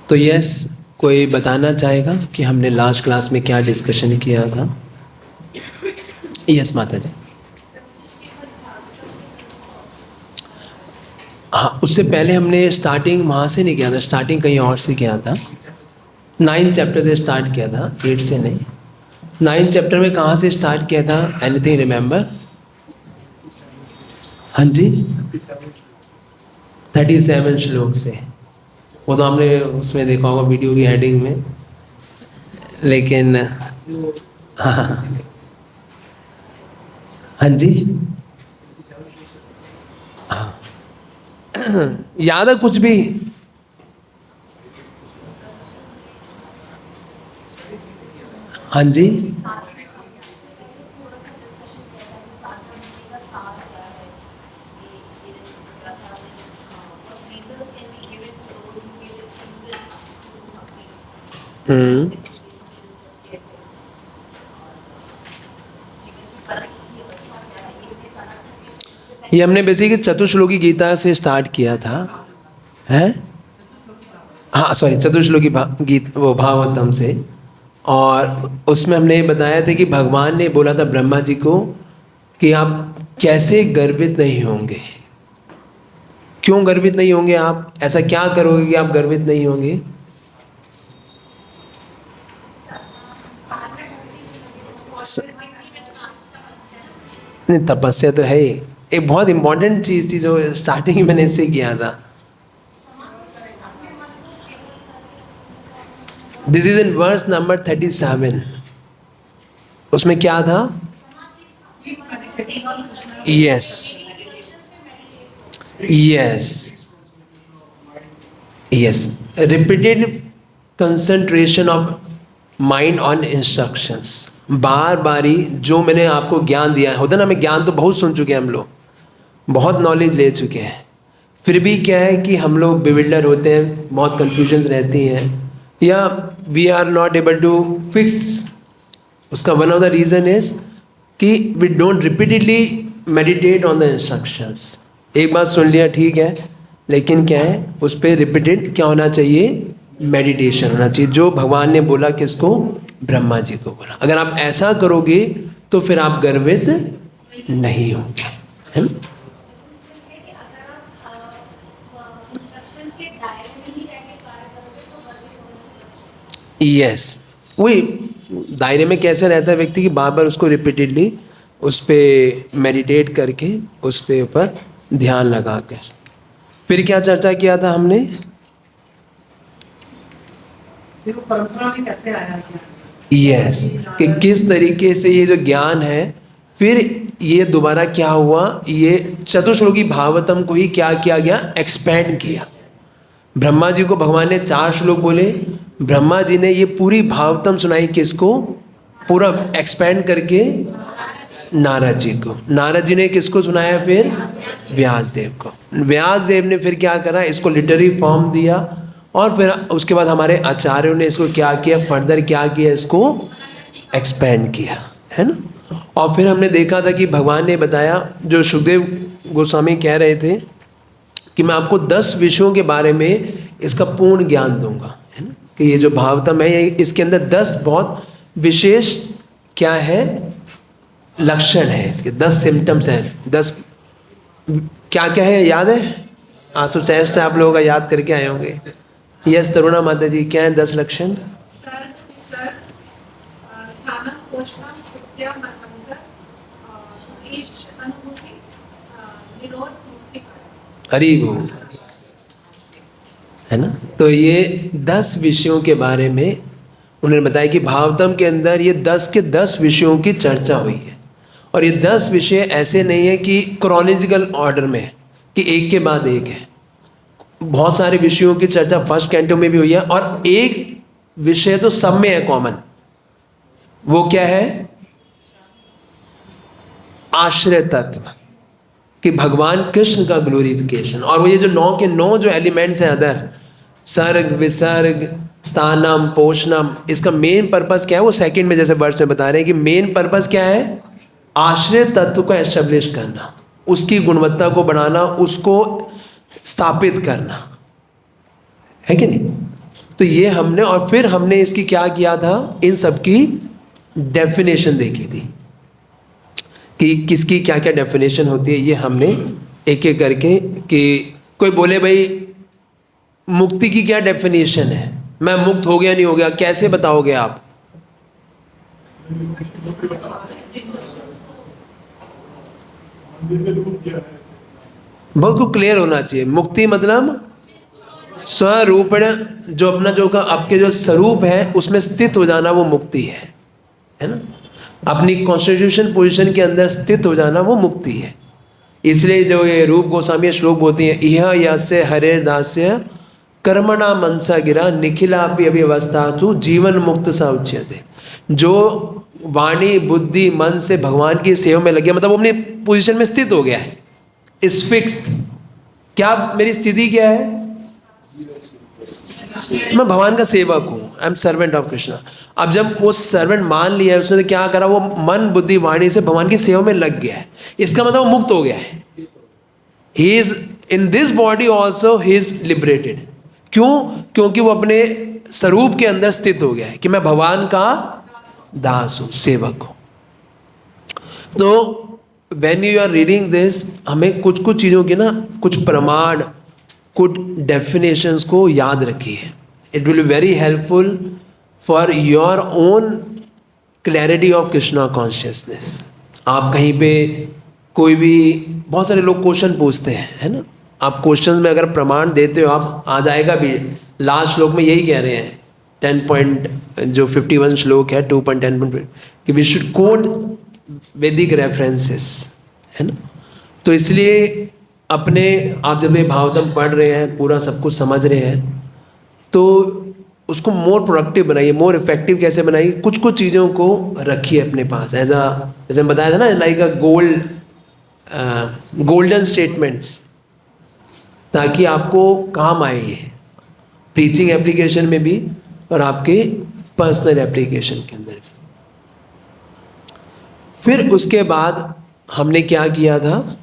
तो यस, कोई बताना चाहेगा कि हमने लास्ट क्लास में क्या डिस्कशन किया था? यस माता जी। हाँ, उससे पहले हमने स्टार्टिंग वहाँ से नहीं किया था, स्टार्टिंग कहीं और से किया था। 9 चैप्टर से स्टार्ट किया था, 8 से नहीं। 9 चैप्टर में कहाँ से स्टार्ट किया था? Anything remember? हाँ जी, 37 श्लोक से। वो तो हमने उसमें देखा होगा वीडियो की हेडिंग में, लेकिन हाँ हाँ हाँ जी, हाँ याद है कुछ भी? हाँ जी, हम्म, ये हमने बेसिकली चतुश्लोकी गीता से स्टार्ट किया था, है? हाँ सॉरी, चतुश्लोकी गीत वो भागवतम से। और उसमें हमने ये बताया था कि भगवान ने बोला था ब्रह्मा जी को कि आप कैसे गर्वित नहीं होंगे। क्यों गर्वित नहीं होंगे? आप ऐसा क्या करोगे कि आप गर्वित नहीं होंगे? स- नहीं, तपस्या तो है ही। एक बहुत इंपॉर्टेंट चीज़ थी जो स्टार्टिंग में मैंने इससे किया था। This is in verse number 37। उसमें क्या था? Yes, yes, yes, repeated concentration of mind on instructions. बार बारी जो मैंने आपको ज्ञान दिया है, होता ना, हमें ज्ञान तो बहुत सुन चुके हैं हम लोग, बहुत नॉलेज ले चुके हैं, फिर भी क्या है कि हम लोग बिविल्डर होते हैं, बहुत कन्फ्यूजन्स रहती हैं, या we are not able to fix. उसका one of the reason is कि we don't repeatedly meditate on the instructions. एक बात सुन लिया ठीक है, लेकिन क्या है उस पर रिपीटेड क्या होना चाहिए? मेडिटेशन होना चाहिए, जो भगवान ने बोला किसको? ब्रह्मा जी को बोला। अगर आप ऐसा करोगे तो फिर आप गर्वित नहीं होंगे, है ना? यस, वही दायरे में कैसे रहता है व्यक्ति की बार बार उसको रिपीटेडली उस पर मेडिटेट करके उस पे ऊपर ध्यान लगा कर। फिर क्या चर्चा किया था हमने? फिर वो परंपरा में कैसे आया? यस, कि किस तरीके से ये जो ज्ञान है, फिर ये दोबारा क्या हुआ, ये चतुश्लोकी भागवतम को ही क्या किया गया? एक्सपेंड किया। ब्रह्मा जी को भगवान ने 4 श्लोक बोले, ब्रह्मा जी ने ये पूरी भागवतम सुनाई किसको? पूरा एक्सपेंड करके नारद जी को। नारद जी ने किसको सुनाया फिर? व्यास देव को। व्यास देव ने फिर क्या करा? इसको लिटरेरी फॉर्म दिया, और फिर उसके बाद हमारे आचार्यों ने इसको क्या किया? फर्दर क्या किया? इसको एक्सपेंड किया, है ना? और फिर हमने देखा था कि भगवान ने बताया, जो सुखदेव गोस्वामी कह रहे थे कि मैं आपको 10 विषयों के बारे में इसका पूर्ण ज्ञान दूंगा, है ना? कि ये जो भागवतम है, ये इसके अंदर 10 बहुत विशेष क्या है? लक्षण है इसके, 10 सिम्टम्स हैं। 10 क्या क्या है याद है? आज तो टेस्ट है, आप लोगों का याद करके आए होंगे। यस तरुणा माता जी, क्या है 10 लक्षण? हरि बोल, है ना? तो ये 10 विषयों के बारे में उन्होंने बताया कि भागवतम के अंदर ये 10 के 10 विषयों की चर्चा हुई है। और ये 10 विषय ऐसे नहीं है कि क्रोनोलॉजिकल ऑर्डर में है कि एक के बाद एक है। बहुत सारे विषयों की चर्चा फर्स्ट कैंटो में भी हुई है, और एक विषय तो सब में है कॉमन। वो क्या है? आश्रय तत्व, कि भगवान कृष्ण का ग्लोरिफिकेशन। और वो ये जो 9 के 9 जो एलिमेंट्स हैं अदर, सर्ग विसर्ग स्थानम पोषणम, इसका मेन पर्पस क्या है? वो सेकंड में जैसे वर्ड्स में बता रहे हैं कि मेन पर्पस क्या है? आश्रय तत्व को एस्टेब्लिश करना, उसकी गुणवत्ता को बढ़ाना, उसको स्थापित करना, है कि नहीं? तो ये हमने, और फिर हमने इसकी क्या किया था, इन सब की डेफिनेशन देखी थी कि किसकी क्या क्या डेफिनेशन होती है। ये हमने एक एक करके, कि कोई बोले भाई मुक्ति की क्या डेफिनेशन है, मैं मुक्त हो गया नहीं हो गया, कैसे बताओगे आप? बहुत को क्लियर होना चाहिए। मुक्ति मतलब स्वरूप, जो अपना जो का आपके जो स्वरूप है उसमें स्थित हो जाना, वो मुक्ति है ना। अपनी कॉन्स्टिट्यूशन पोजीशन के अंदर स्थित हो जाना, वो मुक्ति है। इसलिए जो ये रूप गोस्वामी श्लोक बोलती हैं, इह यस्य हरेर दास्य कर्मणा मनसा गिरा निखिलापि अव्यवस्था तु जीवन मुक्त सा उच्यते। जो वाणी बुद्धि मन से भगवान की सेवा में लग गया, मतलब वो अपनी पोजीशन में स्थित हो गया है, इज फिक्स्ड। क्या मेरी स्थिति क्या है? मैं भगवान का सेवक हूँ, I am servant of Krishna. अब जब वो सर्वेंट मान लिया है उसने, क्या करा, वो मन बुद्धि वाणी से भगवान की सेवा में लग गया है, इसका मतलब वो मुक्त हो गया है। He is in this body also he is liberated. क्यों? क्योंकि वो अपने स्वरूप के अंदर स्थित हो गया है कि मैं भगवान का दास हूँ, सेवक हूँ। तो when you are reading this, हमें कुछ कुछ चीज़ों के ना कुछ प्रमाण, कुछ डेफिनेशंस को याद रखिए। It will be very helpful for your own clarity of Krishna consciousness. आप कहीं पे कोई भी, बहुत सारे लोग क्वेश्चन पूछते हैं, है ना, आप क्वेश्चंस में अगर प्रमाण देते हो, आप आ जाएगा भी। लास्ट श्लोक में यही कह रहे हैं, 10 पॉइंट जो 51 श्लोक है 2.10 कि वी शुड कोट वैदिक रेफरेंसेस, है ना। तो इसलिए अपने आप जब ये भागवतम पढ़ रहे हैं, पूरा सब कुछ समझ रहे हैं, तो उसको मोर प्रोडक्टिव बनाइए, मोर इफेक्टिव कैसे बनाइए, कुछ कुछ चीज़ों को रखिए अपने पास एज अ, जैसे मैं बताया था ना, लाइक अ गोल्डन स्टेटमेंट्स, ताकि आपको काम आए ये प्रीचिंग एप्लीकेशन में भी और आपके पर्सनल एप्लीकेशन के अंदर भी। फिर उसके बाद हमने क्या किया था,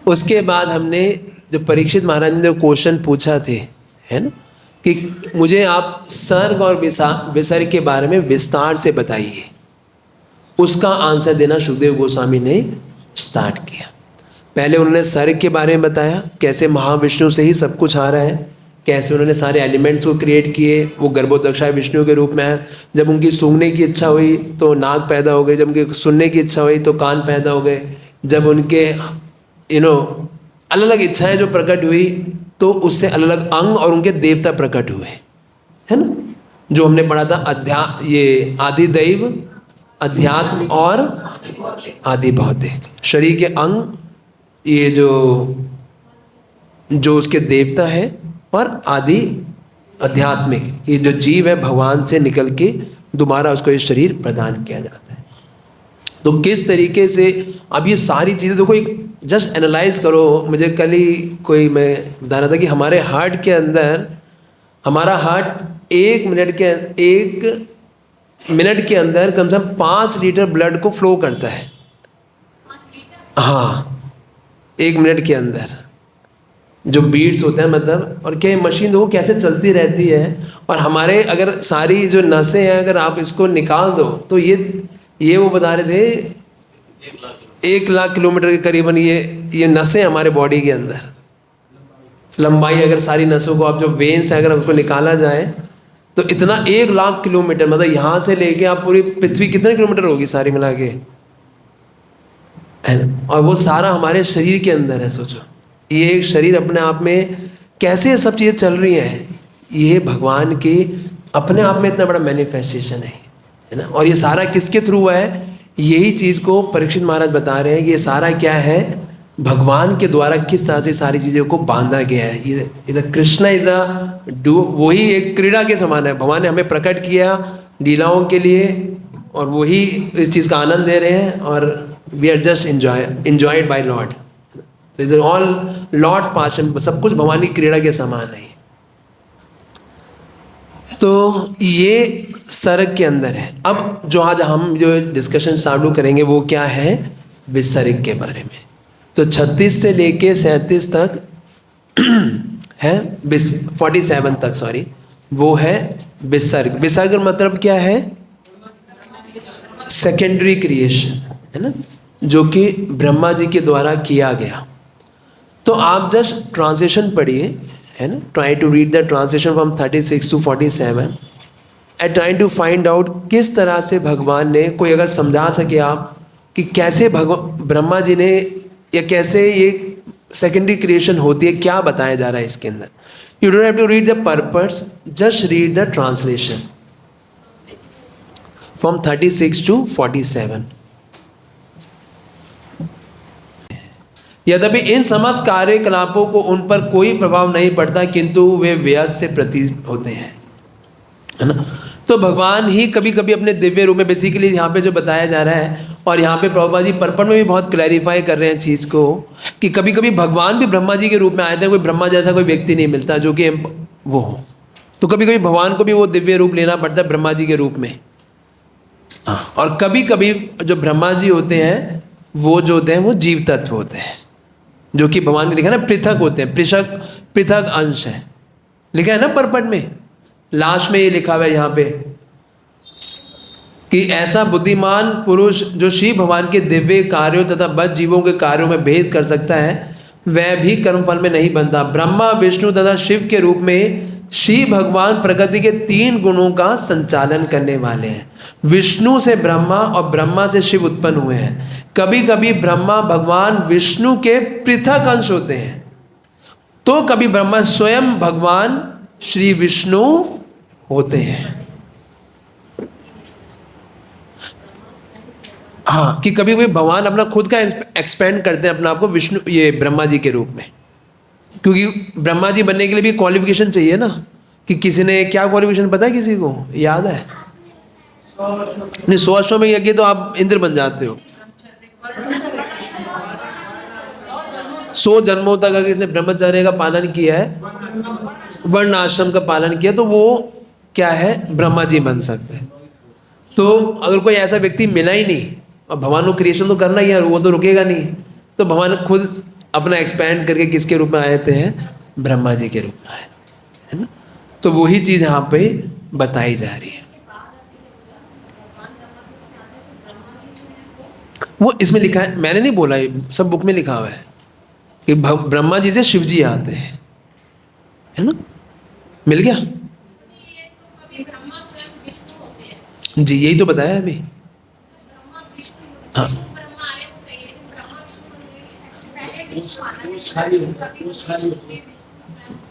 उसके बाद हमने जो परीक्षित महाराज ने जो क्वेश्चन पूछा थे, है ना, कि मुझे आप सर्ग और विसर्ग के बारे में विस्तार से बताइए, उसका आंसर देना सुखदेव गोस्वामी ने स्टार्ट किया। पहले उन्होंने सर्ग के बारे में बताया, कैसे महाविष्णु से ही सब कुछ आ रहा है, कैसे उन्होंने सारे एलिमेंट्स को क्रिएट किए, वो गर्भोदक्षाय विष्णु के रूप में है। जब उनकी सूंघने की इच्छा हुई तो नाक पैदा हो गए, जब उनकी सुनने की इच्छा हुई तो कान पैदा हो गए, जब उनके अलग अलग इच्छाएं जो प्रकट हुई तो उससे अलग अलग अंग और उनके देवता प्रकट हुए, है ना। जो हमने पढ़ा था ये आदि दैव, अध्यात्म और आदि भौतिक, शरीर के अंग, ये जो उसके देवता है, और आदि आध्यात्मिक, ये जो जीव है भगवान से निकल के दोबारा उसको ये शरीर प्रदान किया जाता है। तो किस तरीके से, अब ये सारी चीज़ें देखो, एक जस्ट एनालाइज करो। मुझे कल ही कोई, मैं बता रहा था कि हमारे हार्ट के अंदर, हमारा हार्ट एक मिनट के अंदर कम से कम 5 लीटर ब्लड को फ्लो करता है। हाँ, 1 मिनट के अंदर जो बीट्स होते हैं, मतलब, और क्या मशीन देखो कैसे चलती रहती है। और हमारे अगर सारी जो नसें हैं, अगर आप इसको निकाल दो तो ये वो बता रहे थे 1 लाख किलोमीटर के करीबन ये नसें हमारे बॉडी के अंदर लंबाई। अगर सारी नसों को आप जो वेन्स हैं अगर उनको निकाला जाए तो इतना 1 लाख किलोमीटर, मतलब यहाँ से लेके आप पूरी पृथ्वी कितने किलोमीटर होगी सारी मिला के, और वो सारा हमारे शरीर के अंदर है। सोचो ये शरीर अपने आप में कैसे सब चीज़ें चल रही हैं, ये भगवान के अपने आप में इतना बड़ा मैनिफेस्टेशन है ना। और ये सारा किसके थ्रू हुआ है, यही चीज़ को परीक्षित महाराज बता रहे हैं कि ये सारा क्या है, भगवान के द्वारा किस तरह से सारी चीज़ों को बांधा गया है। ये कृष्ण इज अ डू, वही एक क्रीड़ा के समान है। भगवान ने हमें प्रकट किया लीलाओं के लिए, और वही इस चीज़ का आनंद ले रहे हैं, और we are just enjoyed by Lord. तो इज ऑल लॉर्ड्स पाशन, सब कुछ भगवान की क्रीड़ा के समान है। तो ये सर्ग के अंदर है। अब जो आज हम जो डिस्कशन चालू करेंगे वो क्या है, विसर्ग के बारे में। तो 36 से लेके 37 तक है, 47 तक सॉरी, वो है विसर्ग। विसर्ग मतलब क्या है, सेकेंडरी क्रिएशन है ना, जो कि ब्रह्मा जी के द्वारा किया गया। तो आप जस्ट ट्रांसलेशन पढ़िए है ना, try to read the translation from 36 to 47 and try to find out किस तरह से भगवान ने, कोई अगर समझा सके आप कि कैसे ब्रह्मा जी ने, या कैसे ये सेकेंडरी क्रिएशन होती है, क्या बताया जा रहा है इसके अंदर। You don't have to read the purpose, just read the translation from 36 to 47। यद्यपि इन समस्त कार्यकलापों को उन पर कोई प्रभाव नहीं पड़ता, किंतु वे व्यर्थ से प्रतीत होते हैं, है ना। तो भगवान ही कभी कभी अपने दिव्य रूप में, बेसिकली यहाँ पे जो बताया जा रहा है, और यहाँ पे प्रभुपाद जी पर्पण में भी बहुत क्लैरिफाई कर रहे हैं चीज़ को, कि कभी कभी भगवान भी ब्रह्मा जी के रूप में आए थे। कोई ब्रह्मा जैसा कोई व्यक्ति नहीं मिलता जो कि वो हो, तो कभी कभी भगवान को भी वो दिव्य रूप लेना पड़ता है ब्रह्मा जी के रूप में। हाँ, और कभी कभी जो ब्रह्मा जी होते हैं वो जो होते हैं वो जीव तत्व होते हैं, जो कि भगवान ने लिखा है ना, पृथक होते हैं, पृथक अंश है, लिखा है ना परपट में, लास्ट में ये लिखा हुआ है यहाँ पे कि ऐसा बुद्धिमान पुरुष जो शिव भगवान के दिव्य कार्यों तथा बद्ध जीवों के कार्यों में भेद कर सकता है, वह भी कर्मफल में नहीं बनता। ब्रह्मा विष्णु तथा शिव के रूप में शिव भगवान प्रकृति के 3 गुणों का संचालन करने वाले हैं। विष्णु से ब्रह्मा और ब्रह्मा से शिव उत्पन्न हुए हैं। कभी कभी ब्रह्मा भगवान विष्णु के पृथक अंश होते हैं, तो कभी ब्रह्मा स्वयं भगवान श्री विष्णु होते हैं। हाँ, कि कभी कभी भगवान अपना खुद का एक्सपेंड करते हैं अपना आपको विष्णु, ये ब्रह्मा जी के रूप में, क्योंकि ब्रह्मा जी बनने के लिए भी क्वालिफिकेशन चाहिए ना, कि किसी ने क्या क्वालिफिकेशन पता है, किसी को याद है? नहीं, 100 अश्वमेध में यज्ञ तो आप इंद्र बन जाते हो। 100 जन्मों तक अगर किसी ने ब्रह्मचर्य का पालन किया है, वर्ण आश्रम का पालन किया, तो वो क्या है, ब्रह्मा जी बन सकते हैं। तो अगर कोई ऐसा व्यक्ति मिला ही नहीं, और भगवान को क्रिएशन तो करना ही है, वो तो रुकेगा नहीं, तो भगवान खुद अपना एक्सपैंड करके किसके रूप में आए थे, ब्रह्मा जी के रूप में आए, है ना। तो वही चीज़ यहाँ पे बताई जा रही है। वो इसमें लिखा है, मैंने नहीं बोला, ये सब बुक में लिखा हुआ है कि ब्रह्मा जी से शिव जी आते हैं, है ना। मिल गया जी, यही तो बताया अभी। हाँ,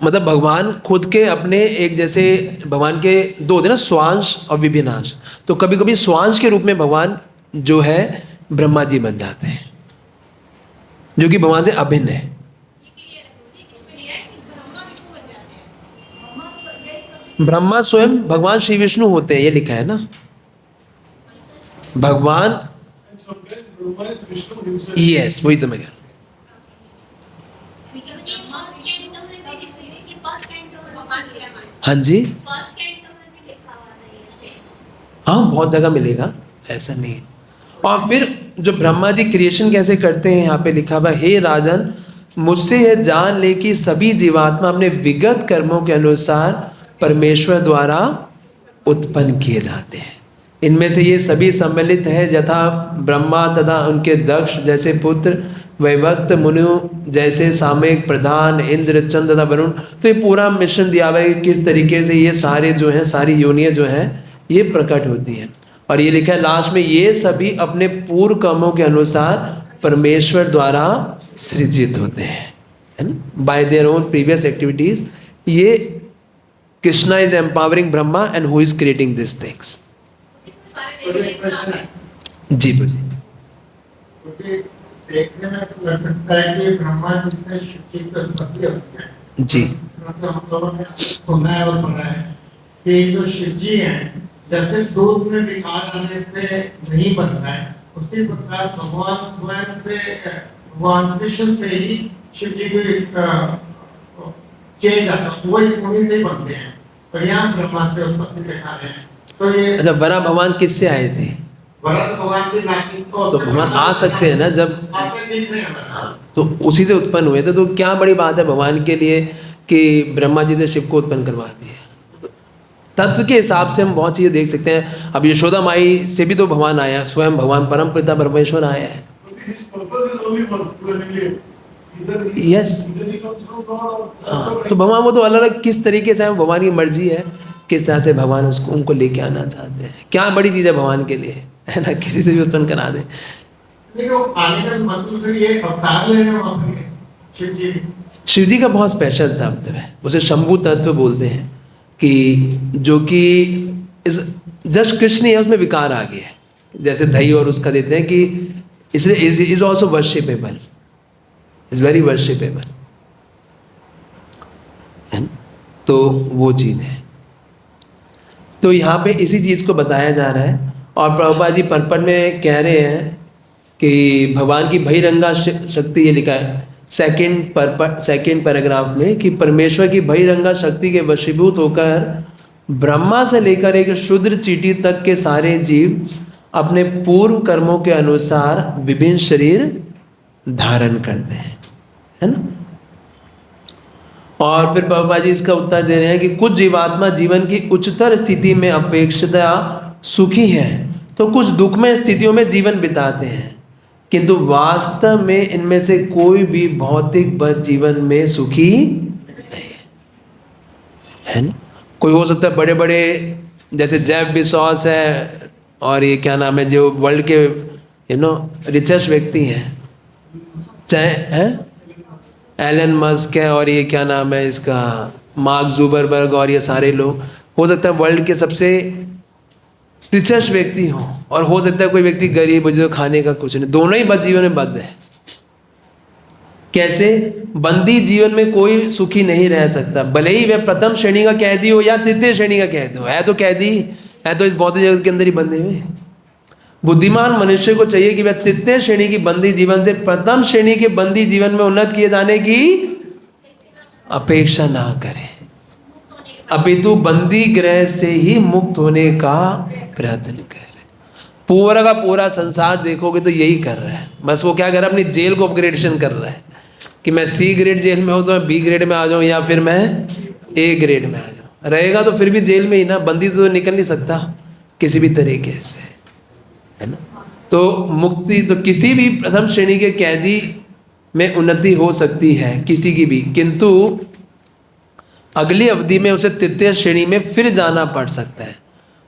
मतलब भगवान खुद के अपने एक, जैसे भगवान के 2 होते हैं ना, स्वांश और विभिन्नांश, तो कभी कभी स्वांश के रूप में भगवान जो है ब्रह्मा जी बन जाते हैं, जो कि भगवान से अभिन्न है। ब्रह्मा स्वयं भगवान श्री विष्णु होते हैं, ये लिखा है ना। भगवान, यस, वही तो मैं कह रहा हूं। हाँ जी, हाँ, बहुत जगह मिलेगा, ऐसा नहीं है। और फिर जो ब्रह्मा जी क्रिएशन कैसे करते हैं, यहाँ पे लिखा हुआ, हे राजन, मुझसे यह जान ले कि सभी जीवात्मा अपने विगत कर्मों के अनुसार परमेश्वर द्वारा उत्पन्न किए जाते हैं। इनमें से ये सभी सम्मिलित है, यथा ब्रह्मा तथा उनके दक्ष जैसे पुत्र, वैवस्त मुनु जैसे सामयिक प्रधान, इंद्र, चंद्र तथा वरुण। तो ये पूरा मिश्रण दिया हुआ है कि किस तरीके से ये सारे जो हैं, सारी योनियाँ जो हैं ये प्रकट होती हैं। और ये लिखा है लास्ट में, ये सभी अपने पूर्व कर्मों के अनुसार परमेश्वर द्वारा सृजित होते हैं, है ना, by their own previous activities. ये Krishna is empowering Brahma and who is creating this things. जी बोलिए। देखने में तो लग सकता है कि ब्रह्मा जी से शिव जी की उत्पत्ति होती है। जी, मतलब हम लोगों ने सुना है और पढ़ा है कि जो शिव जी हैं, जैसे दूध में विकार आने से नहीं बनता है, उसी प्रकार भगवान स्वयं से, भगवान कृष्ण से ही शिव जी को चेंज आता है, वही उन्हीं से ही बनते हैं, और यहाँ ब्रह्मा से उत्पत्ति दिखा रहे हैं। तो ये अच्छा, वरा भगवान किससे आए थे? भरत भगवान की नासिक को तो भगवान आ सकते हैं ना जब, आते दिख रहे हैं। हाँ, तो उसी से उत्पन्न हुए थे, तो क्या बड़ी बात है भगवान के लिए कि ब्रह्मा जी से शिव को उत्पन्न करवा दिए। तत्व के हिसाब से हम बहुत चीज़ें देख सकते हैं। अब यशोदा माई से भी तो भगवान आया, स्वयं भगवान परम पिता परमेश्वर आया है। यस, हाँ, तो भगवान वो तो अलग अलग किस तरीके से है, भगवान की मर्जी है किस तरह से भगवान उसको उनको लेके आना चाहते हैं। क्या बड़ी चीज़ है भगवान के लिए, है ना, किसी से भी उत्पन्न करा दें। लेकिन वो आने का मतलब तो ये अवतार ले रहे हो अपने शिव जी। शिव जी का बहुत स्पेशल तत्व है, उसे शंभु तत्व बोलते हैं, कि जो कि इस जस्ट कृष्ण है उसमें विकार आ गया है। जैसे दही और उसका देते हैं कि इसलिए is also worshipable, is very worshipable, है ना। तो वो चीज़ है, तो यहाँ पे इसी चीज़ को बताया जा रहा है। और प्रभुपाद जी परपट में कह रहे हैं कि भगवान की बहिरंगा शक्ति, ये लिखा है सेकंड पैराग्राफ में, कि परमेश्वर की बहिरंगा शक्ति के वशीभूत होकर ब्रह्मा से लेकर एक शूद्र चींटी तक के सारे जीव अपने पूर्व कर्मों के अनुसार विभिन्न शरीर धारण करते हैं, है ना। और फिर प्रभुपाद जी इसका उत्तर दे रहे हैं कि कुछ जीवात्मा जीवन की उच्चतर स्थिति में अपेक्षितया सुखी हैं, तो कुछ दुखमय स्थितियों में जीवन बिताते हैं, किंतु वास्तव में इनमें से कोई भी भौतिक जीवन में सुखी नहीं है ना। कोई हो सकता है बड़े बड़े जैसे जेफ बेजोस है, और ये क्या नाम है जो वर्ल्ड के रिचेस्ट व्यक्ति हैं, चाहे है एलन मस्क है, और ये क्या नाम है इसका मार्क जुकरबर्ग, और ये सारे लोग, हो सकता है वर्ल्ड के सबसे रिचेस्ट व्यक्ति हो, और हो सकता है कोई व्यक्ति गरीब हो जो खाने का कुछ नहीं, दोनों ही बद जीवन में बद्ध है। कैसे? बंदी जीवन में कोई सुखी नहीं रह सकता, भले ही वह प्रथम श्रेणी का कैदी हो या तृतीय श्रेणी का कैदी हो, है तो कैदी, है तो इस भौतिक जगत के अंदर ही बंधे हुए। बुद्धिमान मनुष्य को चाहिए कि वह तृतीय श्रेणी की बंदी जीवन से प्रथम श्रेणी के बंदी जीवन में उन्नत किए जाने की अपेक्षा ना करे, अपितु बंदी ग्रह से ही मुक्त होने का प्रयत्न करे। पूरा का पूरा संसार देखोगे तो यही कर रहा है, बस वो क्या कर रहा है, अपनी जेल को अपग्रेडेशन कर रहा है कि मैं सी ग्रेड जेल में हूँ तो मैं बी ग्रेड में आ जाऊँ, या फिर मैं ए ग्रेड में आ जाऊँ। रहेगा तो फिर भी जेल में ही ना, बंदी तो निकल नहीं सकता किसी भी तरीके से, है ना। तो मुक्ति तो किसी भी प्रथम श्रेणी के कैदी में उन्नति हो सकती है, किसी की भी, किंतु अगली अवधि में उसे तृतीय श्रेणी में फिर जाना पड़ सकता है।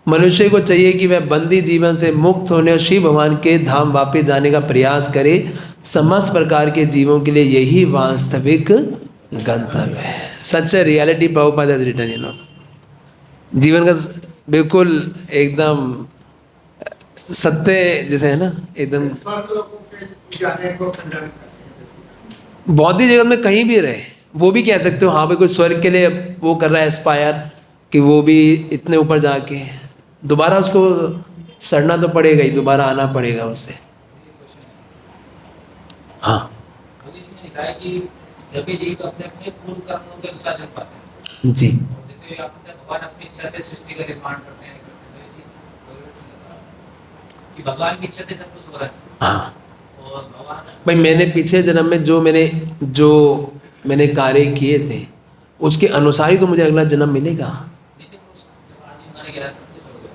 मनुष्य को चाहिए कि वह बंदी जीवन से मुक्त होने और शिव भगवान के धाम वापस जाने का प्रयास करे। समस्त प्रकार के जीवों के लिए यही वास्तविक गंतव्य है। सच रियलिटी प्रभुपाद हैज रिटन, जीवन का बिल्कुल एकदम सत्य जैसे है ना, एकदम बौद्धिक जगत में कहीं भी रहे, वो भी कह सकते हो हाँ भाई कोई स्वर्ग के लिए वो कर रहा है एस्पायर, कि वो भी इतने ऊपर जाके दोबारा उसको सड़ना तो पड़ेगा ही, दोबारा आना पड़ेगा उसे। हाँ, लिखा है कि सभी जीव अपने अपने पूर्व कर्मों के अनुसार जन्म पाते हैं। जी, जैसे आपने भगवान अपनी इच्छा से सृष्टि का निर्माण करते हैं, कि भगवान की इच्छा से सब कुछ हो रहा है। हाँ और भगवान भाई, मैंने पिछले जन्म में जो मैंने कार्य किए थे उसके अनुसार ही तो मुझे अगला जन्म मिलेगा। लेकिन उस आदमी मारे गया, सब कुछ हो गया,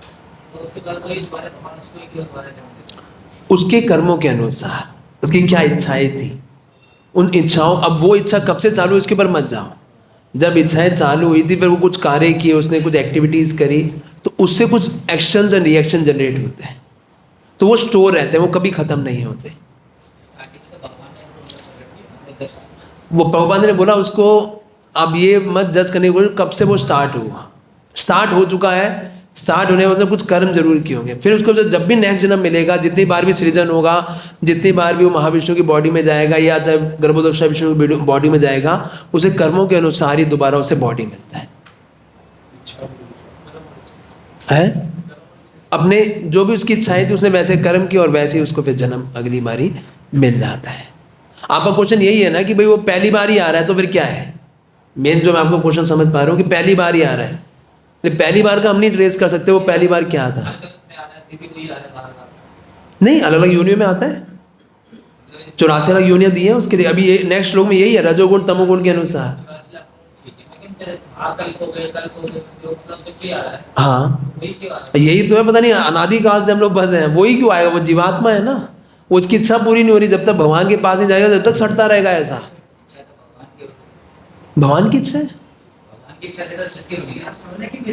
तो उसके बाद वही दोबारा भगवान उसको एक दोबारा जन्म देता है। उसके कर्मों के अनुसार, उसकी क्या इच्छाएं थी, उन इच्छाओं, अब वो इच्छा कब से चालू इसके ऊपर मत जाओ। जब इच्छाएं चालू हुई थी, फिर वो कुछ कार्य किए, उसने कुछ एक्टिविटीज़ करी, तो उससे कुछ एक्शंस एंड रिएक्शन जनरेट होते हैं, तो वो स्टोर रहते हैं, वो कभी ख़त्म नहीं होते। वो प्रभुपाद ने बोला उसको, अब ये मत जज करने को कब से वो स्टार्ट हुआ, स्टार्ट हो चुका है, स्टार्ट होने में कुछ कर्म जरूर किए होंगे। फिर उसको जब भी नेक्स्ट जन्म मिलेगा, जितनी बार भी सृजन होगा, जितनी बार भी वो महाविष्णु की बॉडी में जाएगा या चाहे गर्भोदक्षा विष्णु की बॉडी में जाएगा, उसे कर्मों के अनुसार ही दोबारा उसे बॉडी मिलता है। अपने जो भी उसकी इच्छाएं थी उसने वैसे कर्म की और वैसे ही उसको फिर जन्म अगली बारी मिल जाता है। आपका क्वेश्चन यही है ना कि भाई वो पहली बार ही आ रहा है तो फिर क्या है? मेन जो मैं आपको क्वेश्चन समझ पा रहा हूँ कि पहली बार ही आ रहा है, लेकिन पहली बार का हम नहीं ट्रेस कर सकते वो पहली बार क्या था। नहीं, अलग अलग योनियों में आता है, 84 अलग योनियां दी हैं उसके लिए। अभी ये नेक्स्ट श्लोक में यही है, रजोगुण तमोगुण के अनुसार। हाँ, यही तो है, पता नहीं अनादि काल से हम लोग बस हैं, वही क्यों आएगा? वो जीवात्मा है ना, वो उसकी इच्छा पूरी नहीं हो रही, जब तक भगवान के पास नहीं जाएगा जब तक सड़ता रहेगा ऐसा। भगवान की इच्छा है,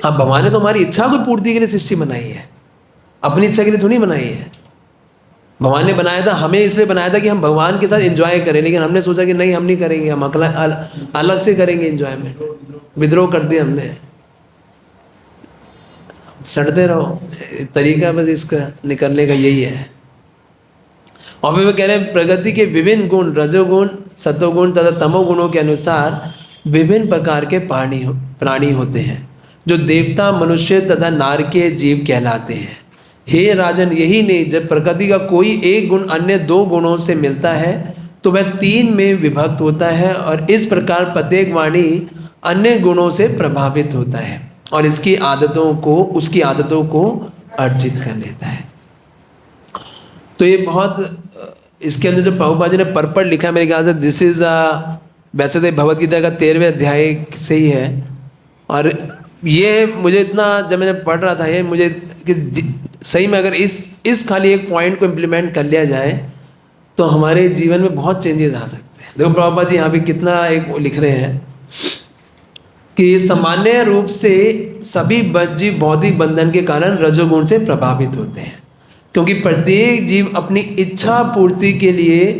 हाँ, भगवान ने तो हमारी इच्छा को पूर्ति के लिए सृष्टि बनाई है, अपनी इच्छा के लिए थोड़ी बनाई है। भगवान ने बनाया था, हमें इसलिए बनाया था कि हम भगवान के साथ एंजॉय करें, लेकिन हमने सोचा कि नहीं, हम नहीं करेंगे, हम अलग से करेंगे एंजॉयमेंट, विद्रोह कर दिया हमने। सड़ते रहो, तरीका बस इसका निकलने का यही है। और फिर वो कह रहे हैं प्रगति के विभिन्न गुण, रजोगुण, सत्वगुण तथा तमोगुणों के अनुसार विभिन्न प्रकार के प्राणी होते हैं, जो देवता, मनुष्य तथा नारकीय जीव कहलाते हैं। हे राजन, यही नहीं, जब प्रकृति का कोई एक गुण अन्य दो गुणों से मिलता है तो वह तीन में विभक्त होता है, और इस प्रकार प्रत्येक वाणी अन्य गुणों से प्रभावित होता है और उसकी आदतों को अर्जित कर लेता है। तो ये बहुत, इसके अंदर जो प्रभुपाद जी ने परपट लिखा है, मेरे ख्याल से दिस इज वैसे तो भगवद गीता का 13वें अध्याय से ही है, और ये मुझे इतना, जब मैंने पढ़ रहा था ये मुझे कि सही में अगर इस खाली एक पॉइंट को इम्प्लीमेंट कर लिया जाए तो हमारे जीवन में बहुत चेंजेस आ सकते हैं। देखो प्रभुपाद जी यहाँ पे कितना एक लिख रहे हैं कि सामान्य रूप से सभी जीव भौतिक बंधन के कारण रजोगुण से प्रभावित होते हैं, क्योंकि प्रत्येक जीव अपनी इच्छा पूर्ति के लिए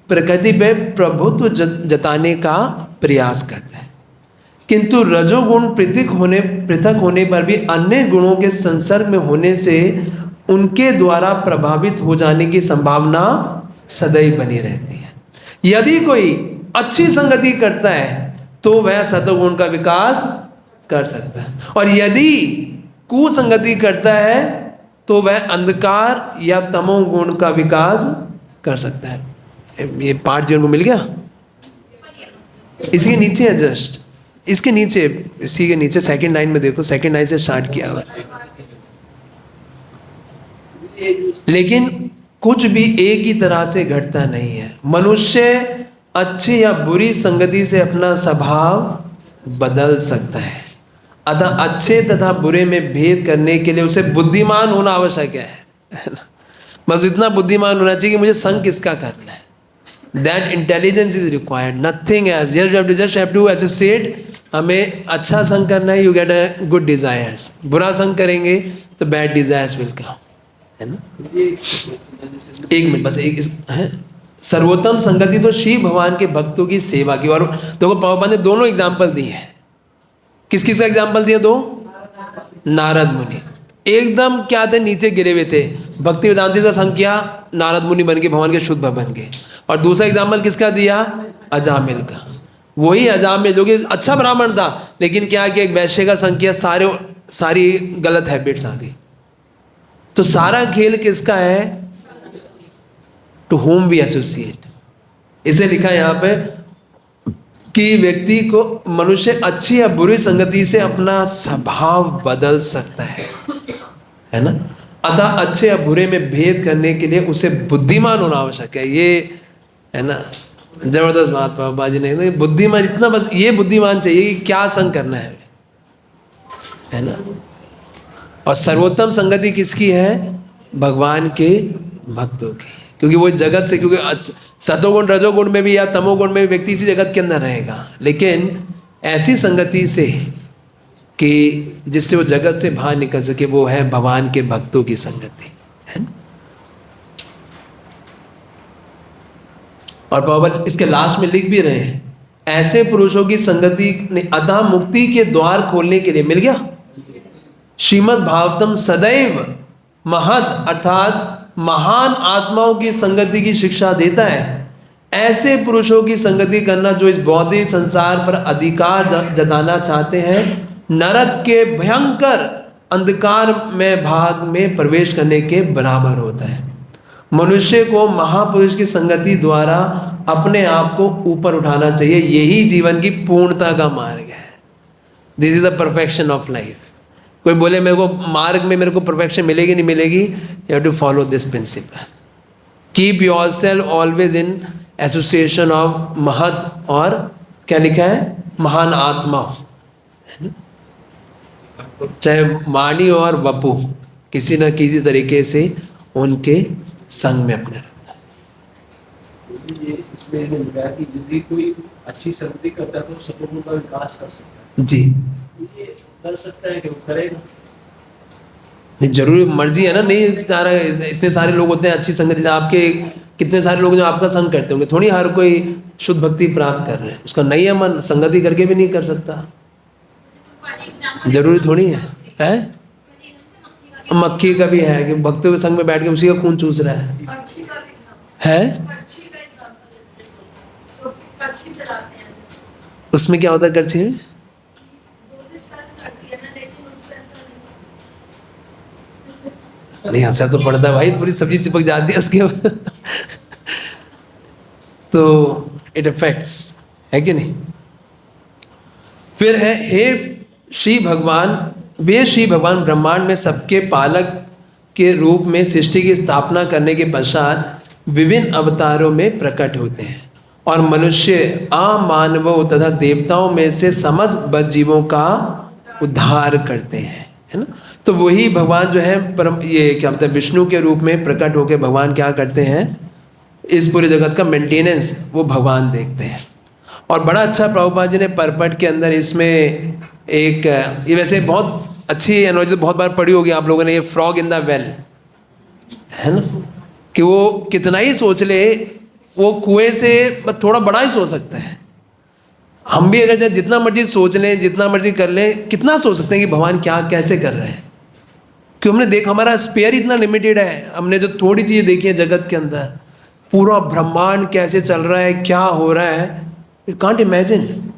प्रकृति पे प्रभुत्व जताने का प्रयास करता है, किंतु रजोगुण पृथक होने पर भी अन्य गुणों के संसर्ग में होने से उनके द्वारा प्रभावित हो जाने की संभावना सदैव बनी रहती है। यदि कोई अच्छी संगति करता है तो वह सत्वगुण का विकास कर सकता है, और यदि कुसंगति करता है तो वह अंधकार या तमोगुण का विकास कर सकता है। ये पार्ट जीवन को मिल गया, इसके नीचे है, जस्ट इसके नीचे, इसी के नीचे सेकंड लाइन में देखो, सेकंड लाइन से स्टार्ट किया हुआ। लेकिन कुछ भी एक ही तरह से घटता नहीं है। मनुष्य अच्छी या बुरी संगति से अपना स्वभाव बदल सकता है, अतः अच्छे तथा बुरे में भेद करने के लिए उसे बुद्धिमान होना आवश्यक है। बस इतना बुद्धिमान होना चाहिए कि मुझे संग किसका करना है। That intelligence is required, nothing else. Just have to, as you said, हमें अच्छा संग करना है, you get a good desires. बुरा संग करेंगे तो bad desires will come, है ना। एक मिनट बस, एक है सर्वोत्तम संगति तो शिव भगवान के भक्तों की सेवा की। और देखो प्रभुपाद ने दोनों एग्जाम्पल दिए हैं। किस किस का एग्जाम्पल दिया? दो, नारद मुनि एकदम क्या थे, नीचे गिरे हुए थे, भक्ति वेदांति का संग किया, नारद मुनि बन के भगवान के शुद्ध भक्त बन गए। और दूसरा एग्जाम्पल किसका दिया? अजामिल का। वही अजामिल जो कि अच्छा ब्राह्मण था, लेकिन क्या कि एक वैश्य का संग किया, सारी गलत हैबिट्स आ गई। तो सारा खेल किसका है? To whom we associate. इसे लिखा है यहाँ पे कि व्यक्ति को, मनुष्य अच्छी या बुरी संगति से अपना स्वभाव बदल सकता है ना। अतः अच्छे या बुरे में भेद करने के लिए उसे बुद्धिमान होना आवश्यक है। ये है ना, जबरदस्त बात बाबा जी ने, बुद्धिमान इतना, बस ये बुद्धिमान चाहिए कि क्या संग करना है ना। और सर्वोत्तम संगति किसकी है? भगवान के भक्तों की, क्योंकि वो जगत से, क्योंकि सतोगुण रजोगुण में भी या तमोगुण में भी व्यक्ति इसी जगत के अंदर रहेगा, लेकिन ऐसी संगति से कि जिससे वो जगत से बाहर निकल सके, वो है भगवान के भक्तों की संगति, है ना। और प्रभुपाद इसके लास्ट में लिख भी रहे हैं, ऐसे पुरुषों की संगति ने अतः मुक्ति के द्वार खोलने के लिए, मिल गया। श्रीमद् भागवतम सदैव महत अर्थात महान आत्माओं की संगति की शिक्षा देता है। ऐसे पुरुषों की संगति करना जो इस भौतिक संसार पर अधिकार जताना चाहते हैं, नरक के भयंकर अंधकार में भाग में प्रवेश करने के बराबर होता है। मनुष्य को महापुरुष की संगति द्वारा अपने आप को ऊपर उठाना चाहिए। यही जीवन की पूर्णता का मार्ग है। This is the perfection of life. कोई बोले मेरे को मार्ग में मेरे को परफेक्शन मिलेगी नहीं मिलेगी, you have to follow this principle. Keep yourself always in association of mahat, और क्या लिखा है, महान आत्मा, चाहे वाणी और वपु, किसी न किसी तरीके से उनके संग में अपने। ये इसमें ये लिखा है कि यदि कोई अच्छी संगति करता है तो सतगुण का विकास कर सकता जी है। ये कर सकता है कि वो करेगा। नहीं, जरूरी मर्जी है ना, नहीं सारा इतने सारे लोग होते हैं अच्छी संगति, आपके कितने सारे लोग जो आपका संग करते होंगे, थोड़ी हर कोई शुद्ध भक्ति प्राप्त कर रहे हैं, उसका नहीं है मन, संगति करके भी नहीं कर सकता, जरूरी थोड़ी है? मक्खी का भी है कि भक्तों के संग में बैठ के उसी का खून चूस रहा है। उसमें क्या होता है करछी में? नहीं, असर तो पड़ता है भाई, पूरी सब्जी चिपक जाती है उसके तो इट अफेक्ट्स, है कि नहीं? फिर है, हे श्री भगवान, वे श्री भगवान ब्रह्मांड में सबके पालक के रूप में सृष्टि की स्थापना करने के पश्चात विभिन्न अवतारों में प्रकट होते हैं और मनुष्य, अमानवों तथा देवताओं में से समस्त बद्ध जीवों का उद्धार करते हैं, है ना? तो वही भगवान जो है परम, ये क्या बोलते हैं, विष्णु के रूप में प्रकट होकर भगवान क्या करते हैं, इस पूरे जगत का मेंटेनेंस वो भगवान देखते हैं। और बड़ा अच्छा प्रभुपाद जी ने परपट के अंदर इसमें एक, ये वैसे बहुत अच्छी एनोलॉजी बहुत बार पढ़ी होगी आप लोगों ने, ये फ्रॉग इन द वेल, है ना, कि वो कितना ही सोच ले, वो कुएं से थोड़ा बड़ा ही सोच सकता है। हम भी अगर जितना मर्जी सोच लें, जितना मर्जी कर लें, कितना सोच सकते हैं कि भगवान क्या कैसे कर रहे हैं, क्योंकि हमने देखा हमारा स्पेयर इतना लिमिटेड है। हमने जो थोड़ी चीज़ें देखी है जगत के अंदर, पूरा ब्रह्मांड कैसे चल रहा है, क्या हो रहा है, यू कांट इमेजिन,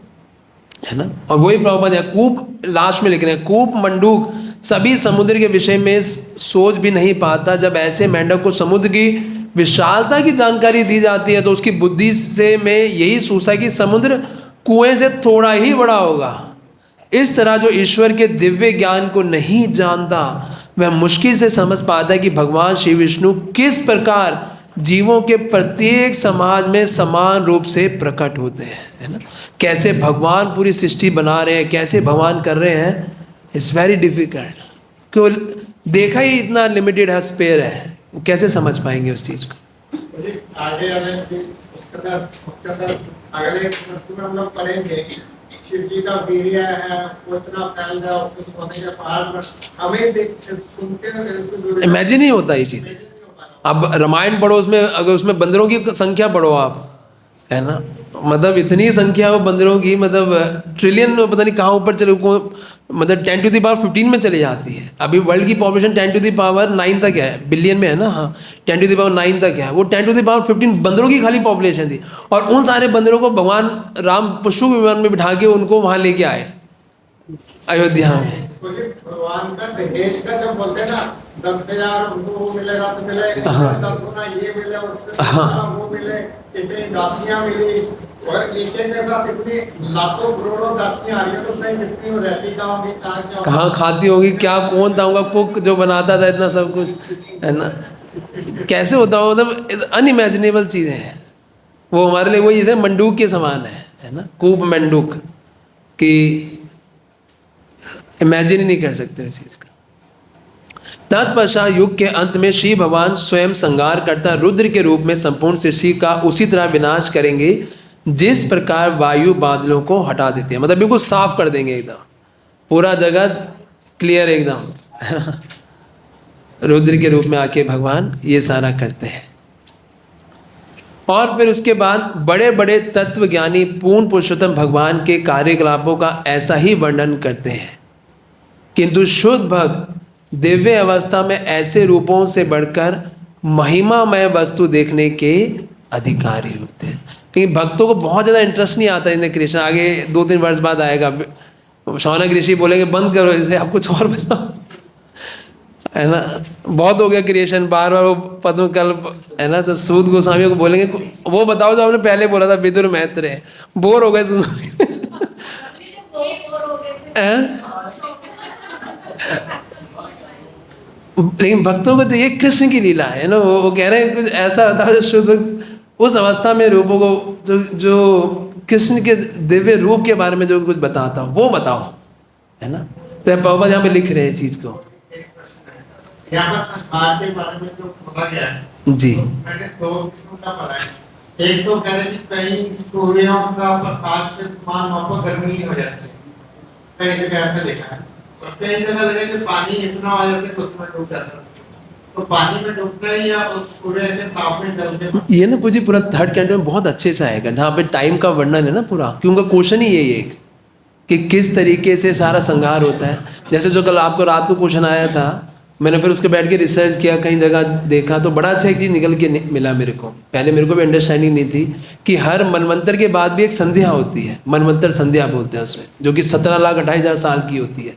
है ना। और वही प्रभुपाद है, कूप लास्ट में लिख रहे हैं, कूप मंडूक सभी समुद्र के विषय में सोच भी नहीं पाता। जब ऐसे मेंढक को समुद्र की विशालता की जानकारी दी जाती है तो उसकी बुद्धि से में यही सोचता है कि समुद्र कुएं से थोड़ा ही बड़ा होगा। इस तरह जो ईश्वर के दिव्य ज्ञान को नहीं जानता वह मुश्किल से समझ पाता है कि भगवान श्री विष्णु किस प्रकार जीवों के प्रत्येक समाज में समान रूप से प्रकट होते हैं, है ना। कैसे भगवान पूरी सृष्टि बना रहे हैं, कैसे भगवान कर रहे हैं, इट्स वेरी डिफिकल्ट। क्यों देखा ही इतना लिमिटेड है, स्पेयर है, कैसे समझ पाएंगे उस चीज़ को। आगे उसके अंदर अगले में हम लोग पढ़ेंगे, शिव जी का वीर्य है, वो इतना फैल रहा है, उसको सोने के पहाड़ पर हमें सुनते इमेजिन ही होता ये चीज़। अब रामायण पढ़ो, उसमें अगर उसमें बंदरों की संख्या पढ़ो आप, है ना, मतलब इतनी संख्या वो बंदरों की, मतलब ट्रिलियन, पता नहीं कहाँ ऊपर चले, मतलब 10 to the power 15 में चली जाती है। अभी वर्ल्ड की पॉपुलेशन 10 to the power 9 तक है, बिलियन में है ना, हाँ 10 to the power 9 तक है, वो 10 to the power 15 बंदरों की खाली पॉपुलेशन थी। और उन सारे बंदरों को भगवान राम पुष्पक विमान में बिठा के उनको वहाँ लेके आए अयोध्या में। भगवान का दहेज का जब बोलते हैं ना, 10,000 उनको मिले, रथ मिले, 10 गुना ये मिले, वो मिले, इतनी दासियां मिली, और एक के साथ इतनी लाखों करोड़ों दासियां आ रही है, तो उसमें कितनी वो रहती होंगी, कहाँ खाती होगी, क्या कौन था उनका कुक जो बनाता था इतना सब कुछ, है ना, कैसे होता हो, मतलब अनइमेजिनेबल चीज़ें हैं वो। हमारे लिए वही है, मंडूक के समान है ना, कूप मंडूक की, इमेजिन ही नहीं कर सकते इस चीज़ का। तत्पश्चात युग के अंत में श्री भगवान स्वयं संहार करता रुद्र के रूप में संपूर्ण सृष्टि का उसी तरह विनाश करेंगे जिस प्रकार वायु बादलों को हटा देती है, मतलब बिल्कुल साफ कर देंगे, एकदम पूरा जगत क्लियर एकदम रुद्र के रूप में आके भगवान ये सारा करते हैं। और फिर उसके बाद बड़े बड़े तत्वज्ञानी पूर्ण पुरुषोत्तम भगवान के कार्यकलापों का ऐसा ही वर्णन करते हैं, किंतु शुद्ध भक्त दिव्य अवस्था में ऐसे रूपों से बढ़कर महिमामय वस्तु देखने के अधिकारी होते हैं। लेकिन भक्तों को बहुत ज़्यादा इंटरेस्ट नहीं आता इन्हें कृष्ण, आगे 2-3 वर्ष बाद आएगा, शौनक ऋषि बोलेंगे बंद करो इसे, आप कुछ और बताओ। है ना, बहुत हो गया क्रिएशन, बार बार वो पद्मकल्प है ना, तो सूद गोस्वामी को बोलेंगे वो बताओ जो आपने पहले बोला था विदुर मैत्रेय, बोर हो गए सुन लेकिन भक्तों को चाहिए कृष्ण की लीला है ना, वो कह रहे हैं कुछ ऐसा होता है जो शुद्ध भक्त उस अवस्था में रूपों को जो कृष्ण के दिव्य रूप के बारे में जो कुछ बताता हो वो बताओ, है ना। तो प्रभुपाद यहाँ पे लिख रहे हैं इस चीज को। यहाँ पर संस्कार के बारे में जो बोला गया है जी, मैंने 2 किस्म का पढ़ा है। एक तो कह रहे कि कहीं सूर्यों का प्रकाश के समान वहाँ पर गर्मी हो जाती है, कई जगह ऐसा देखा है, और कई जगह लगे कि पानी इतना हो जाता है कि उसमें डूब जाता है, तो पानी में डूबता है या उस सूर्य के ताप में जल के। ये ना पूजी पूरा 3rd कैंटो में बहुत अच्छे से आएगा, जहाँ पे टाइम का वर्णन है ना पूरा, क्योंकि उनका क्वेश्चन ही यही है कि किस तरीके से सारा संहार होता है। जैसे जो कल आपको रात को क्वेश्चन आया था, मैंने फिर उसके बैठ के रिसर्च किया, कहीं जगह देखा तो बड़ा अच्छा एक चीज़ निकल के मिला मेरे को। पहले मेरे को भी अंडरस्टैंडिंग नहीं थी कि हर मनवंतर के बाद भी एक संध्या होती है, मनवंतर संध्या बोलते हैं उसमें, जो कि 17,28,000 साल की होती है।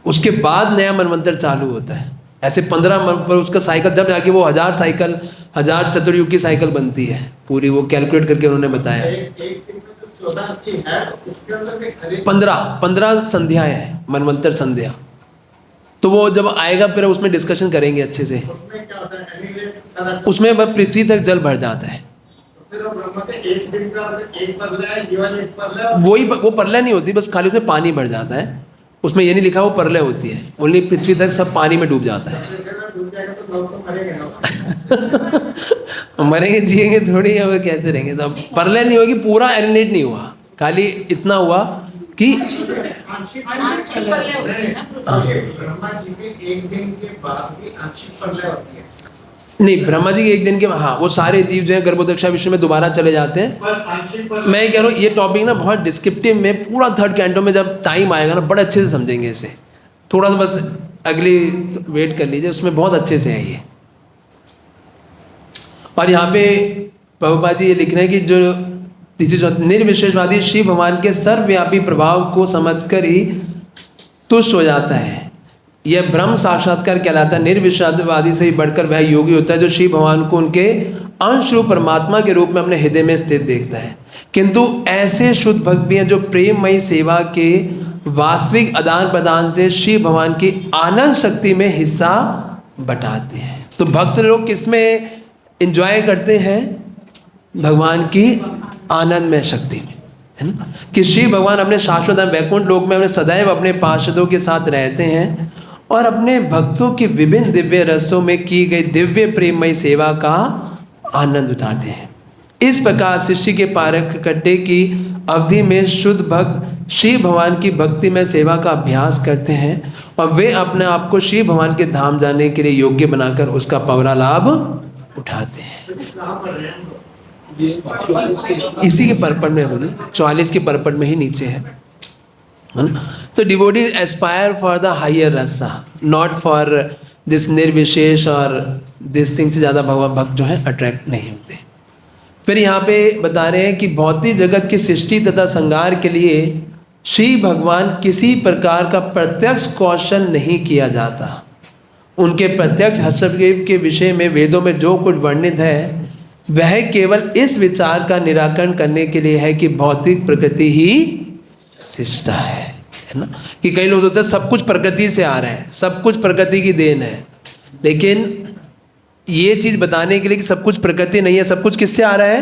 उसके बाद नया मनवंतर चालू होता है। ऐसे 15 पर उसका साइकिल, जब जाके वो 1000 साइकिल, 1000 चतुर्युग की साइकिल बनती है पूरी, वो कैलकुलेट करके उन्होंने बताया। एक दिन में जो 14 की है उसके अंदर से हर एक 15 संध्याएं हैं, मनवंतर संध्या। तो वो जब आएगा फिर उसमें डिस्कशन करेंगे अच्छे से। उसमें क्या होता है, एनीलेट सारा उसमें बस पृथ्वी तक जल भर जाता है। तो फिर वो ब्रह्मा के एक दिन का एक परला है, ये वाली एक परला है। वही वो प्रलय नहीं होती, बस खाली उसमें पानी भर जाता है। उसमें ये नहीं लिखा वो प्रलय होती है, ओनली पृथ्वी तक सब पानी में डूब जाता है। डूब जाएगा तो लोग तो मरेंगे ना। मरेंगे जिएंगे थोड़ी, अब कैसे रहेंगे। तो प्रलय नहीं होगी, पूरा एलिनेट नहीं हुआ, खाली इतना हुआ कि आंशिक प्रलय होती है ना। ब्रह्मा जी के एक दिन के बाद भी आंशिक प्रलय होती है। नहीं, ब्रह्मा जी के एक दिन के, हाँ, वो सारे जीव जो है गर्भोदक्षा विश्व में दोबारा चले जाते हैं। पर आंशिक प्रलय मैं कह रहा हूँ ये टॉपिक ना बहुत डिस्क्रिप्टिव में, पूरा 3rd कैंटो में जब टाइम आएगा ना बड़े अच्छे से समझेंगे इसे। थोड़ा सा बस अगली वेट कर लीजिए, उसमें बहुत अच्छे से है ये। और यहाँ पे प्रभुपाद जी ये लिख रहे हैं कि जो निर्विशेषवादी शिव भगवान के सर्वव्यापी प्रभाव को समझकर ही तुष्ट हो जाता है, यह ब्रह्म साक्षात्कार कहलाता है। निर्विशेषवादी से ही बढ़कर वह योगी होता है जो शिव भगवान को उनके अंश रूप परमात्मा के रूप में अपने हृदय में स्थित देखता है। किंतु ऐसे शुद्ध भक्त भी हैं जो प्रेममयी सेवा के वास्तविक आदान प्रदान से शिव भगवान की आनंद शक्ति में हिस्सा बटाते हैं। तो भक्त लोग किसमें एंजॉय करते हैं? भगवान की आनंदमय शक्ति में, है ना। कि शिव भगवान अपने शाश्वत वैकुंठ लोक में अपने सदैव अपने पार्षदों के साथ रहते हैं और अपने भक्तों की विभिन्न दिव्य रसों में की गई दिव्य प्रेममयी सेवा का आनंद उठाते हैं। इस प्रकार सृष्टि के पारक कट्टे की अवधि में शुद्ध भक्त शिव भगवान की भक्ति में सेवा का अभ्यास करते हैं और वे अपने आप को शिव भगवान के धाम जाने के लिए योग्य बनाकर उसका पवरा लाभ उठाते हैं। कहाँ पर है? ये 44 के इसी के परपट में बोली, 44 के परपट में ही नीचे है ना? तो devotees aspire for the higher rasa, not for this निर्विशेष और दिस थिंग से ज़्यादा भगवान भक्त जो है अट्रैक्ट नहीं होते। फिर यहाँ पे बता रहे हैं कि भौतिक जगत की सृष्टि तथा संहार के लिए श्री भगवान किसी प्रकार का प्रत्यक्ष कौशल नहीं किया जाता। उनके प्रत्यक्ष हस्तक्षेप के विषय में वेदों में जो कुछ वर्णित है वह केवल इस विचार का निराकरण करने के लिए है कि भौतिक प्रकृति ही सृष्टा है ना। कि कई लोग सोचते हैं सब कुछ प्रकृति से आ रहा है, सब कुछ प्रकृति की देन है, लेकिन ये चीज बताने के लिए कि सब कुछ प्रकृति नहीं है, सब कुछ किससे आ रहा है?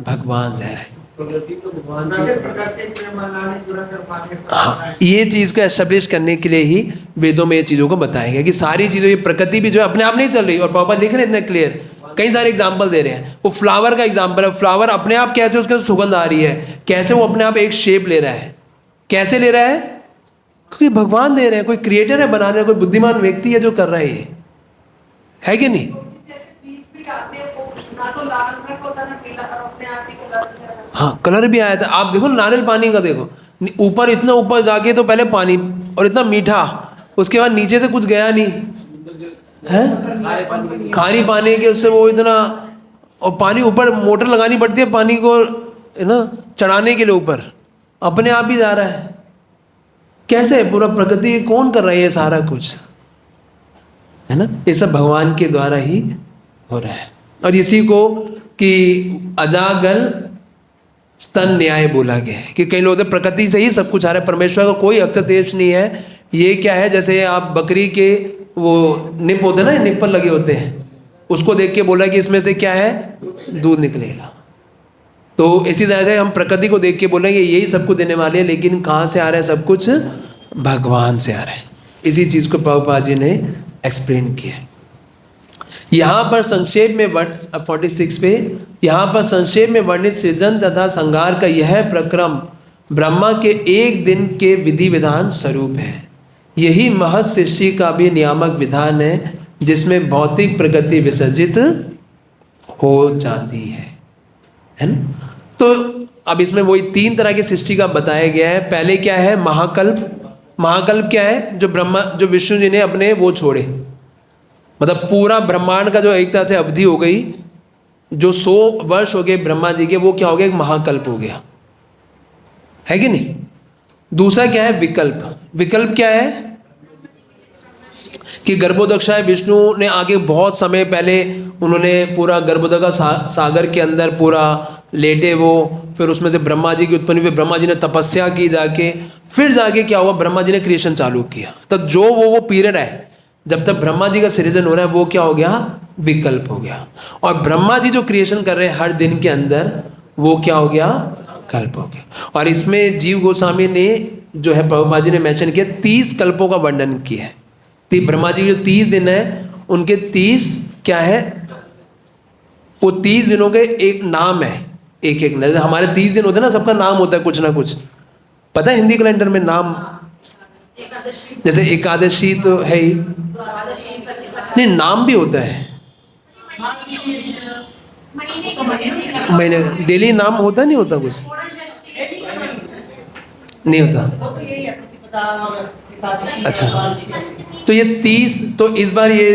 भगवान से आ रहा है। प्रकृति को भगवान वैसे प्रकृति में मनाने जुड़ा कर पाने का हाँ, ये चीज़ को एस्टेब्लिश करने के लिए ही वेदों में ये चीज़ों को बताया गया कि सारी चीज़ों, ये प्रकृति भी जो है अपने आप नहीं चल रही। और पापा लिख रहे हैं इतने क्लियर, कई सारे एग्जाम्पल दे रहे हैं। वो फ्लावर का एग्जाम्पल है, फ्लावर अपने आप कैसे उसके सुगंध आ रही है, कैसे वो अपने आप एक शेप ले रहा है, कैसे ले रहा है? क्योंकि भगवान दे रहे हैं, कोई क्रिएटर है बना रहे हैं, कोई बुद्धिमान व्यक्ति है जो कर रहा है, ये है कि नहीं? जैसे बीज भी डालते हैं वो ना तो लाल रंग होता ना पीला, और अपने आप ही कलर हो जाता है। हाँ, कलर भी आया था। आप देखो नारियल पानी का, देखो ऊपर इतना ऊपर जाके तो पहले पानी और इतना मीठा, उसके बाद नीचे से कुछ गया नहीं है, खारी पानी के उससे वो इतना, और पानी ऊपर मोटर लगानी पड़ती है पानी को, है ना, चढ़ाने के लिए ऊपर, अपने आप ही जा रहा है। कैसे? पूरा प्रकृति कौन कर रहा है ये सारा कुछ? है ना, ये सब भगवान के द्वारा ही हो रहा है। और इसी को कि अजागल स्तन न्याय बोला गया है कि कई लोग तो प्रकृति से ही सब कुछ आ रहा है, परमेश्वर का कोई हस्तक्षेप नहीं है। ये क्या है, जैसे आप बकरी के वो निप होते हैं ना, निप पर लगे होते हैं, उसको देख के बोला कि इसमें से क्या है, दूध निकलेगा। तो इसी तरह से हम प्रकृति को देख के बोलेंगे यही सब कुछ देने वाले हैं, लेकिन कहाँ से आ रहा है सब कुछ, भगवान से आ रहा है। इसी चीज़ को प्रभुपाद जी ने एक्सप्लेन किया। यहाँ पर संक्षेप में 46 पे यहाँ पर संक्षेप में वर्णित सृजन तथा संहार का यह प्रक्रम ब्रह्मा के एक दिन के विधि विधान स्वरूप है। यही महत् सृष्टि का भी नियामक विधान है, जिसमें भौतिक प्रगति विसर्जित हो जाती है ना। तो अब इसमें वही 3 तरह की सृष्टि का बताया गया है। पहले क्या है, महाकल्प। महाकल्प क्या है, जो विष्णु जी ने अपने वो छोड़े, मतलब पूरा ब्रह्मांड का जो एक तरह से अवधि हो गई, जो 100 वर्ष हो गए ब्रह्मा जी के, वो क्या हो गया, एक महाकल्प हो गया, है कि नहीं। दूसरा क्या है, विकल्प। विकल्प क्या है कि गर्भोदक्षाय विष्णु ने आगे बहुत समय पहले उन्होंने पूरा गर्भोदक सागर के अंदर पूरा लेटे वो, फिर उसमें से ब्रह्मा जी की उत्पत्ति हुई, ब्रह्मा जी ने तपस्या की जाके, फिर जाके क्या हुआ, ब्रह्मा जी ने क्रिएशन चालू किया। तो जो वो पीरियड है जब तक ब्रह्मा जी का सृजन हो रहा है, वो क्या हो गया, विकल्प हो गया। और ब्रह्मा जी जो क्रिएशन कर रहे हैं हर दिन के अंदर, वो क्या हो गया, कल्प हो गया। और इसमें जीव गोस्वामी ने जो है प्रभुपाद जी ने मेंशन किया 30 कल्पों का वर्णन किया है। ब्रह्मा जी जो 30 दिन है, उनके 30 क्या है, वो 30 दिनों के एक नाम है, एक एक। जैसे हमारे 30 दिन होते हैं ना, सबका नाम होता है कुछ ना कुछ, पता है हिंदी कैलेंडर में नाम, जैसे एकादशी तो है ही नहीं, नाम भी होता है, महीने डेली नाम होता नहीं होता, कुछ नहीं होता। अच्छा, तो ये 30, तो इस बार ये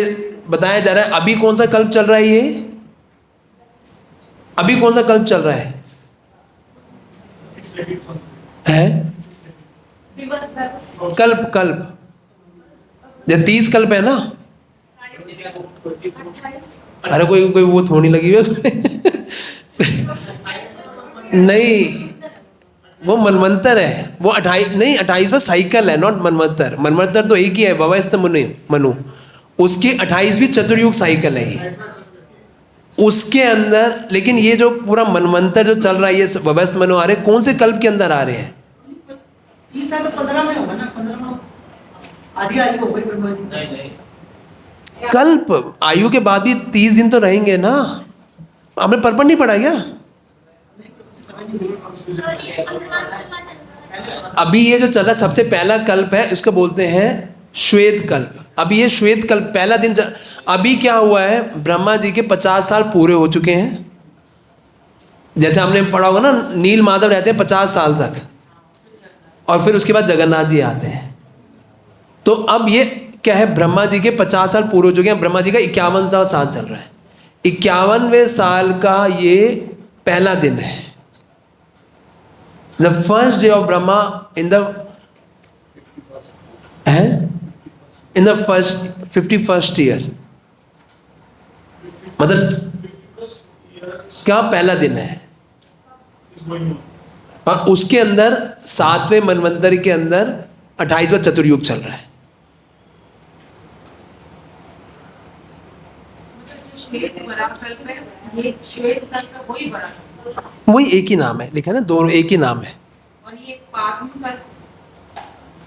बताया जा रहा है अभी कौन सा कल्प चल रहा है, ये अभी कौन सा कल्प चल रहा है? कल्प, कल्प ये 30 कल्प है ना। अरे कोई वो थोड़ी लगी हुई नहीं, वो मनवंतर है, वो 28वां साइकिल है, नॉट मनवंतर। मनवंतर तो एक ही है, ववस्त मनु, उसकी 28वीं चतुर्युग साइकिल है ये उसके अंदर। लेकिन ये जो पूरा मनवंतर जो चल रहा है, ये ववस्त मनु आ रहे, कौन से कल्प के अंदर आ रहे हैं? 15 में होगा ना, 15 में आधी आयु हो गई ब्रह्मा जी। नहीं, कल्प आयु के बाद भी 30 दिन तो रहेंगे ना। आपने परपट नहीं पढ़ा क्या? अभी ये जो चल रहा है सबसे पहला कल्प है, इसको बोलते हैं श्वेत कल्प। अभी ये श्वेत कल्प पहला दिन अभी क्या हुआ है, ब्रह्मा जी के 50 साल पूरे हो चुके हैं। जैसे हमने पढ़ा होगा ना, नील माधव रहते हैं 50 साल तक, और फिर उसके बाद जगन्नाथ जी आते हैं। तो अब ये क्या है, ब्रह्मा जी के 50 साल पूरे हो चुके हैं, ब्रह्मा जी का 51वां साल चल रहा है। 51वें साल का ये पहला दिन है, the first day of Brahma in the first 51st year, मतलब क्या पहला दिन है। और उसके अंदर 7वें मनवंतर के अंदर 28वां चतुर्युग चल रहा है। श्वेत वराकल्प है, ये श्वेत कल्प वही वराकल्प, वही एक ही नाम है, लिखा है ना, दोनों एक ही नाम है। और ये पाद्मकल्प,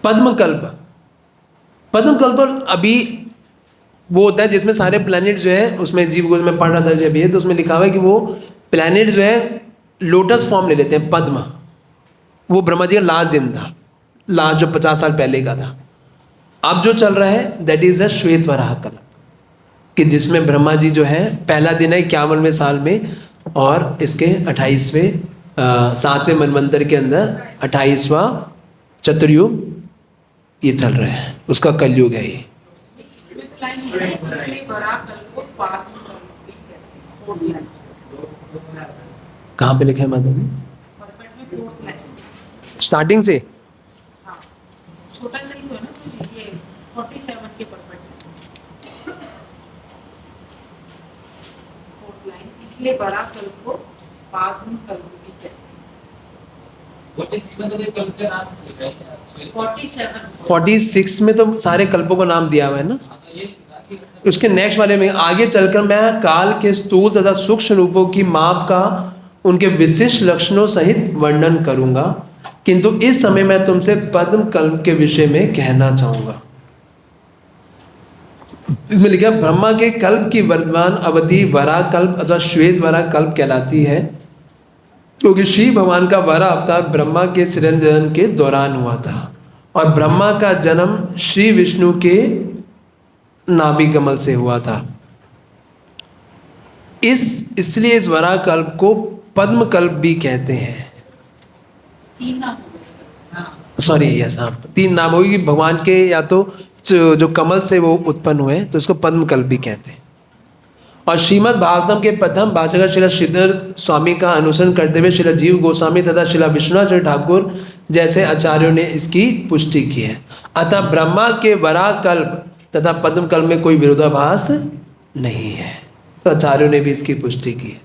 पद्मकल्प, पद्मकल्प तो अभी वो होता है जिसमें सारे प्लैनेट जो है, उसमें जीव गोल में पढ़ रहा था जब ये, तो उसमें लिखा हुआ है कि वो प्लैनेट जो है लोटस फॉर्म ले लेते हैं, पद्म। वो ब्रह्मा जी का लास्ट दिन था, लास्ट जो 50 साल पहले का था। अब जो चल रहा है दैट इज द श्वेत वराह कल्प, कि जिसमें ब्रह्मा जी जो है पहला दिन है 51वें साल में, और इसके 28वें 7वें मनवंतर के अंदर 28वां चतुर्युग ये चल रहा है, उसका कलयुग है ये। लाइन है, इसलिए वराकल्प को पाद्मकल्प भी कहते हैं। 4th लाइन कहाँ पे लिखा है माता जी? परपट में 4th लाइन, स्टार्टिंग से हाँ छोटा सा ही तो है ना, ये 47 के परपट। इसलिए बड़ा कल्प को पाद्म कल्प भी कहते हैं। 46 में तो कोई कल्प का नाम लिखा है ना, 47 46 में तो सारे कल्पों का नाम दिया हुआ है ना। हाँ, तो ये राखी उसके नेक्स्ट वाले में आगे चलकर मैं काल के स्थूल तथा सूक्ष्म रूपों की माप का उनके विशिष्ट लक्षणों सहित वर्णन करूंगा, किंतु इस समय मैं तुमसे पद्म कल्प के विषय में कहना चाहूंगा। इसमें लिखा ब्रह्मा के कल्प की वर्तमान अवधि वरा कल्प अथवा श्वेत वरा कल्प कहलाती है, क्योंकि श्री भगवान का वरा अवतार ब्रह्मा के सृजन के दौरान हुआ था और ब्रह्मा का जन्म श्री विष्णु के नाभि कमल से हुआ था। इसलिए इस वरा कल्प को पद्म कल्प भी कहते हैं। 3 नाम हो गए इसका। सॉरी यस, हाँ 3 नाम होगी भगवान के, या तो जो कमल से वो उत्पन्न हुए तो इसको पद्म कल्प भी कहते हैं। और श्रीमद् भागवतम के प्रथम भाष्यकार श्रील श्रीधर स्वामी का अनुसरण करते हुए श्रील जीव गोस्वामी तथा श्रील विश्वनाथ ठाकुर जैसे आचार्यों ने इसकी पुष्टि की है। अतः ब्रह्मा के वरा कल्प तथा पद्म कल्प में कोई विरोधाभास नहीं है, तो आचार्यों ने भी इसकी पुष्टि की है।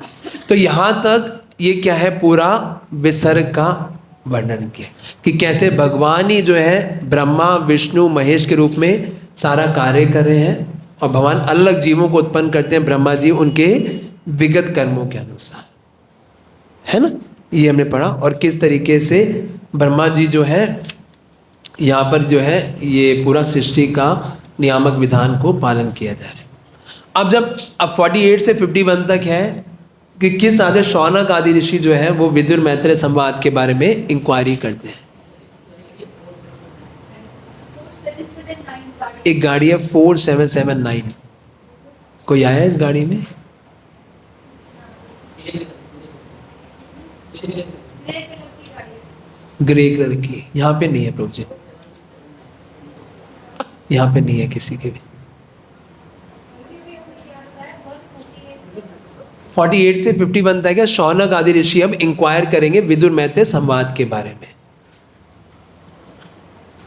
तो यहाँ तक ये क्या है, पूरा विसर्ग का वर्णन किया कि कैसे भगवान ही जो है ब्रह्मा विष्णु महेश के रूप में सारा कार्य कर रहे हैं और भगवान अलग जीवों को उत्पन्न करते हैं, ब्रह्मा जी उनके विगत कर्मों के अनुसार, है ना। ये हमने पढ़ा और किस तरीके से ब्रह्मा जी जो है यहाँ पर जो है ये पूरा सृष्टि का नियामक विधान को पालन किया जा रहा है। अब 48 से 51 तक है कि किस तरह से शौनक आदि ऋषि जो है वो विदुर मैत्रेय संवाद के बारे में इंक्वायरी करते हैं। एक गाड़ी है 4779, कोई आया इस गाड़ी में? ग्रे कलर की, यहाँ पे नहीं है प्रभु जी, यहाँ पे नहीं है किसी के भी। 48 से 51 तक है, शौनक आदि ऋषि अब इंक्वायर करेंगे विदुर मैत्रेय संवाद के बारे में।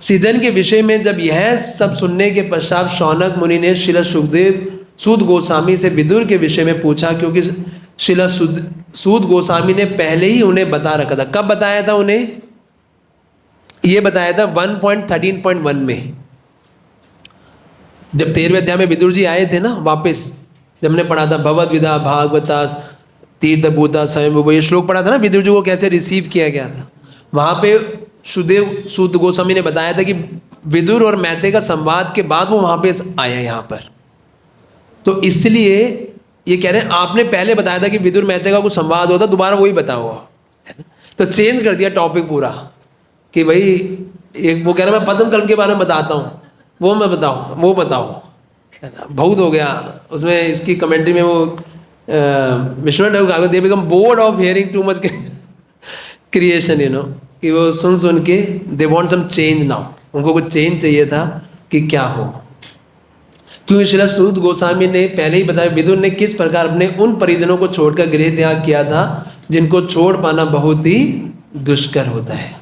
सीजन के विषय में जब यह सब सुनने के पश्चात शौनक मुनि ने श्रील सुखदेव सूत गोस्वामी से विदुर के विषय में पूछा, क्योंकि श्रील सूत गोस्वामी ने पहले ही उन्हें बता रखा था। कब बताया था उन्हें? ये बताया था 1.13.1 में, जब 13वें अध्याय में विदुर जी आए थे ना वापस, जब हमने पढ़ा था भगवद विदा भागवता तीर्थभूता स्वयं, ये श्लोक पढ़ा था ना विदुर जी को कैसे रिसीव किया गया था। वहाँ पे सुदेव सूत गोस्वामी ने बताया था कि विदुर और मैत्रेय का संवाद के बाद वो वहाँ पे आया यहाँ पर। तो इसलिए ये कह रहे हैं आपने पहले बताया था कि विदुर मैत्रेय का कुछ संवाद होता, दोबारा वही बताओ। तो चेंज कर दिया टॉपिक पूरा कि भाई एक वो कह रहा मैं पद्म कल्प के बारे में बताता हूँ, वो मैं बताऊँ, वो बताओ, बहुत हो गया। उसमें इसकी कमेंट्री में वो Vishwanath they become bored of hearing too much creation, you know, कि वो सुन सुन के they want some change now, उनको कुछ चेंज चाहिए था कि क्या हो। क्योंकि श्रील सूत गोस्वामी ने पहले ही बताया विदुर ने किस प्रकार अपने उन परिजनों को छोड़कर गृह त्याग किया था जिनको छोड़ पाना बहुत ही दुष्कर होता है।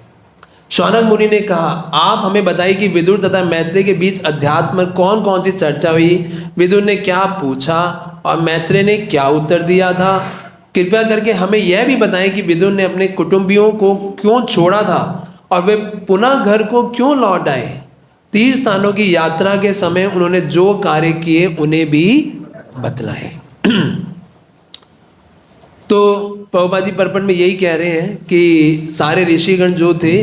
शौनक मुनि ने कहा आप हमें बताइए कि विदुर तथा मैत्रेय के बीच अध्यात्म कौन कौन सी चर्चा हुई, विदुर ने क्या पूछा और मैत्रेय ने क्या उत्तर दिया था। कृपया करके हमें यह भी बताएं कि विदुर ने अपने कुटुंबियों को क्यों छोड़ा था और वे पुनः घर को क्यों लौट आए। तीर्थ स्थानों की यात्रा के समय उन्होंने जो कार्य किए उन्हें भी बतलाएं। तो प्रभुपाद जी पर्पण में यही कह रहे हैं कि सारे ऋषिगण जो थे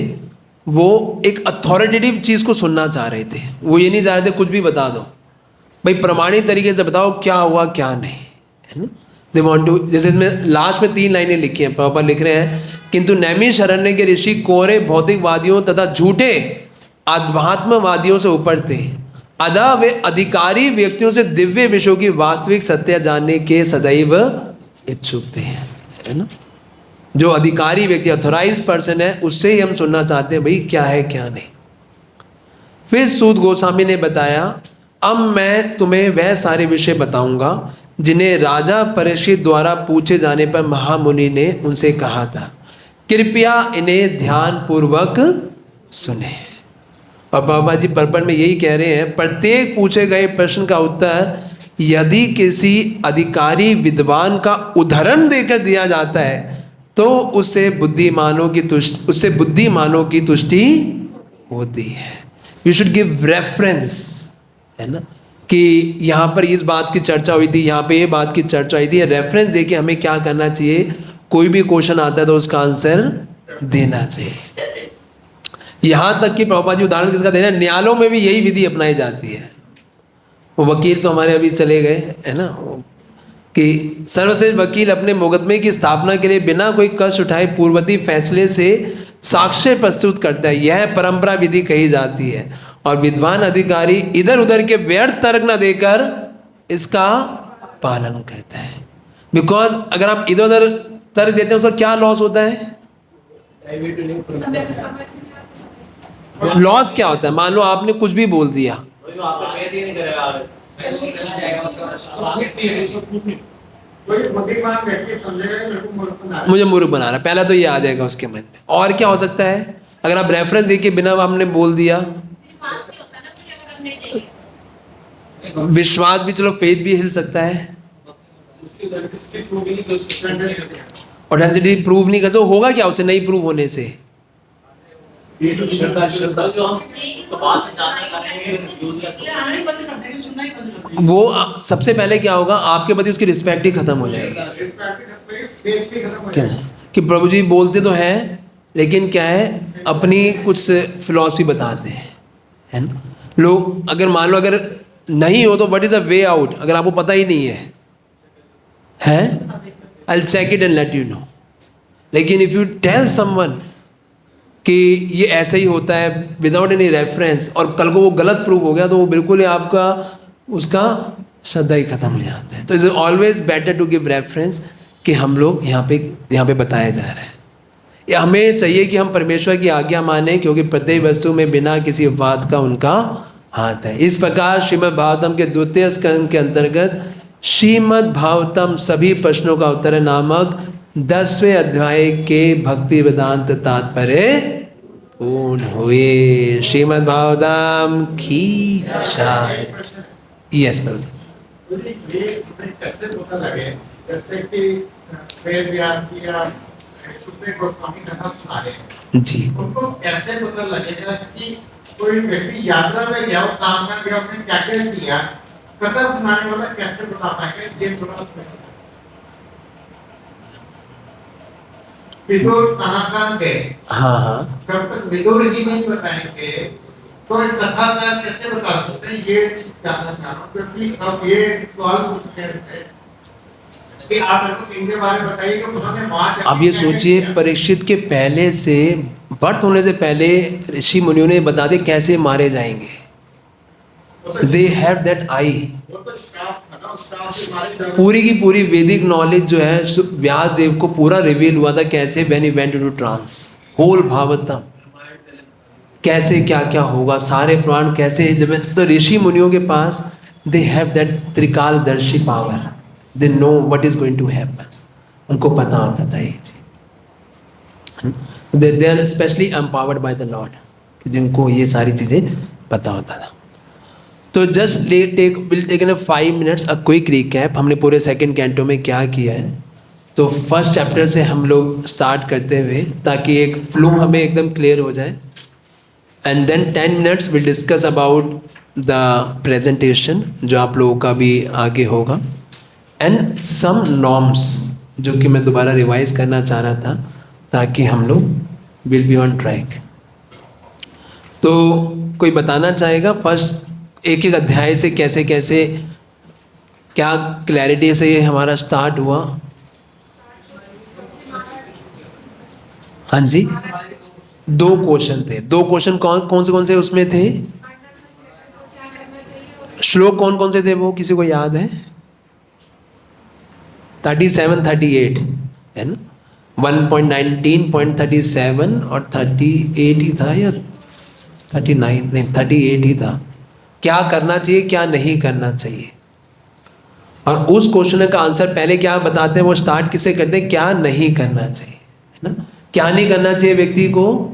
वो एक अथॉरिटेटिव चीज़ को सुनना चाह रहे थे, वो ये नहीं चाह रहे थे कुछ भी बता दो, भाई प्रमाणित तरीके से बताओ क्या हुआ क्या नहीं, है ना। दे वांट टू, जैसे इसमें लास्ट में 3 लाइनें लिखी हैं, प्रभुपाद लिख रहे हैं किंतु नैमिषारण्य के ऋषि कोरे भौतिकवादियों तथा झूठे आध्यात्मवादियों से ऊपर थे, अतः वे अधिकारी व्यक्तियों से दिव्य विषयों की वास्तविक सत्य जानने के सदैव इच्छुक थे, है ना। जो अधिकारी व्यक्ति ऑथोराइज पर्सन है उससे ही हम सुनना चाहते हैं भाई क्या है क्या नहीं। फिर सूत गोस्वामी ने बताया अब मैं तुम्हें वह सारे विषय बताऊंगा जिन्हें राजा परीक्षित द्वारा पूछे जाने पर महामुनि ने उनसे कहा था, कृपया इन्हें ध्यान पूर्वक सुने। और बाबा जी पर्पण में यही कह रहे हैं प्रत्येक पूछे गए प्रश्न का उत्तर यदि किसी अधिकारी विद्वान का उदाहरण देकर दिया जाता है तो उससे बुद्धिमानों की तुष्टि होती है। यू शुड गिव रेफरेंस, है ना, कि यहाँ पर इस बात की चर्चा हुई थी, यहाँ पे ये बात की चर्चा हुई थी, रेफरेंस दे के हमें क्या करना चाहिए, कोई भी क्वेश्चन आता है तो उसका आंसर देना चाहिए। यहाँ तक कि प्रभुपाद जी उदाहरण किसका दे रहे हैं, न्यायालयों में भी यही विधि अपनाई जाती है। वो वकील तो हमारे अभी चले गए, है ना, कि सर्वश्रेष्ठ वकील अपने मुकदमे की स्थापना के लिए बिना कोई कष्ट उठाए पूर्ववर्ती फैसले से साक्ष्य प्रस्तुत करता है, यह परंपरा विधि कही जाती है। और विद्वान अधिकारी इधर उधर के व्यर्थ तर्क न देकर इसका पालन करता है। बिकॉज अगर आप इधर उधर तर्क देते हैं उसका क्या लॉस होता है, लॉस क्या होता है, मान लो आपने कुछ भी बोल दिया, कोई बुद्धिमान व्यक्ति समझेगा कि मेरे को मूर्ख बना रहा है। मुझे मूर्ख बना रहा है, पहला तो ये आ जाएगा उसके मन में। और क्या हो सकता है, अगर आप रेफरेंस देके बिना आपने बोल दिया, विश्वास भी, चलो फेथ भी हिल सकता है, ऑथेंटिसिटी प्रूव नहीं कर सकते, होगा क्या उससे नहीं प्रूव होने से, वो सबसे पहले क्या होगा, आपके प्रति उसकी रिस्पेक्ट ही खत्म हो जाएगी। क्या कि प्रभु जी बोलते तो हैं लेकिन क्या है, अपनी कुछ फिलॉसफी बताते हैं, है ना। लोग अगर मान लो अगर नहीं हो तो what is the way out, अगर आपको पता ही नहीं है, I will check it and let you know. लेकिन इफ यू टेल समवन कि ये ऐसे ही होता है विदाउट एनी रेफरेंस और कल को वो गलत प्रूव हो गया तो वो बिल्कुल ही आपका उसका श्रद्धा ही खत्म हो जाता है। तो is always better to give reference कि हम लोग यहाँ पे बताया जा रहा है। या हमें चाहिए कि हम परमेश्वर की आज्ञा माने, क्योंकि प्रत्येक वस्तु में बिना किसी अपवाद का उनका हाथ है। इस प्रकार श्रीमद् भागवतम के 2 स्कंद के अंतर्गत श्रीमद् भागवतम सभी प्रश्नों का उत्तर नामक 10वें अध्याय के भक्ति वेदांत तात्पर्य पूर्ण हुए। श्रीमद् भागवतम की जय। यस प्रभु जी। ये कैसे पता लगे, जैसे कि वेद व्यास की या सुखदेव गोस्वामी कथा सुना रहे हैं जी, उनको कैसे पता लगेगा कि कोई व्यक्ति यात्रा में गया, काम में गया, उसने क्या क्या किया, कथा सुनाने वाला कैसे बता पाएंगे, ये थोड़ा विदुर कहाँ गए, हाँ, जब तक विदुर ही नहीं बताएंगे तो एक कथा का कैसे बता सकते हैं, ये जानना चाह रहा हूँ। क्योंकि अब ये सवाल पूछ रहे थे कि आप मेरे को इनके बारे में बताइए कि उन्होंने वहाँ अब ये सोचिए, परीक्षित के पहले से, बर्थ होने से पहले ऋषि मुनियों ने बता दे कैसे मारे जाएंगे। दे हैव दैट आई, वो तो श्राप था ना, श्राप से मारे पूरी की पूरी वैदिक नॉलेज जो है व्यास देव को पूरा रिवील हुआ था कैसे, when he went to trance, whole Bhagavatam कैसे क्या क्या होगा, सारे पुराण कैसे, जब तो ऋषि मुनियों के पास दे हैव दैट त्रिकालदर्शी power, they know what is going to happen, उनको पता होता था ये चीज। They are specially empowered by the Lord, जिनको ये सारी चीज़ें पता होता था। तो just will take in 5 minutes a quick recap. हमने पूरे सेकंड कैंटो में क्या किया है, तो फर्स्ट चैप्टर से हम लोग स्टार्ट करते हुए, ताकि एक फ्लो हमें एकदम क्लियर हो जाए। And then 10 minutes will discuss about the presentation जो आप लोगों का भी आगे होगा, एंड सम नॉर्म्स जो कि मैं दोबारा रिवाइज करना चाह रहा था ताकि हम लोग विल बी ऑन ट्रैक। तो कोई बताना चाहेगा फर्स्ट एक अध्याय से कैसे कैसे क्या क्लैरिटी से ये हमारा स्टार्ट हुआ? हाँ जी, 2 क्वेश्चन थे। 2 क्वेश्चन कौन से उसमें थे? श्लोक कौन से थे वो किसी को याद है? 37, 38 है ना, 1.19.37 और 38 ही था, या 39 नहीं 38 ही था। क्या करना चाहिए क्या नहीं करना चाहिए, और उस क्वेश्चन का आंसर पहले क्या बताते हैं, वो स्टार्ट किससे करते हैं, क्या नहीं करना चाहिए, है ना। क्या नहीं करना चाहिए व्यक्ति को?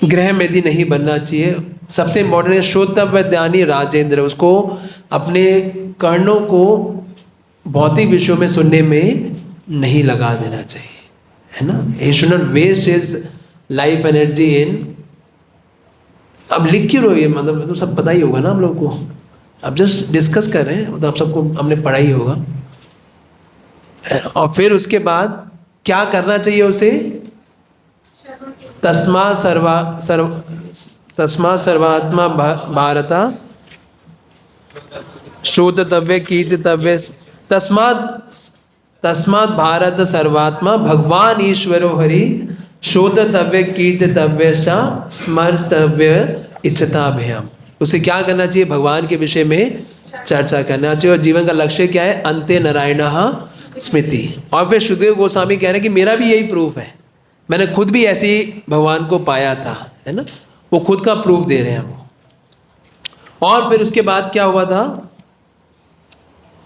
गृह मेदी नहीं बनना चाहिए, सबसे इम्पोर्टेंट है श्रोतव्य ध्यानी राजेंद्र, उसको अपने कर्णों को भौतिक विषयों में सुनने में नहीं लगा देना चाहिए, है ना। He should not waste his life energy in, अब लिख क्यों रहे, मतलब तो सब पता ही होगा ना हम लोग को, अब जस्ट डिस्कस कर रहे हैं, मतलब आप सबको हमने पढ़ा ही होगा। और फिर उसके बाद क्या करना चाहिए उसे, तस्मा सर्वात्मा भारता श्रोतव्य कीर्तितव्य, तस्मात् भारत सर्वात्मा भगवान ईश्वरो हरि श्रोतव्य कीर्तितव्य स्मर्तव्य इच्छताभ्याम। उसे क्या करना चाहिए, भगवान के विषय में चर्चा करना चाहिए। और जीवन का लक्ष्य क्या है, अंते नारायणः स्मृति। और फिर सुखदेव गोस्वामी कह रहे हैं कि मेरा भी यही प्रूफ है, मैंने खुद भी ऐसे ही भगवान को पाया था, है ना, वो खुद का प्रूफ दे रहे हैं वो। और फिर उसके बाद क्या हुआ था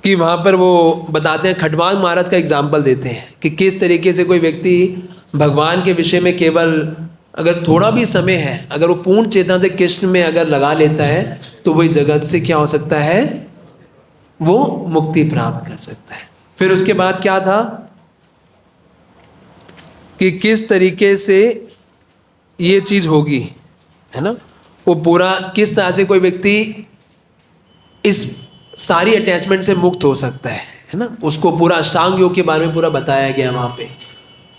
कि वहाँ पर वो बताते हैं, खटवांग महाराज का एग्जाम्पल देते हैं कि किस तरीके से कोई व्यक्ति भगवान के विषय में केवल अगर थोड़ा भी समय है, अगर वो पूर्ण चेतना से कृष्ण में अगर लगा लेता है तो वही जगत से क्या हो सकता है, वो मुक्ति प्राप्त कर सकता है। फिर उसके बाद क्या था कि किस तरीके से ये चीज़ होगी, है ना, वो पूरा किस तरह से कोई व्यक्ति इस सारी अटैचमेंट से मुक्त हो सकता है ना। उसको पूरा अष्टांग योग के बारे में पूरा बताया गया वहाँ पे।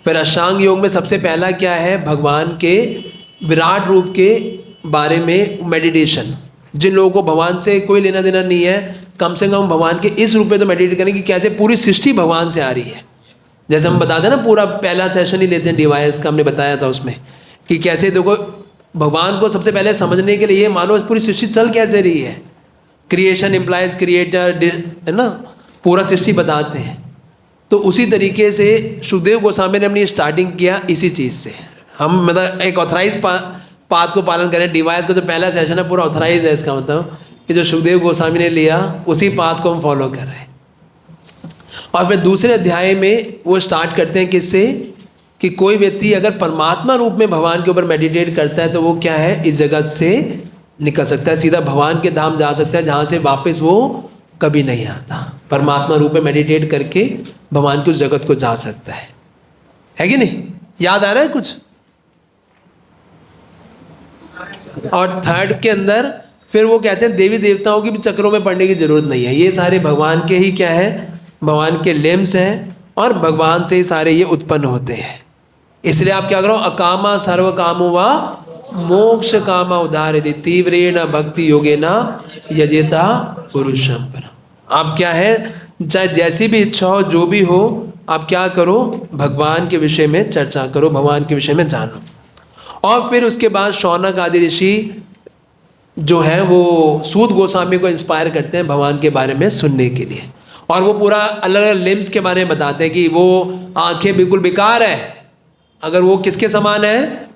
फिर अष्टांग योग में सबसे पहला क्या है, भगवान के विराट रूप के बारे में मेडिटेशन। जिन लोगों को भगवान से कोई लेना देना नहीं है, कम से कम भगवान के इस रूप में तो मेडिटेट करें कि कैसे पूरी सृष्टि भगवान से आ रही है। जैसे हम बताते हैं ना, पूरा पहला सेशन ही लेते हैं डिवाइस का, हमने बताया था उसमें कि कैसे देखो भगवान को सबसे पहले समझने के लिए मानो पूरी सृष्टि चल कैसे रही है। क्रिएशन इम्प्लाइज क्रिएटर, है ना, पूरा सृष्टि बताते हैं। तो उसी तरीके से सुखदेव गोस्वामी ने अपनी स्टार्टिंग किया इसी चीज़ से। हम मतलब एक ऑथराइज पाथ को पालन करें। डिवाइस का जो पहला सेशन है पूरा ऑथराइज है, इसका मतलब कि जो सुखदेव गोस्वामी ने लिया उसी पाथ को हम फॉलो कर रहे हैं। और फिर दूसरे अध्याय में वो स्टार्ट करते हैं किससे, कि कोई व्यक्ति अगर परमात्मा रूप में भगवान के ऊपर मेडिटेट करता है तो वो क्या है, इस जगत से निकल सकता है, सीधा भगवान के धाम जा सकता है, जहाँ से वापस वो कभी नहीं आता। परमात्मा रूप में मेडिटेट करके भगवान की उस जगत को जा सकता है कि नहीं। याद आ रहा है कुछ। और थर्ड के अंदर फिर वो कहते हैं देवी देवताओं की भी चक्रों में पड़ने की जरूरत नहीं है, ये सारे भगवान के ही क्या है, भगवान के लिम्स हैं और भगवान से ही सारे ये उत्पन्न होते हैं। इसलिए आप क्या करो, अकामा सर्व कामो वा मोक्ष कामा उदाहरति तीव्रेण भक्ति योगेन यजेता पुरुषम परम। आप क्या है, चाहे जैसी भी इच्छा हो, जो भी हो, आप क्या करो, भगवान के विषय में चर्चा करो, भगवान के विषय में जानो। और फिर उसके बाद शौनक आदि ऋषि जो है वो सूत गोस्वामी को इंस्पायर करते हैं भगवान के बारे में सुनने के लिए। और वो पूरा अलग अलग लिम्स के बारे में बताते हैं कि वो आंखें बिल्कुल बेकार है, अगर वो किसके समान है,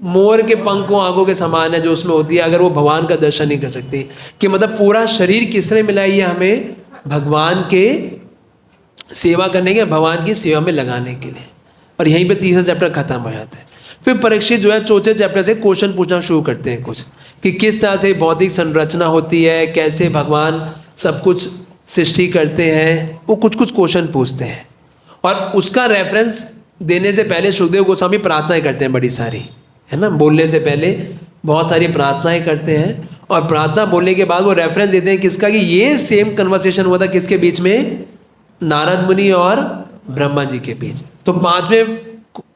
मोर के पंखों आंखों के समान है जो उसमें होती है, अगर वो भगवान का दर्शन नहीं कर सकती। कि मतलब पूरा शरीर किसने मिलाई है हमें, भगवान के सेवा करने के, भगवान की सेवा में लगाने के लिए। और यहीं पे तीसरा चैप्टर खत्म हो जाता है। फिर परीक्षित जो है चौथे चैप्टर से क्वेश्चन पूछना शुरू करते हैं कुछ, कि किस तरह से भौतिक संरचना होती है, कैसे भगवान सब कुछ सृष्टि करते हैं, वो कुछ कुछ क्वेश्चन पूछते हैं। और उसका रेफरेंस देने से पहले सुखदेव गोस्वामी प्रार्थनाएं करते हैं बड़ी सारी, है ना, बोलने से पहले बहुत सारी प्रार्थनाएं करते हैं। और प्रार्थना बोलने के बाद वो रेफरेंस देते हैं किसका, कि ये सेम कन्वर्सेशन हुआ था किसके बीच में, नारद मुनि और ब्रह्मा जी के बीच। तो 5वें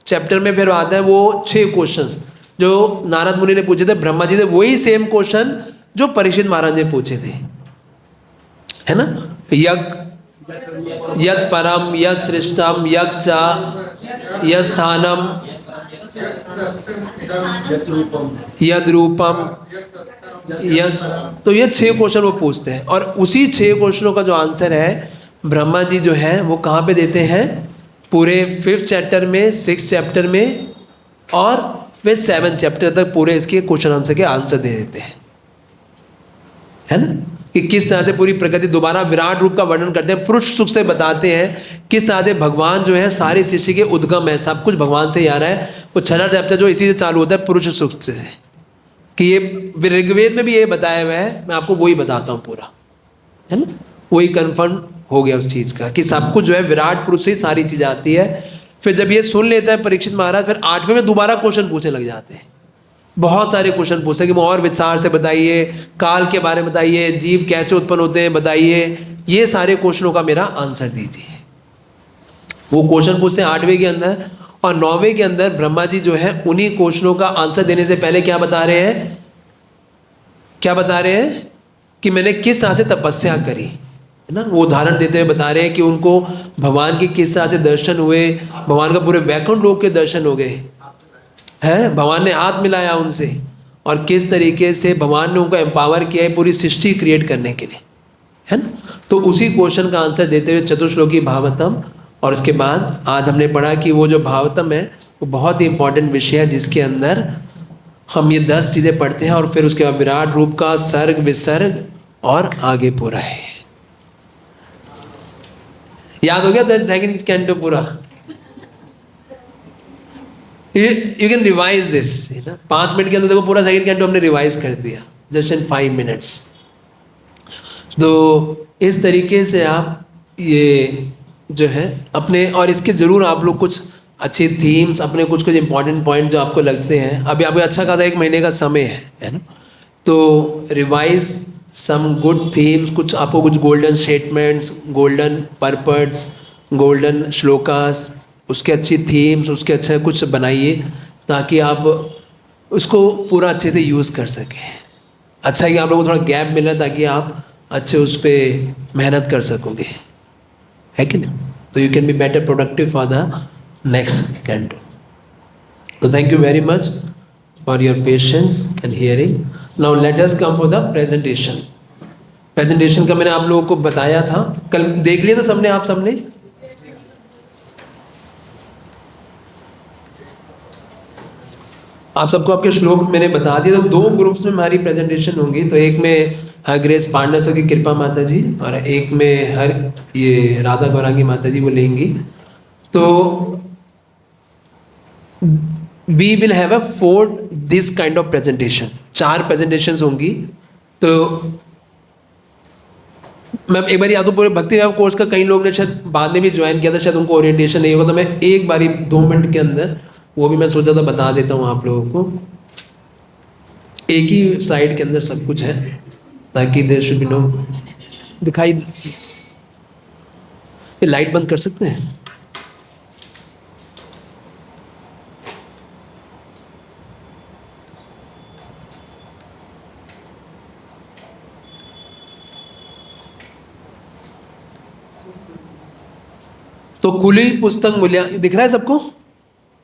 चैप्टर में फिर आता है वो 6 क्वेश्चंस जो नारद मुनि ने पूछे थे ब्रह्मा जी से, वही सेम क्वेश्चन जो परीक्षित महाराज ने पूछे थे, है ना। यद परम यद सृष्टम यद चा यद स्थानम यद रूपम यद, तो ये 6 क्वेश्चन वो पूछते हैं। और उसी 6 क्वेश्चनों का जो आंसर है ब्रह्मा जी जो है वो कहाँ पे देते हैं, पूरे 5th चैप्टर में, 6th चैप्टर में और फिर 7th चैप्टर तक पूरे इसके क्वेश्चन आंसर के आंसर दे देते हैं, है ना। कि किस तरह से पूरी प्रकृति दोबारा विराट रूप का वर्णन करते हैं, पुरुष सुख से बताते हैं किस तरह से भगवान जो है सारी सृष्टि के उद्गम है, सब कुछ भगवान से ही आ रहा है। वो 6वां चैप्टर जो इसी से चालू होता है पुरुष सुख से। कि ये ऋग्वेद में भी ये बताया हुआ है, मैं आपको वही बताता हूँ पूरा, है ना। वही कंफर्म हो गया उस चीज़ का कि सब कुछ जो है विराट पुरुष से ही सारी चीज़ आती है। फिर जब ये सुन लेता है परीक्षित महाराज, फिर 8वें में दोबारा क्वेश्चन पूछने लग जाते हैं। बहुत सारे क्वेश्चन पूछते हैं कि और विचार से बताइए, काल के बारे में बताइए, जीव कैसे उत्पन्न होते हैं बताइए, ये सारे क्वेश्चनों का मेरा आंसर दीजिए। वो क्वेश्चन पूछते हैं 8वें के अंदर, और 9वें के अंदर ब्रह्मा जी जो है उन्हीं क्वेश्चनों का आंसर देने से पहले क्या बता रहे हैं, क्या बता रहे हैं कि मैंने किस तरह से तपस्या करी, है ना। वो उदाहरण देते हुए बता रहे हैं कि उनको भगवान के किस तरह से दर्शन हुए, भगवान का पूरे वैकुंठ लोक के दर्शन हो गए हैं, भगवान ने हाथ मिलाया उनसे, और किस तरीके से भगवान ने उनको एम्पावर किया है पूरी सृष्टि क्रिएट करने के लिए, है ना। तो उसी क्वेश्चन का आंसर देते हुए चतुश्लोकी भागवतम। और उसके बाद आज हमने पढ़ा कि वो जो भागवतम है वो बहुत ही इंपॉर्टेंट विषय है, जिसके अंदर हम ये 10 चीज़ें पढ़ते हैं, और फिर उसके बाद विराट रूप का सर्ग विसर्ग और आगे पूरा है। याद हो गया 10 सेकंड कैंटो पूरा? यू कैन रिवाइज दिस, है ना। 5 मिनट के अंदर देखो पूरा सेकंड कैंटो हमने रिवाइज कर दिया, जस्ट इन 5 मिनट्स। तो इस तरीके से आप ये जो है अपने, और इसके ज़रूर आप लोग कुछ अच्छे थीम्स, अपने कुछ इंपॉर्टेंट पॉइंट जो आपको लगते हैं, अभी आपको अच्छा खासा 1 महीने का समय है ना। तो रिवाइज सम गुड थीम्स, कुछ आपको कुछ golden statements, golden purports, golden श्लोकास, उसके अच्छी थीम्स, उसके अच्छा कुछ बनाइए ताकि आप उसको पूरा अच्छे से यूज़ कर सकें। अच्छा कि आप लोगों को थोड़ा गैप मिला ताकि आप अच्छे उस पर मेहनत कर सकोगे, है कि नहीं। तो you can be better productive for the next canto. तो thank you very much for your patience and hearing. Now let us come for the presentation. Presentation का मैंने आप लोगों को बताया था, कल देख लिया था सबने, आप सबने? आप सबको आपके श्लोक मैंने बता दिया। तो 2 ग्रुप्स में हमारी प्रेजेंटेशन होंगी। तो एक में हर ग्रेस पांडसो की कृपा माता जी, और एक में हर ये राधा गौरांगी माता जी वो लेंगी। तो we will have a 4 this kind of presentation, 4 presentations होंगी। तो मैं एक बार याद हो, पूरे भक्ति विभाग कोर्स का कई लोग ने शायद बाद में भी ज्वाइन किया था, शायद उनको ओरिएंटेशन नहीं होगा, तो मैं एक बारी 2 मिनट के अंदर वो भी मैं सोचा था बता देता हूँ आप लोगों को। एक ही साइड के अंदर सब कुछ है ताकि देयर शुड बी नो दिखाई। ये लाइट बंद कर सकते हैं? तो खुली पुस्तक मूल्य दिख रहा है सबको,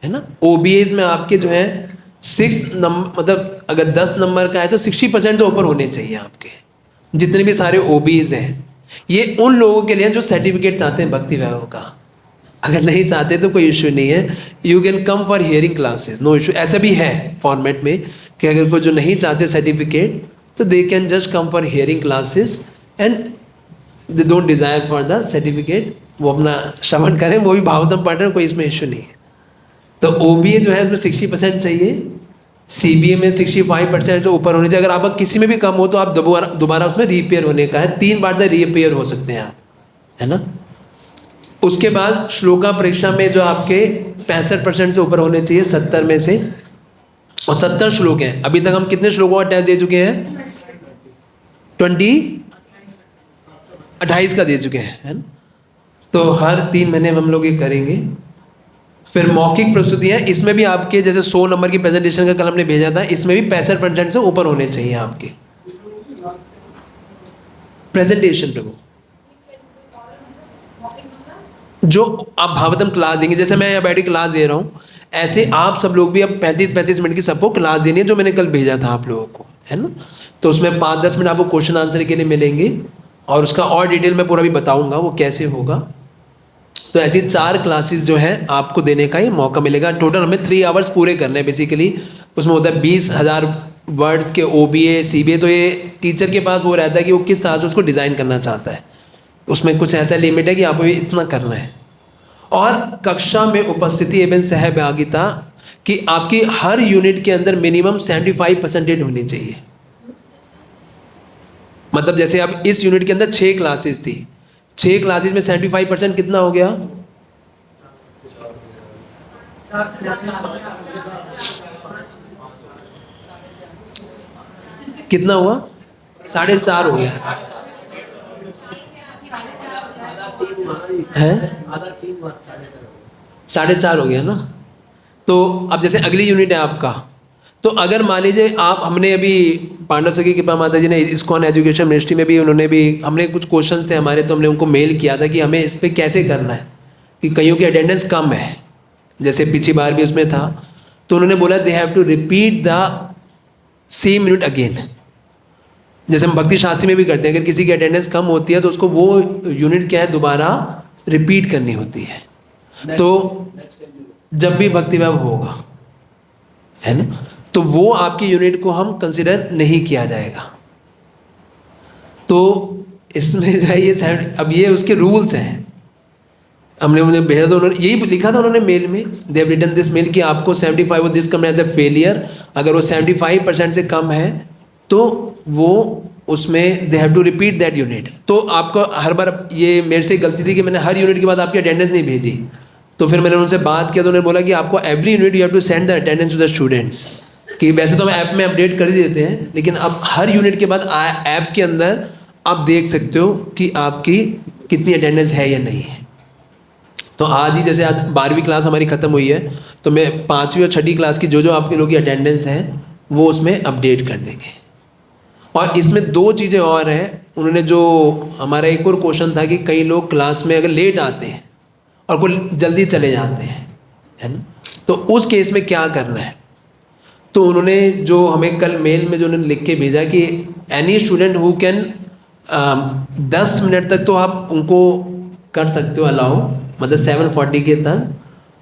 है ना। OBAs में आपके जो है 6 नंबर, मतलब अगर 10 नंबर का है तो 60% से ऊपर होने चाहिए आपके, जितने भी सारे OBAs हैं। ये उन लोगों के लिए जो सर्टिफिकेट चाहते हैं भक्ति वैभव का। अगर नहीं चाहते तो कोई इश्यू नहीं है, you can come for hearing classes, no issue. ऐसा भी है फॉर्मेट में कि अगर कोई जो नहीं चाहते सर्टिफिकेट तो they can just come for hearing classes and they don't desire for the certificate. वो अपना श्रवण करें, वो भी भागवतम पढ़ रहे हैं, कोई इसमें इश्यू नहीं है। तो OBA जो है उसमें 60% चाहिए, CBA में 65% से ऊपर होने चाहिए। अगर आपका किसी में भी कम हो तो आप दोबारा उसमें रीपेयर होने का है, 3 बार तक रीपेयर हो सकते हैं आप, है ना। उसके बाद श्लोका परीक्षा में जो आपके 65% से ऊपर होने चाहिए 70 में से, और 70 श्लोक हैं। अभी तक हम कितने श्लोकों का टेस्ट दे चुके हैं? 28 का दे चुके हैं, है ना। तो हर 3 महीने में हम लोग ये करेंगे। फिर मौखिक प्रस्तुतियाँ, इसमें भी आपके जैसे 100 नंबर की प्रेजेंटेशन का कल हमने भेजा था, इसमें भी 65% से ऊपर होने चाहिए आपके प्रेजेंटेशन। प्रभु जो आप भागवतम क्लास देंगे, जैसे मैं यहाँ बैठी क्लास दे रहा हूँ, ऐसे आप सब लोग भी अब 35-35 मिनट की सबको क्लास देनी है, जो मैंने कल भेजा था आप लोगों को, है ना। तो उसमें 5-10 मिनट आपको क्वेश्चन आंसर के लिए मिलेंगे, और उसका और डिटेल में पूरा भी बताऊँगा वो कैसे होगा। तो ऐसी 4 क्लासेस जो है आपको देने का ही मौका मिलेगा। टोटल हमें 3 आवर्स पूरे करने हैं बेसिकली। उसमें होता है 20,000 वर्ड्स के OBA CBA। तो ये टीचर के पास वो रहता है कि वो किस तरह से उसको डिज़ाइन करना चाहता है, उसमें कुछ ऐसा लिमिट है कि आपको इतना करना है। और कक्षा में उपस्थिति एवं सहभागिता कि आपकी हर यूनिट के अंदर मिनिमम 75% होनी चाहिए। मतलब जैसे अब इस यूनिट के अंदर 6 क्लासेस थी, 6 क्लासेस में 75% कितना हो गया? कितना हुआ? 4.5 हो गया है, 4.5 हो गया ना। तो अब जैसे अगली यूनिट है आपका, तो अगर मान लीजिए आप, हमने अभी पांडव सखी कृपा माता जी ने इस्कॉन एजुकेशन मिनिस्ट्री में भी, उन्होंने भी, हमने कुछ क्वेश्चंस थे हमारे, तो हमने उनको मेल किया था कि हमें इस पर कैसे करना है, कि कईयों की अटेंडेंस कम है, जैसे पिछली बार भी उसमें था, तो उन्होंने बोला they have to repeat the same unit again. जैसे हम भक्ति शास्त्री में भी करते हैं, अगर किसी की अटेंडेंस कम होती है तो उसको वो यूनिट क्या है, दोबारा रिपीट करनी होती है। तो जब भी भक्ति वैभव होगा, है ना, तो वो आपकी यूनिट को हम कंसिडर नहीं किया जाएगा। तो इसमें जो है ये अब ये उसके रूल्स हैं, हमने उन्हें भेजा, तो उन्होंने यही लिखा था उन्होंने मेल में, they have written this mail कि आपको 75 this come as a failure, अगर वो 75% से कम है तो वो उसमें they have to repeat that unit. तो आपको हर बार, ये मेरे से गलती थी कि मैंने हर यूनिट के बाद आपकी अटेंडेंस नहीं भेजी, तो फिर मैंने उनसे बात किया, तो उन्होंने बोला कि आपको every unit you have to send the attendance to the students, कि वैसे तो हम ऐप में अपडेट कर ही देते हैं, लेकिन अब हर यूनिट के बाद ऐप के अंदर आप देख सकते हो कि आपकी कितनी अटेंडेंस है या नहीं है। तो आज ही जैसे आज 12वीं क्लास हमारी ख़त्म हुई है, तो मैं 5वीं और 6ठी क्लास की जो आपके लोगों की अटेंडेंस है वो उसमें अपडेट कर देंगे। और इसमें 2 चीज़ें और हैं, उन्होंने जो हमारा एक और क्वेश्चन था कि कई लोग क्लास में अगर लेट आते हैं और कोई जल्दी चले जाते हैं, है ना, तो उस केस में क्या करना है। तो उन्होंने जो हमें कल मेल में जो उन्होंने लिख के भेजा कि any student who can 10 minute तक तो आप उनको कर सकते हो अलाउ, मतलब 7:40 के तक,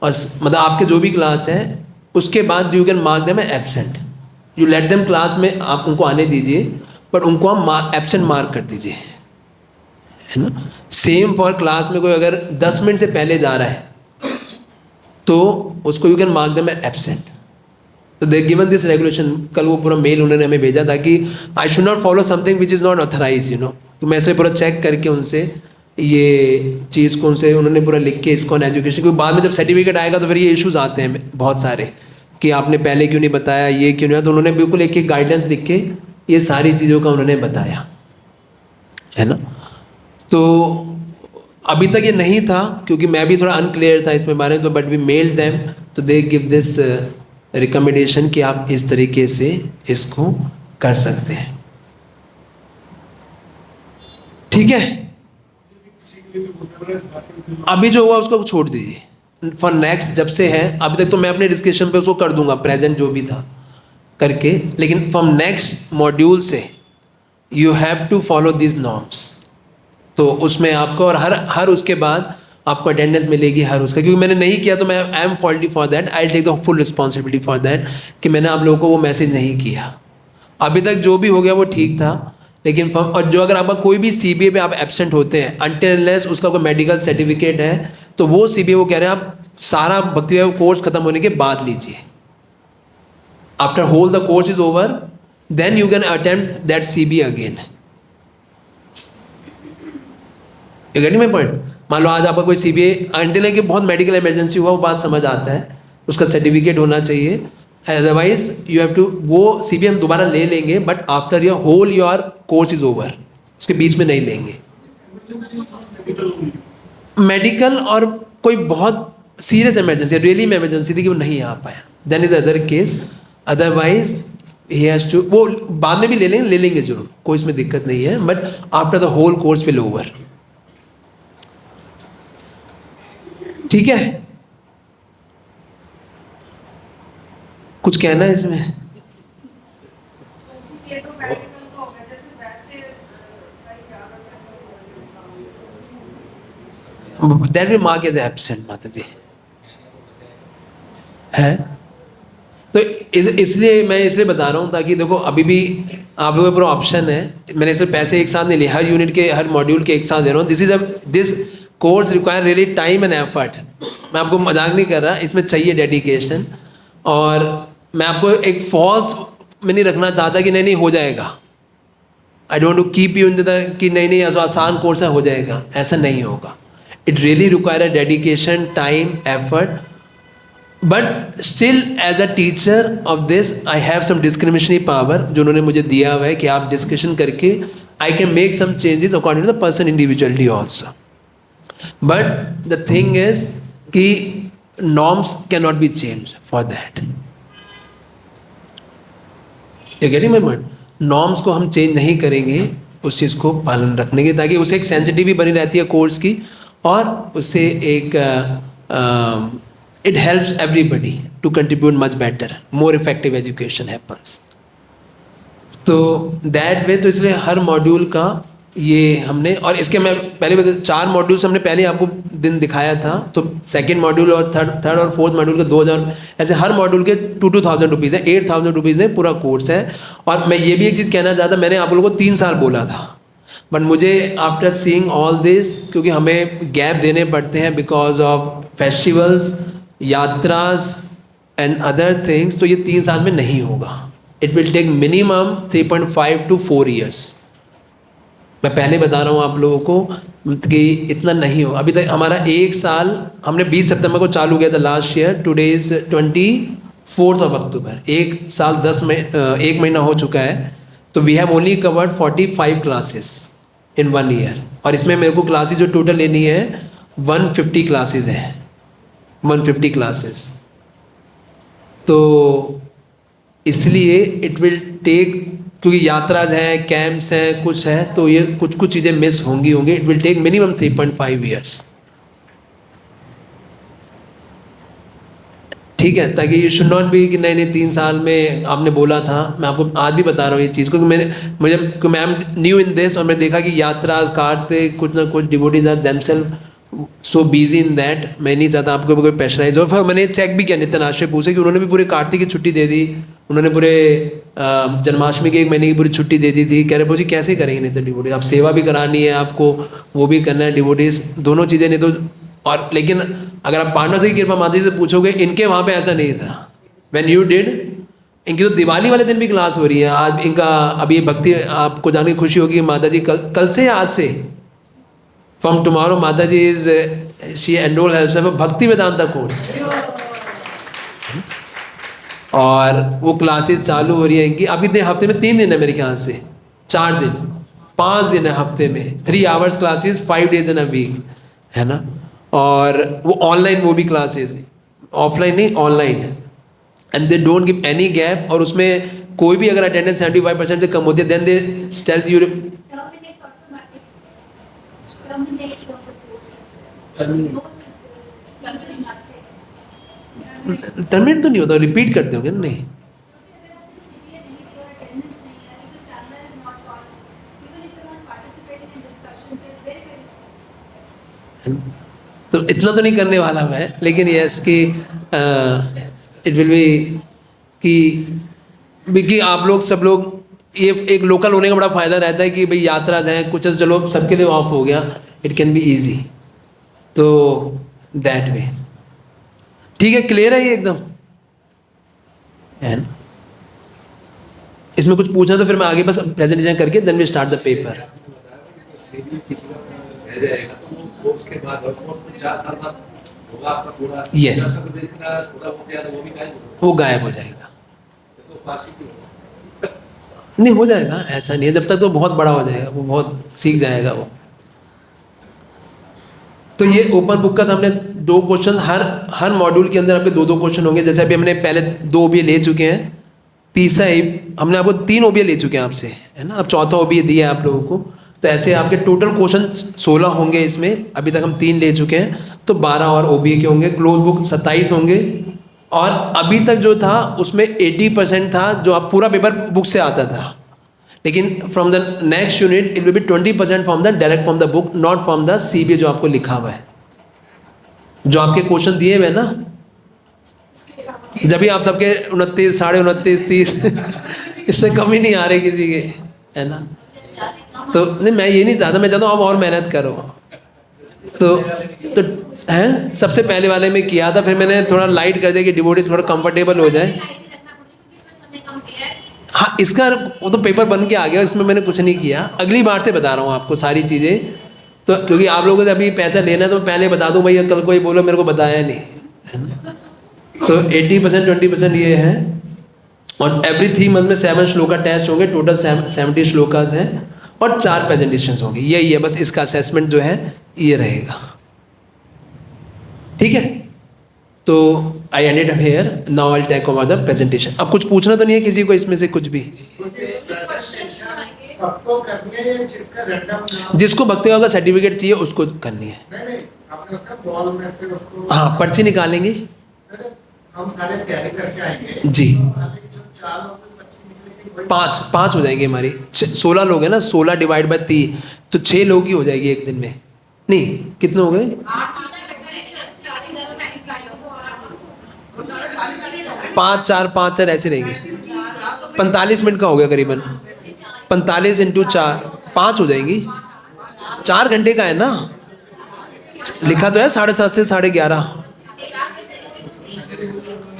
और मतलब आपके जो भी क्लास है उसके बाद you can mark them absent, you let them class में आप उनको आने दीजिए, बट उनको आप एब्सेंट मार्क कर दीजिए, है ना। सेम फॉर क्लास में कोई अगर 10 मिनट से पहले जा रहा है तो उसको you can mark them absent. तो दे गिवन दिस रेगुलेशन, कल वो पूरा मेल उन्होंने हमें भेजा था कि I should not follow something which is not authorise, you know. तो मैं इसलिए पूरा चेक करके उनसे ये चीज़ को उनसे उन्होंने पूरा लिख के इस्कॉन एजुकेशन, क्योंकि बाद में जब सर्टिफिकेट आएगा तो फिर ये इश्यूज आते हैं बहुत सारे कि आपने पहले क्यों नहीं बताया, ये क्यों नहीं आया। तो उन्होंने बिल्कुल एक गाइडेंस लिख के ये सारी चीज़ों का उन्होंने बताया, है ना। तो अभी तक ये नहीं था क्योंकि मैं भी थोड़ा अनक्लियर था इसमें बारे में, तो बट वी मेल देम, तो दे गिव दिस रिकमेंडेशन कि आप इस तरीके से इसको कर सकते हैं, ठीक है। अभी जो हुआ उसको छोड़ दीजिए फॉर नेक्स्ट, जब से है अभी तक तो मैं अपने डिस्कशन पे उसको कर दूंगा प्रेजेंट जो भी था करके, लेकिन फ्रॉम नेक्स्ट मॉड्यूल से you have to follow this norms. तो उसमें आपको और हर उसके बाद आपको अटेंडेंस मिलेगी हर उसका, क्योंकि मैंने नहीं किया तो मैं I am faulty for that, I take the full responsibility for that कि मैंने आप लोगों को वो मैसेज नहीं किया। अभी तक जो भी हो गया वो ठीक था, लेकिन और जो अगर आपका कोई भी CBA पे आप एब्सेंट होते हैं अनटिल अनलेस उसका कोई मेडिकल सर्टिफिकेट है, तो वो CBA वो कह रहे हैं आप सारा भक्ति वैभव कोर्स खत्म होने के बाद लीजिए। After whole the course is over then you can attempt that CBA again. You getting my point. मान लो आज आपका कोई CBA अनटिल है कि बहुत मेडिकल इमरजेंसी हुआ, वो बात समझ आता है, उसका सर्टिफिकेट होना चाहिए, अदरवाइज यू हैव टू, वो CBA हम दोबारा ले लेंगे but after your whole your course is over, उसके बीच में नहीं लेंगे। मेडिकल और कोई बहुत सीरियस इमरजेंसी, रियली में इमरजेंसी थी कि वो नहीं आ पाया, then is other case, otherwise ही हैज टू, वो बाद में भी ले लेंगे जरूर, कोई इसमें दिक्कत नहीं है, but after the whole course will over, ठीक है। कुछ कहना है इसमें? ये तो मेडिकल का हो गया, जैसे वैसे that will mark as absent माता जी, है। तो इसलिए मैं इसलिए बता रहा हूँ ताकि देखो अभी भी आप लोगों का पूरा ऑप्शन है, मैंने इसलिए पैसे एक साथ नहीं लिए, हर यूनिट के हर मॉड्यूल के एक साथ दे रहा हूँ। This course require really time and effort, मैं आपको मजाक नहीं कर रहा, इसमें चाहिए डेडिकेशन, और मैं आपको एक फॉल्स में नहीं रखना चाहता कि नहीं नहीं हो जाएगा, I don't to keep you in the कि नहीं नहीं ऐसा आसान कोर्स है हो जाएगा, ऐसा नहीं होगा. It really require a dedication, time, effort. But still as a teacher of this I have some discriminationary power जो उन्होंने मुझे दिया हुआ है कि आप डिस्कशन करके I can make some changes according to the person individuality also. But the thing is कि norms can not be change for that. You getting my point? Norms को हम चेंज नहीं करेंगे उस चीज़ को पालन रखने के, ताकि उसे एक सेंसिटिविटी बनी रहती है कोर्स की, और उससे एक it helps everybody to contribute much better, more effective education happens. तो दैट वे, तो इसलिए हर मॉड्यूल का ये हमने, और इसके मैं पहले 4 मॉड्यूल्स हमने पहले आपको दिन दिखाया था. तो सेकंड मॉड्यूल और थर्ड और फोर्थ मॉड्यूल का 2000, ऐसे हर मॉड्यूल के 2,000 रुपीज़ है, 8,000 रुपीज़ में पूरा कोर्स है. और मैं ये भी एक चीज़ कहना चाहता, मैंने आप लोगों को 3 साल बोला था, बट मुझे आफ्टर सीइंग ऑल दिस, क्योंकि हमें गैप देने पड़ते हैं बिकॉज ऑफ फेस्टिवल्स, यात्रास एंड अदर थिंग्स, तो ये 3 साल में नहीं होगा. It will take minimum 3.5 to 4 years. मैं पहले बता रहा हूँ आप लोगों को कि इतना नहीं हो. अभी तक हमारा 1 साल, हमने 20 सितंबर को चालू किया था last year, today is 24 October. 1 साल 1 महीना हो चुका है. तो we have only covered 45 classes in 1 year. और इसमें मेरे को क्लासेस जो टोटल लेनी है 150 क्लासेस हैं, 150 क्लासेस. तो इसलिए इट विल टेक, क्योंकि यात्राज हैं, कैंप्स हैं, कुछ है, तो ये कुछ चीज़ें मिस होंगी. It will take minimum 3.5 years. ठीक है, ताकि ये शुड नॉट बी कि नहीं 3 साल में आपने बोला था. मैं आपको आज भी बता रहा हूँ ये चीज़, क्योंकि मैं एम न्यू इन दिस, और मैंने देखा कि यात्राज कारते कुछ ना कुछ devotees are themselves so busy in that. मैं नहीं चाहता आपको कोई प्रेशराइज हो. फिर मैंने चेक भी किया नितिन आश्रय पूछे कि उन्होंने भी पूरे कार्तिक की छुट्टी दे दी, उन्होंने पूरे जन्माष्टमी के 1 महीने की पूरी छुट्टी दे दी थी. कह रहे जी कैसे करेंगे नितिन डिवोटी, आप सेवा भी करानी है, आपको वो भी करना है, डिवोटीज दोनों चीज़ें. नहीं तो और लेकिन अगर आप पांडव की कृपा माता जी से पूछोगे, इनके वहाँ पे ऐसा नहीं था. व्हेन यू डिड, इनकी तो दिवाली वाले दिन भी क्लास हो रही है आज. इनका अभी भक्ति, आपको जान के खुशी होगी, माता जी कल से, आज से, फ्रॉम टुमारो माता जी इज शी एनरोल हर्सेल्फ भक्ति वेदांता कोर्स, और वो क्लासेस चालू हो रही है इनकी. अभी दिन हफ्ते में 3 दिन है मेरे ख्याल से, 4 दिन, 5 दिन है हफ्ते में, 3 hours classes 5 days in a week, है ना. और वो ऑनलाइन, वो भी क्लासेस ऑफलाइन नहीं, ऑनलाइन है. And they don't give any gap. और उसमें कोई भी अगर अटेंडेंस 75% से कम होती है, then they tell you terminate तो नहीं होता, रिपीट करते होंगे ना. नहीं, तो इतना तो नहीं करने वाला मैं, लेकिन यस कि इट विल बी कि आप लोग सब लोग, ये एक लोकल होने का बड़ा फ़ायदा रहता है कि भाई यात्रा जाए कुछ, चलो सबके लिए ऑफ हो गया, इट कैन बी ईजी. तो दैट वे ठीक है, क्लियर है ये एकदम, है ना. इसमें कुछ पूछना तो फिर मैं आगे बस प्रेजेंटेशन करके then we start the paper. उसके बाद ऑलमोस्ट 4 साल बाद होगा आपका पूरा. Yes. पूरा हो गया तो वो भी वो गायब हो जाएगा. तो पास ही क्यों होगा? नहीं हो जाएगा, ऐसा नहीं है. जब तक तो बहुत बड़ा हो जाएगा, वो बहुत सीख जाएगा वो. तो ये ओपन बुक का था. हमने 2 क्वेश्चन हर मॉड्यूल के अंदर आपके 2 क्वेश्चन होंगे. जैसे अभी हमने पहले 2 OBA ले चुके हैं, तीसरा हमने आपको 3 OBA ले चुके हैं आपसे, है ना. अब चौथा OBA दिया है आप लोगों को. तो ऐसे आपके टोटल क्वेश्चन 16 होंगे इसमें. अभी तक हम 3 ले चुके हैं, तो 12 और OBA के होंगे. क्लोज बुक 27 होंगे. और अभी तक जो था उसमें 80% था जो आप पूरा पेपर बुक से आता था. लेकिन from the next unit it will be 20% from the direct from the book, not from the CBA जो आपको लिखा हुआ है, जो आपके क्वेश्चन दिए हुए ना. जब भी आप सबके 29, 29.5, 30 इससे कम ही नहीं आ रहे किसी के, है ना. तो नहीं, मैं ये नहीं चाहता, मैं चाहता हूँ आप और मेहनत करो. तो हैं सबसे पहले वाले में किया था, फिर मैंने थोड़ा लाइट कर दिया कि डिवोटीज थोड़ा कंफर्टेबल हो जाए। हाँ, इसका वो तो पेपर बन के आ गया, इसमें मैंने कुछ नहीं किया। अगली बार से बता रहा हूँ आपको सारी चीज़ें, तो क्योंकि आप लोगों से अभी पैसा लेना है तो मैं पहले बता दूँ, भैया कल को ये बोलो मेरे को बताया नहीं, है ना। तो 80% 20% ये है। और एवरी 3 मंथ में 7 श्लोका टेस्ट होंगे, टोटल 70 श्लोकास हैं और 4 प्रेजेंटेशंस होंगे। यही है बस, इसका असेसमेंट जो है ये रहेगा, ठीक है। तो I ended up here, now I will take over the presentation. अब कुछ पूछना तो नहीं है किसी को इसमें से कुछ भी? सबको करनी है ये जिसका रैंडम नाम, जिसको भक्ति योगा का सर्टिफिकेट चाहिए उसको करनी है। नहीं आपने उसका बॉल में फिर उसको, हाँ, पर्ची निकालेंगे हम सारे तैयारी करके आएंगे जी। जो 4 लोग की पर्ची निकलेगी वही 5 हो जाएंगे हमारी। 16 लोग हैं ना, 16 डिवाइड बाय 3 तो 6 लोग की हो जाएगी एक दिन में। नहीं, कितने हो गए? 5 4 ऐसे रहेंगे। 45 मिनट का हो गया करीबन। 45 × 4 5 हो जाएंगी। 4 घंटे का है ना, लिखा तो है 7:30 से 11:30।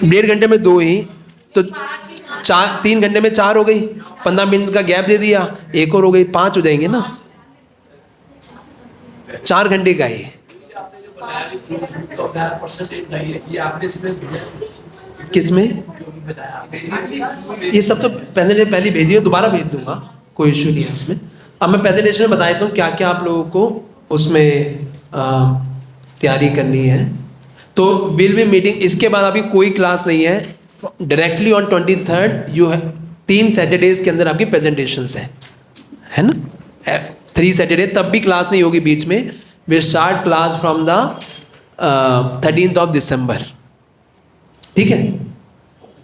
1.5 घंटे में 2 ही, तो 3 घंटे में 4 हो गई। 15 मिनट का गैप दे दिया, 1 और हो गई, 5 हो जाएंगे ना। 4 घंटे का ही। तो अपना प्रोसेस इतना ही है कि आपने सीधे भेजा किसमें? जो भी बताया आपने। ये सब तो पहले भेजी है, दोबारा भेज दूंगा, कोई इश्यू नहीं है उसमें। अब मैं प्रेजेंटेशन में बता देता हूँ क्या क्या आप लोगों को उसमें तैयारी करनी है। तो विल बी मीटिंग, इसके बाद अभी कोई क्लास नहीं है। डायरेक्टली ऑन 23rd यू है, 3 सैटरडेज के अंदर आपकी प्रेजेंटेशंस है ना। 3 सैटरडे, तब भी क्लास नहीं होगी बीच में। We start class from the 13th December, ठीक है।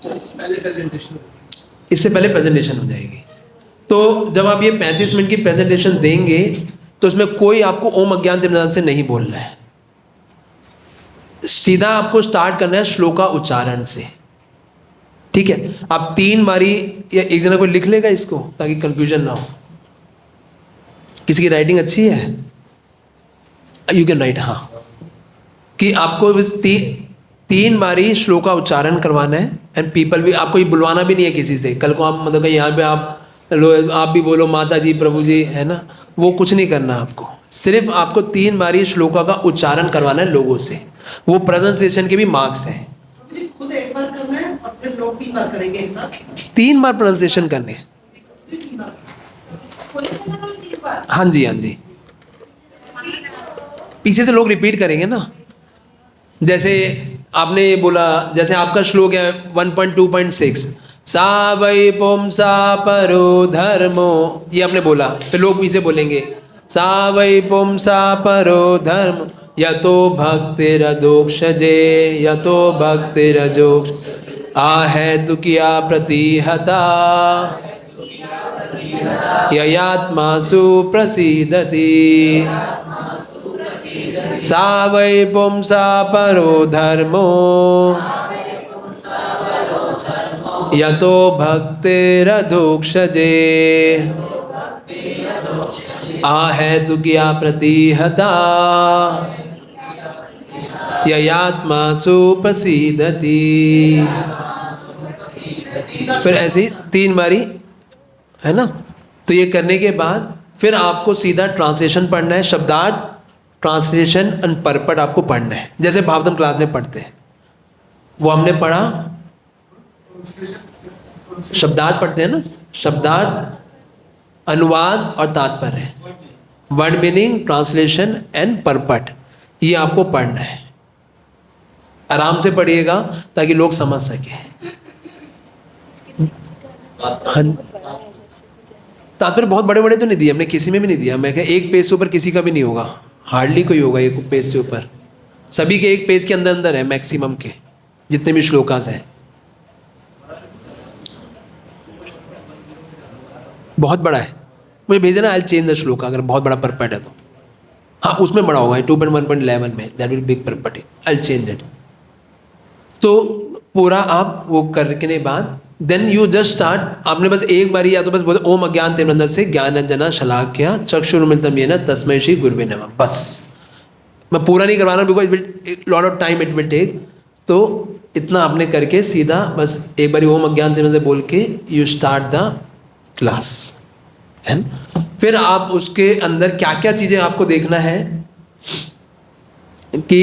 पहले प्रेजेंटेशन, इससे पहले प्रेजेंटेशन हो जाएगी। तो जब आप ये 35 मिनट की प्रेजेंटेशन देंगे तो उसमें कोई आपको ओम अज्ञान तिमिरांध से नहीं बोलना है, सीधा आपको स्टार्ट करना है श्लोका उच्चारण से, ठीक है। आप 3 बारी, या एक जना कोई लिख लेगा इसको ताकि कंफ्यूजन ना हो। किसी की राइटिंग अच्छी है? यू कैन राइट, हाँ, कि आपको बस 3 बारी श्लोका उच्चारण करवाना है। एंड पीपल भी, आपको ये बुलवाना भी नहीं है किसी से। कल को आप मतलब यहाँ पे आप भी बोलो माता जी प्रभु जी, है ना, वो कुछ नहीं करना आपको। सिर्फ आपको 3 बारी श्लोका का उच्चारण करवाना है लोगों से। वो प्रेजेंटेशन के भी मार्क्स हैं। मुझे खुद एक बार करना है और फिर लोग 3 बार करेंगे एक साथ। 3 बार प्रोनाउंसिएशन करने हैं। 3 बार। हाँ जी, हाँ जी, पीछे से लोग रिपीट करेंगे ना। जैसे आपने बोला, जैसे आपका श्लोक है 1.2.6, सा वै पुंसा परो धर्मो, ये आपने बोला, फिर लोग पीछे बोलेंगे सा वै पुंसा परो धर्म यतो भक्तिरदोक्षजे यतो भक्तिरजोक्ष आहेतु किया प्रतिहता ययात्मासु प्रसीदति। सा वै पुंसा परो धर्मो यतो भक्तिरधोक्षजे आहेतु किया प्रतिहता ययात्मासु प्रसीदति। फिर ऐसे ही 3 बारी, है ना। तो ये करने के बाद फिर आपको सीधा ट्रांसलेशन पढ़ना है, शब्दार्थ, ट्रांसलेशन एंड परपट आपको पढ़ना है, जैसे भागवतम क्लास में पढ़ते हैं। वो हमने पढ़ा, शब्दार्थ पढ़ते हैं ना, शब्दार्थ, अनुवाद और तात्पर्य, word meaning, translation and purport, ये आपको पढ़ना है। आराम से पढ़िएगा ताकि लोग समझ सकें। तात्पर्य बहुत बड़े बड़े तो नहीं दिए हमने, किसी में भी नहीं दिया। मैं कहा 1 पेज से ऊपर किसी का भी नहीं होगा, हार्डली कोई होगा 1 पेज से ऊपर। सभी के 1 पेज के अंदर अंदर है मैक्सिमम के, जितने भी श्लोकास हैं। बहुत बड़ा है, मुझे भेजना, I will change the shloka, अगर बहुत बड़ा परपट है तो। हाँ, उसमें बड़ा होगा 2.1.11 में, that will big purport, I will change it. तो पूरा आप वो करने के बाद देन यू जस्ट स्टार्ट। आपने बस एक बार या तो बस बोले ओम अज्ञान तिमिरांधस्य ज्ञानांजना शलाक्या चक्षुरुन्मिलितं येन तस्मै श्री गुरुवे नमः, बस मैं पूरा नहीं करवा रहा हूँ because lot of time it will take. तो इतना आपने करके सीधा बस एक बार ओम अज्ञान से बोल के यू स्टार्ट द क्लास है ना। फिर आप उसके अंदर क्या क्या चीज़ें आपको देखना है कि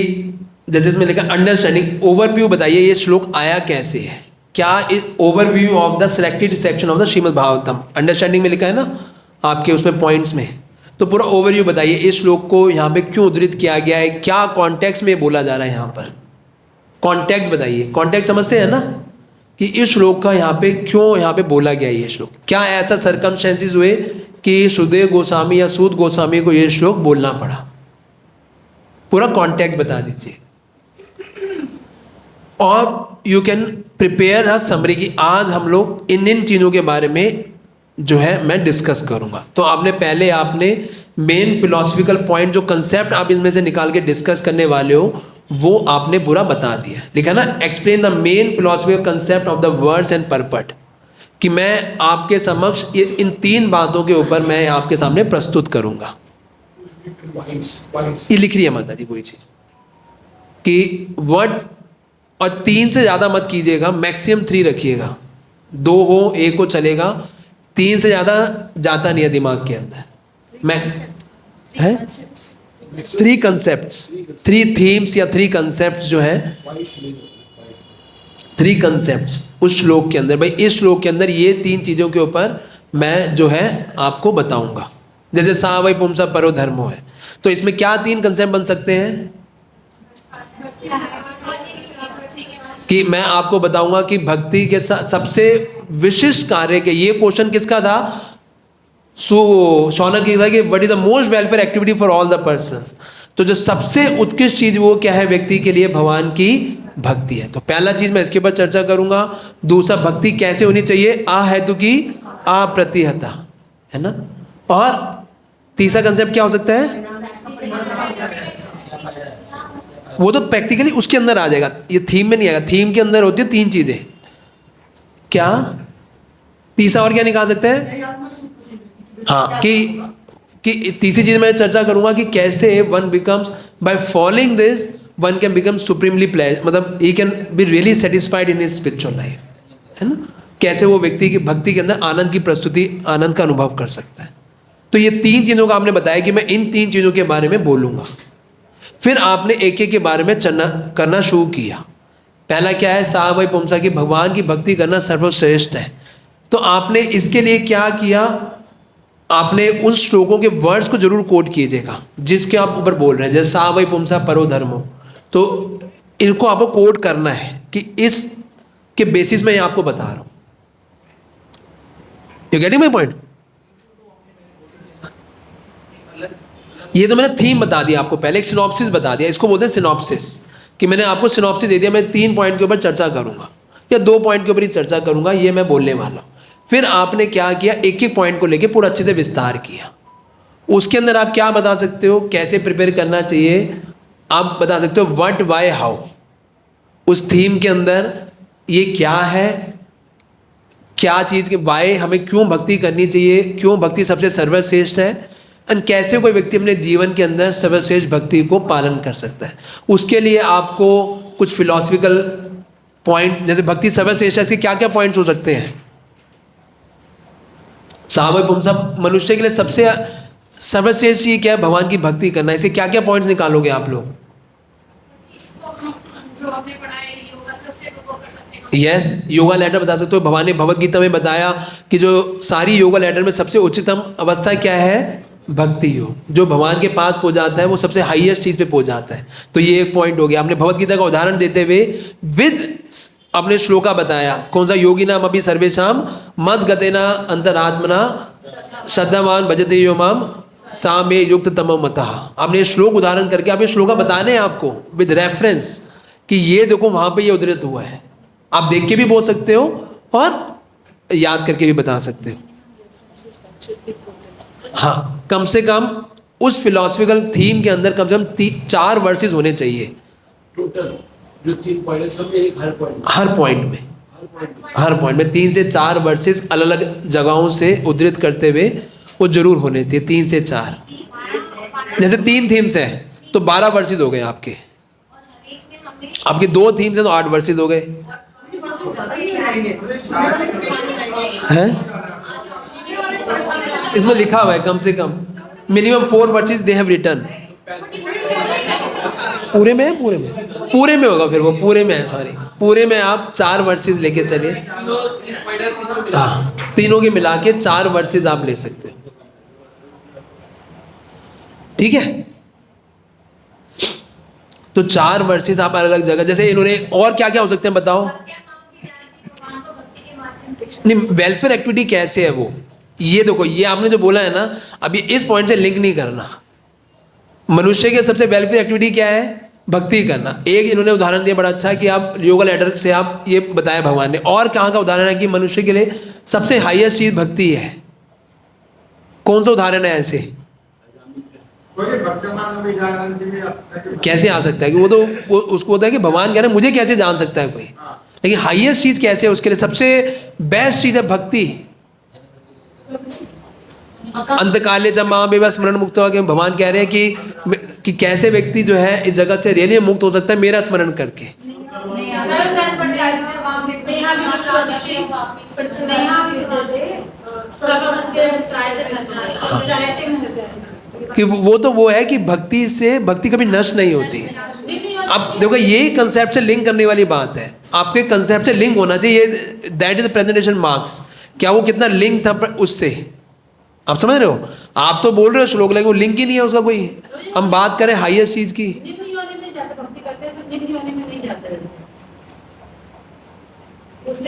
जैसे इसमें लिखा अंडरस्टैंडिंग ओवरव्यू, बताइए ये श्लोक आया कैसे है, क्या overview of the selected section of the Shrimad Bhagavatam, understanding में लिखा है ना आपके उसमें पॉइंट्स में। तो पूरा ओवरव्यू बताइए इस श्लोक को यहाँ पे क्यों उद्धृत किया गया है, क्या कॉन्टेक्स्ट में बोला जा रहा है यहाँ पर, कॉन्टेक्स्ट बताइए। कॉन्टेक्स्ट समझते हैं ना कि इस श्लोक का यहाँ पे क्यों यहाँ पे बोला गया ये श्लोक, क्या ऐसा सर्कमस्टेंसेस हुए कि सुखदेव गोस्वामी या सूत गोस्वामी को ये श्लोक बोलना पड़ा, पूरा कॉन्टेक्स्ट बता दीजिए। और you can prepare a summary की आज हम लोग इन चीज़ों के बारे में जो है मैं डिस्कस करूंगा। तो आपने मेन फिलोसफिकल पॉइंट जो कंसेप्ट आप इसमें से निकाल के डिस्कस करने वाले हो वो आपने पूरा बता दिया, लिखा ना explain the main philosophical concept of the words and purport, कि मैं आपके समक्ष इन 3 बातों के ऊपर मैं आपके सामने प्रस्तुत करूंगा। ये लिख रही है माता जी कोई चीज कि वर्ड, और 3 से ज़्यादा मत कीजिएगा, मैक्सिमम 3 रखिएगा, 2 हो 1 हो चलेगा, 3 से ज़्यादा जाता नहीं है दिमाग के अंदर। मैं है 3 कंसेप्ट्स, 3 थीम्स या 3 कंसेप्ट्स जो है 3 कंसेप्ट्स उस श्लोक के अंदर। भाई इस श्लोक के अंदर ये 3 चीज़ों के ऊपर मैं जो है आपको बताऊंगा। जैसे सा वै पुंसा परो धर्मो है, तो इसमें क्या 3 कंसेप्ट बन सकते हैं कि मैं आपको बताऊंगा कि भक्ति के सबसे विशिष्ट कार्य के, ये क्वेश्चन किसका था, शौनक की था कि what is the most welfare activity for all the person. तो जो सबसे उत्कृष्ट चीज वो क्या है व्यक्ति के लिए, भगवान की भक्ति है। तो पहला चीज मैं इसके ऊपर चर्चा करूंगा। दूसरा भक्ति कैसे होनी चाहिए, आ हेतु की अप्रतिहता है ना। और तीसरा कंसेप्ट क्या हो सकता है, वो तो प्रैक्टिकली उसके अंदर आ जाएगा, ये थीम में नहीं आएगा। थीम के अंदर होती है 3 चीजें, क्या तीसरा और क्या निकाल सकते हैं, हाँ कि तीसरी चीज मैं चर्चा करूंगा कि कैसे one becomes by following this one can become supremely pleasure, मतलब he can be really satisfied in his spiritual life, है ना। कैसे वो व्यक्ति की भक्ति के अंदर आनंद की प्रस्तुति, आनंद का अनुभव कर सकता है। तो ये 3 चीजों का आपने बताया कि मैं इन 3 चीजों के बारे में बोलूंगा। फिर आपने एक एक के बारे में करना शुरू किया। पहला क्या है, सा वै पुंसा की भगवान की भक्ति करना सर्वश्रेष्ठ है। तो आपने इसके लिए क्या किया, आपने उन श्लोकों के वर्ड्स को जरूर कोट कीजिएगा जिसके आप ऊपर बोल रहे हैं, जैसे सा वै पुंसा परो धर्मो, तो इनको आपको कोट करना है कि इस के बेसिस में आपको बता रहा हूं। You getting my point. ये तो मैंने थीम बता दिया आपको, पहले एक सिनॉप्सिस बता दिया, इसको बोलते हैं सिनॉप्सिस, कि मैंने आपको सिनॉप्सिस दे दिया, मैं 3 पॉइंट के ऊपर चर्चा करूंगा या 2 पॉइंट के ऊपर ही चर्चा करूंगा, ये मैं बोलने वाला हूं। फिर आपने क्या किया, एक एक पॉइंट को लेके पूरा अच्छे से विस्तार किया। उसके अंदर आप क्या बता सकते हो, कैसे प्रिपेयर करना चाहिए, आप बता सकते हो व्हाट वाई हाउ, उस थीम के अंदर ये क्या है, क्या चीज़ के वाई, हमें क्यों भक्ति करनी चाहिए, क्यों भक्ति सबसे सर्वश्रेष्ठ है, एंड कैसे कोई व्यक्ति अपने जीवन के अंदर सर्वश्रेष्ठ भक्ति को पालन कर सकता है। उसके लिए आपको कुछ फिलोसफिकल पॉइंट्स, जैसे भक्ति सर्वश्रेष्ठ है, इसके क्या क्या पॉइंट्स हो सकते हैं। सावय पुंसा मनुष्य के लिए सबसे सर्वश्रेष्ठ चीज क्या है, भगवान की भक्ति करना। इसे क्या क्या पॉइंट्स निकालोगे आप लोग। जो आपने पढ़ा है योगा से उससे वो कर सकते हैं। यस, योगा लैडर बता सकते हो। भगवान ने भगवद गीता में बताया कि जो सारी योगा लैडर में सबसे उच्चतम अवस्था क्या है, भक्ति योग। जो भगवान के पास पहुंच जाता है वो सबसे हाईएस्ट चीज पे पहुंच जाता है। तो ये एक पॉइंट हो गया। आपने भगवद गीता का उदाहरण देते हुए विद अपने श्लोका बताया, कौन सा, योगी नाम अभी सर्वेशाम मद गतेना अंतरात्मना श्रद्धावान भजते यो माम सा में युक्त तमो मतः। आपने श्लोक उदाहरण करके आप ये श्लोका बताने हैं आपको विद रेफरेंस कि ये देखो वहां पे ये उद्धृत हुआ है। आप देख के भी बोल सकते हो और याद करके भी बता सकते हो। हाँ, कम से कम उस फिलोसफिकल थीम के अंदर कम से कम 4 वर्सेस होने चाहिए टोटल। जो 3 पॉइंट है सब एक हर पॉइंट में 3 से 4 वर्सेस अलग अलग जगहों से उद्धृत करते हुए वो जरूर होने चाहिए। 3 से 4, जैसे 3 थीम्स है, तो 12 वर्सेस हो गए आपके। आपके 2 थीम्स हैं तो 8 वर्सेस हो गए ज्यादा ही लगाएंगे हैं। इसमें लिखा हुआ है कम से कम minimum 4 verses they have return. पूरे में है, पूरे में होगा, फिर वो पूरे में है, सॉरी पूरे में आप 4 वर्सेस लेके चलिए। हाँ, तीनों के मिला के 4 वर्सेस आप ले सकते हैं, ठीक है। तो 4 वर्सेस आप अलग अलग जगह, जैसे इन्होंने और क्या क्या हो सकते हैं बताओ। नहीं, वेलफेयर एक्टिविटी कैसे है वो, ये देखो, ये आपने जो बोला है ना, अभी इस पॉइंट से लिंक नहीं करना। मनुष्य के सबसे वेलफेयर एक्टिविटी क्या है, भक्ति करना। एक इन्होंने उदाहरण दिया बड़ा अच्छा कि आप योगा लैडर से आप ये बताया भगवान ने। और कहाँ का उदाहरण है कि मनुष्य के लिए सबसे हाईएस्ट चीज भक्ति है। कौन सा उदाहरण है ऐसे, कैसे आ सकता है कि वो उसको होता है कि भगवान कह रहे हैं मुझे कैसे जान सकता है कोई, लेकिन हाईएस्ट चीज कैसे है उसके लिए सबसे बेस्ट चीज है भक्ति। अंतकाले जब माँ बेवा स्मरण मुक्त हुआ, भगवान कह रहे हैं कि कैसे व्यक्ति जो है इस जगत से रियली मुक्त हो सकता है मेरा स्मरण करके। कि वो तो वो है कि भक्ति से भक्ति कभी नष्ट नहीं होती। अब देखो यही कंसेप्ट से लिंक करने वाली बात है, आपके कंसेप्ट से लिंक होना चाहिए, that is the presentation marks. क्या वो कितना लिंक था उससे, आप समझ रहे हो। आप तो बोल रहे हो श्लोक, लेकिन वो लिंक ही नहीं है उसका कोई। हम बात करें हाईएस्ट चीज की,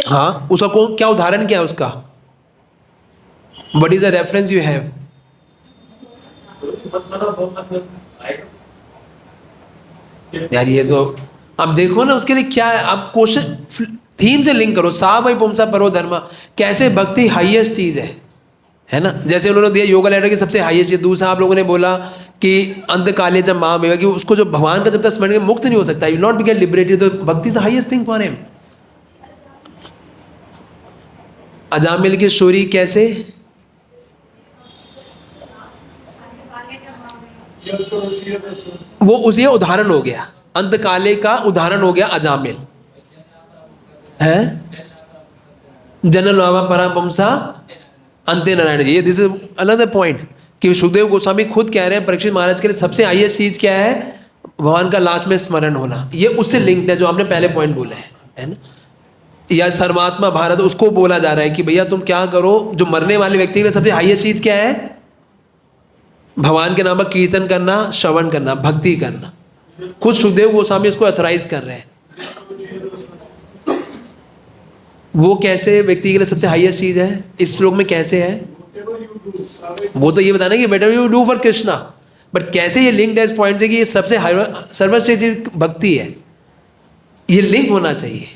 हाँ उसका कौन क्या उदाहरण क्या है उसका, what is the reference you have. यार ये तो अब देखो ना, उसके लिए क्या है, आप क्वेश्चन थीम से लिंक करो। सा वही पुमसा परो धर्मा, कैसे भक्ति हाईएस्ट चीज है ना। जैसे उन्होंने दिया योगा लैडर की सबसे हाईएस्ट चीज। दूसरा आप लोगों ने बोला कि अंतकाले जब माँ बेवा, कि उसको जो भगवान का जब तक स्मरण के मुक्त नहीं हो सकता, you not be get liberated, तो भक्ति is the highest thing for him. Ajamil की स्टोरी कैसे, वो उसी उदाहरण हो गया, अंतकाले का उदाहरण हो गया अजामिल है। जनरल बाबा परापमसा अंत्य नारायण जी, दिस इज अनदर पॉइंट कि सुखदेव गोस्वामी खुद कह रहे हैं परीक्षित महाराज के लिए सबसे हाईएस्ट चीज क्या है, भगवान का लास्ट में स्मरण होना। ये उससे लिंक्ड है जो आपने पहले पॉइंट बोला है ना। या सर्वात्मा भारत, उसको बोला जा रहा है कि भैया तुम क्या करो, जो मरने वाले व्यक्ति के लिए सबसे हाईएस्ट चीज क्या है, भगवान के नाम का कीर्तन करना, श्रवण करना, भक्ति करना। खुद सुखदेव गोस्वामी उसको अथराइज कर रहे हैं। वो कैसे व्यक्ति के लिए सबसे हाईएस्ट चीज है, इस श्लोक में कैसे है, वो तो ये बताना कि better you do for Krishna, but कैसे ये लिंक्ड है इस पॉइंट से कि ये सबसे सर्वश्रेष्ठ भक्ति है, ये लिंक होना चाहिए।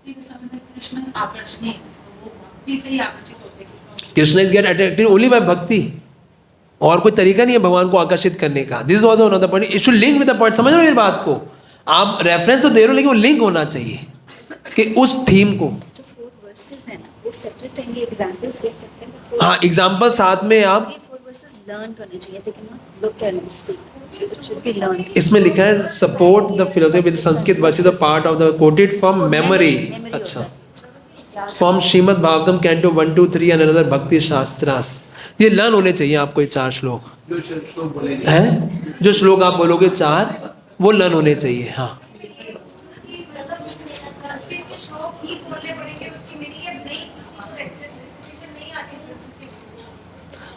कृष्ण आकर्षणीय, वो भक्ति से ही आकर्षित होते हैं। Krishna is get attracted only by भक्ति, और कोई तरीका नहीं है भगवान को आकर्षित करने का। This is also another point, it should link with the point. समझ रहे हो मेरी बात को, आप रेफरेंस तो दे रहे हो लेकिन वो लिंक होना चाहिए कि उस थीम को। जो 4 वर्सेस है ना वो सेपरेट रहेंगे, एग्जांपल्स दे सकते हैं। हाँ, एग्जांपल साथ में आप, ये 4 वर्सेस लर्न करने चाहिए, they cannot look and speak, it should be learned। इसमें लिखा है support the philosophy with Sanskrit verses a part of the quoted from memory. अच्छा, from Srimad Bhagavatam canto 1 2 3 and another भक्ति शास्त्रास। ये लर्न होने चाहिए आपको, ये 4 श्लोक हैं, जो श्लोक आप बोलोगे 4 वो लर्न होने चाहिए। हाँ,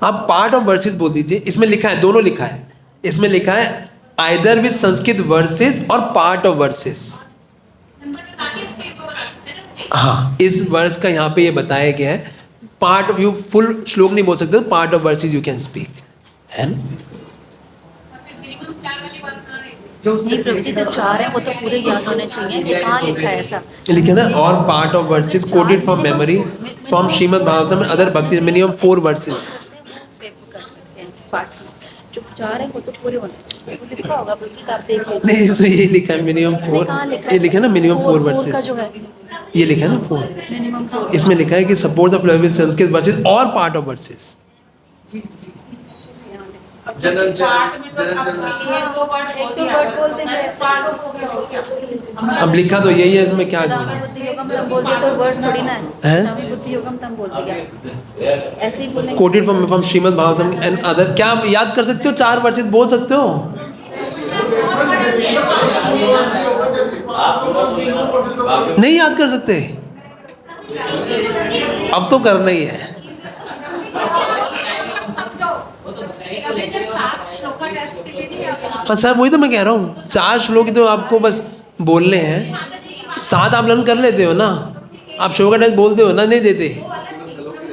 आप पार्ट ऑफ वर्सेस बोल दीजिए। इसमें लिखा है, दोनों लिखा है, इसमें लिखा है आइदर विद संस्कृत वर्सेस और पार्ट ऑफ वर्सेस। हाँ, इस वर्स का यहाँ पे ये बताया गया है। पार्ट ऑफ, यू फुल श्लोक नहीं बोल सकते, part of versus you can speak, है ना। नहीं प्रभु जी, जो 4 है वो तो पूरे याद होने चाहिए। ये कहाँ लिखा है ऐसा, लिखे ना, और part of versus coated from memory from Srimad Bhagavatam other भक्ति, मिनिमम 4 वर्सेस कर सकते हैं पार्ट्स में। जो 4 है वो तो पूरे होने चाहिए, वो लिखा होगा प्रभु जी, आप देख लीजिए। नहीं, इसमें ये लिखा है मिनिमम 4, ये लिखा है ना मिनिमम 4 वर्सेस, जो है ये लिखा है ना 4, मिनिमम 4। इसमें लिखा है कि support the philosophy Sanskrit versus और पार्ट ऑफ वर्सेस। अब जनरल चार्ट में तो अब जनरल ये दो वर्ड एक दो वर्ड बोल देंगे ऐसे। पार्ट हो गया और क्या अब लिखा तो यही है, इसमें क्या रामी बुद्धि योगम तम बोल दिया तो वर्ड्स थोड़ी ना हैं? है। रामी बुद्धि योगम तम बोल दिया, ऐसे ही बोलेंगे। Coated from Srimad Bhagavatam and other. क्या आप याद कर सकते हो? 4 वर्सेस बोल सकते हो? नहीं याद कर सकते? अब तो करना ही है। हाँ सर, वही तो मैं कह रहा हूँ, 4 श्लोक ही तो आपको बस बोलने हैं। 7 आप लर्न कर लेते हो ना, आप श्लोक का टेस्ट बोलते हो ना, नहीं देते।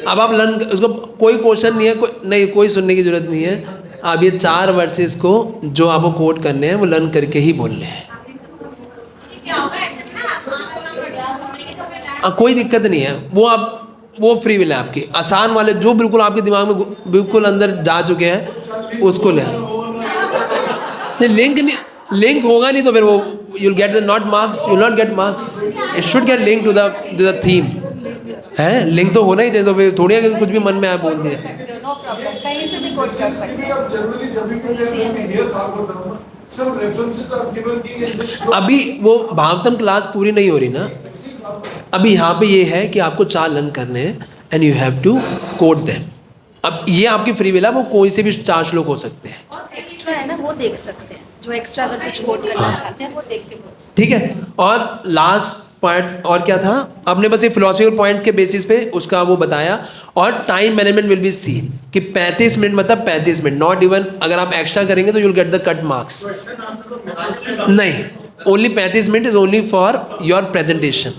अब आप लर्न, उसको कोई क्वेश्चन नहीं है, नहीं कोई सुनने की जरूरत नहीं है। आप ये 4 वर्सेस को जो आपको कोट करने हैं वो लर्न करके ही बोलने हैं। कोई दिक्कत नहीं है, वो फ्री विल है आपकी। आसान वाले जो बिल्कुल आपके दिमाग में बिल्कुल अंदर जा चुके हैं उसको ले। नहीं लिंक होगा नहीं तो फिर वो you'll get the not marks, you'll not get marks. It should get linked to the theme. है, लिंक तो होना ही चाहिए। तो फिर थोड़ी है कि कुछ भी मन में आया बोल दिया। नो प्रॉब्लम, कहीं से भी कोट कर सकते हैं। अब जनरली जब भी मैंने हियर भागवतम सब रेफरेंसेस आर गिवन की इन दिस। अभी वो भागवतम क्लास पूरी नहीं हो रही ना, अभी यहाँ पे ये है कि आपको 4 लर्न करने हैं and you have to quote them. अब ये आपकी फ्री विल है, वो कोई से भी 4 श्लोक हो सकते हैं। और एक्स्ट्रा है ना, वो देख सकते हैं, जो एक्स्ट्रा अगर कुछ कोट करना चाहते हैं वो देख के बोल सकते ठीक है। और लास्ट पॉइंट और क्या था, आपने बस ये फिलोसफिकल पॉइंट्स के बेसिस पे उसका वो बताया। और time management will be seen कि 35 मिनट मतलब 35 मिनट, नॉट इवन अगर आप एक्स्ट्रा करेंगे तो you will get the cut marks. नहीं, only 35 minute is only for your presentation.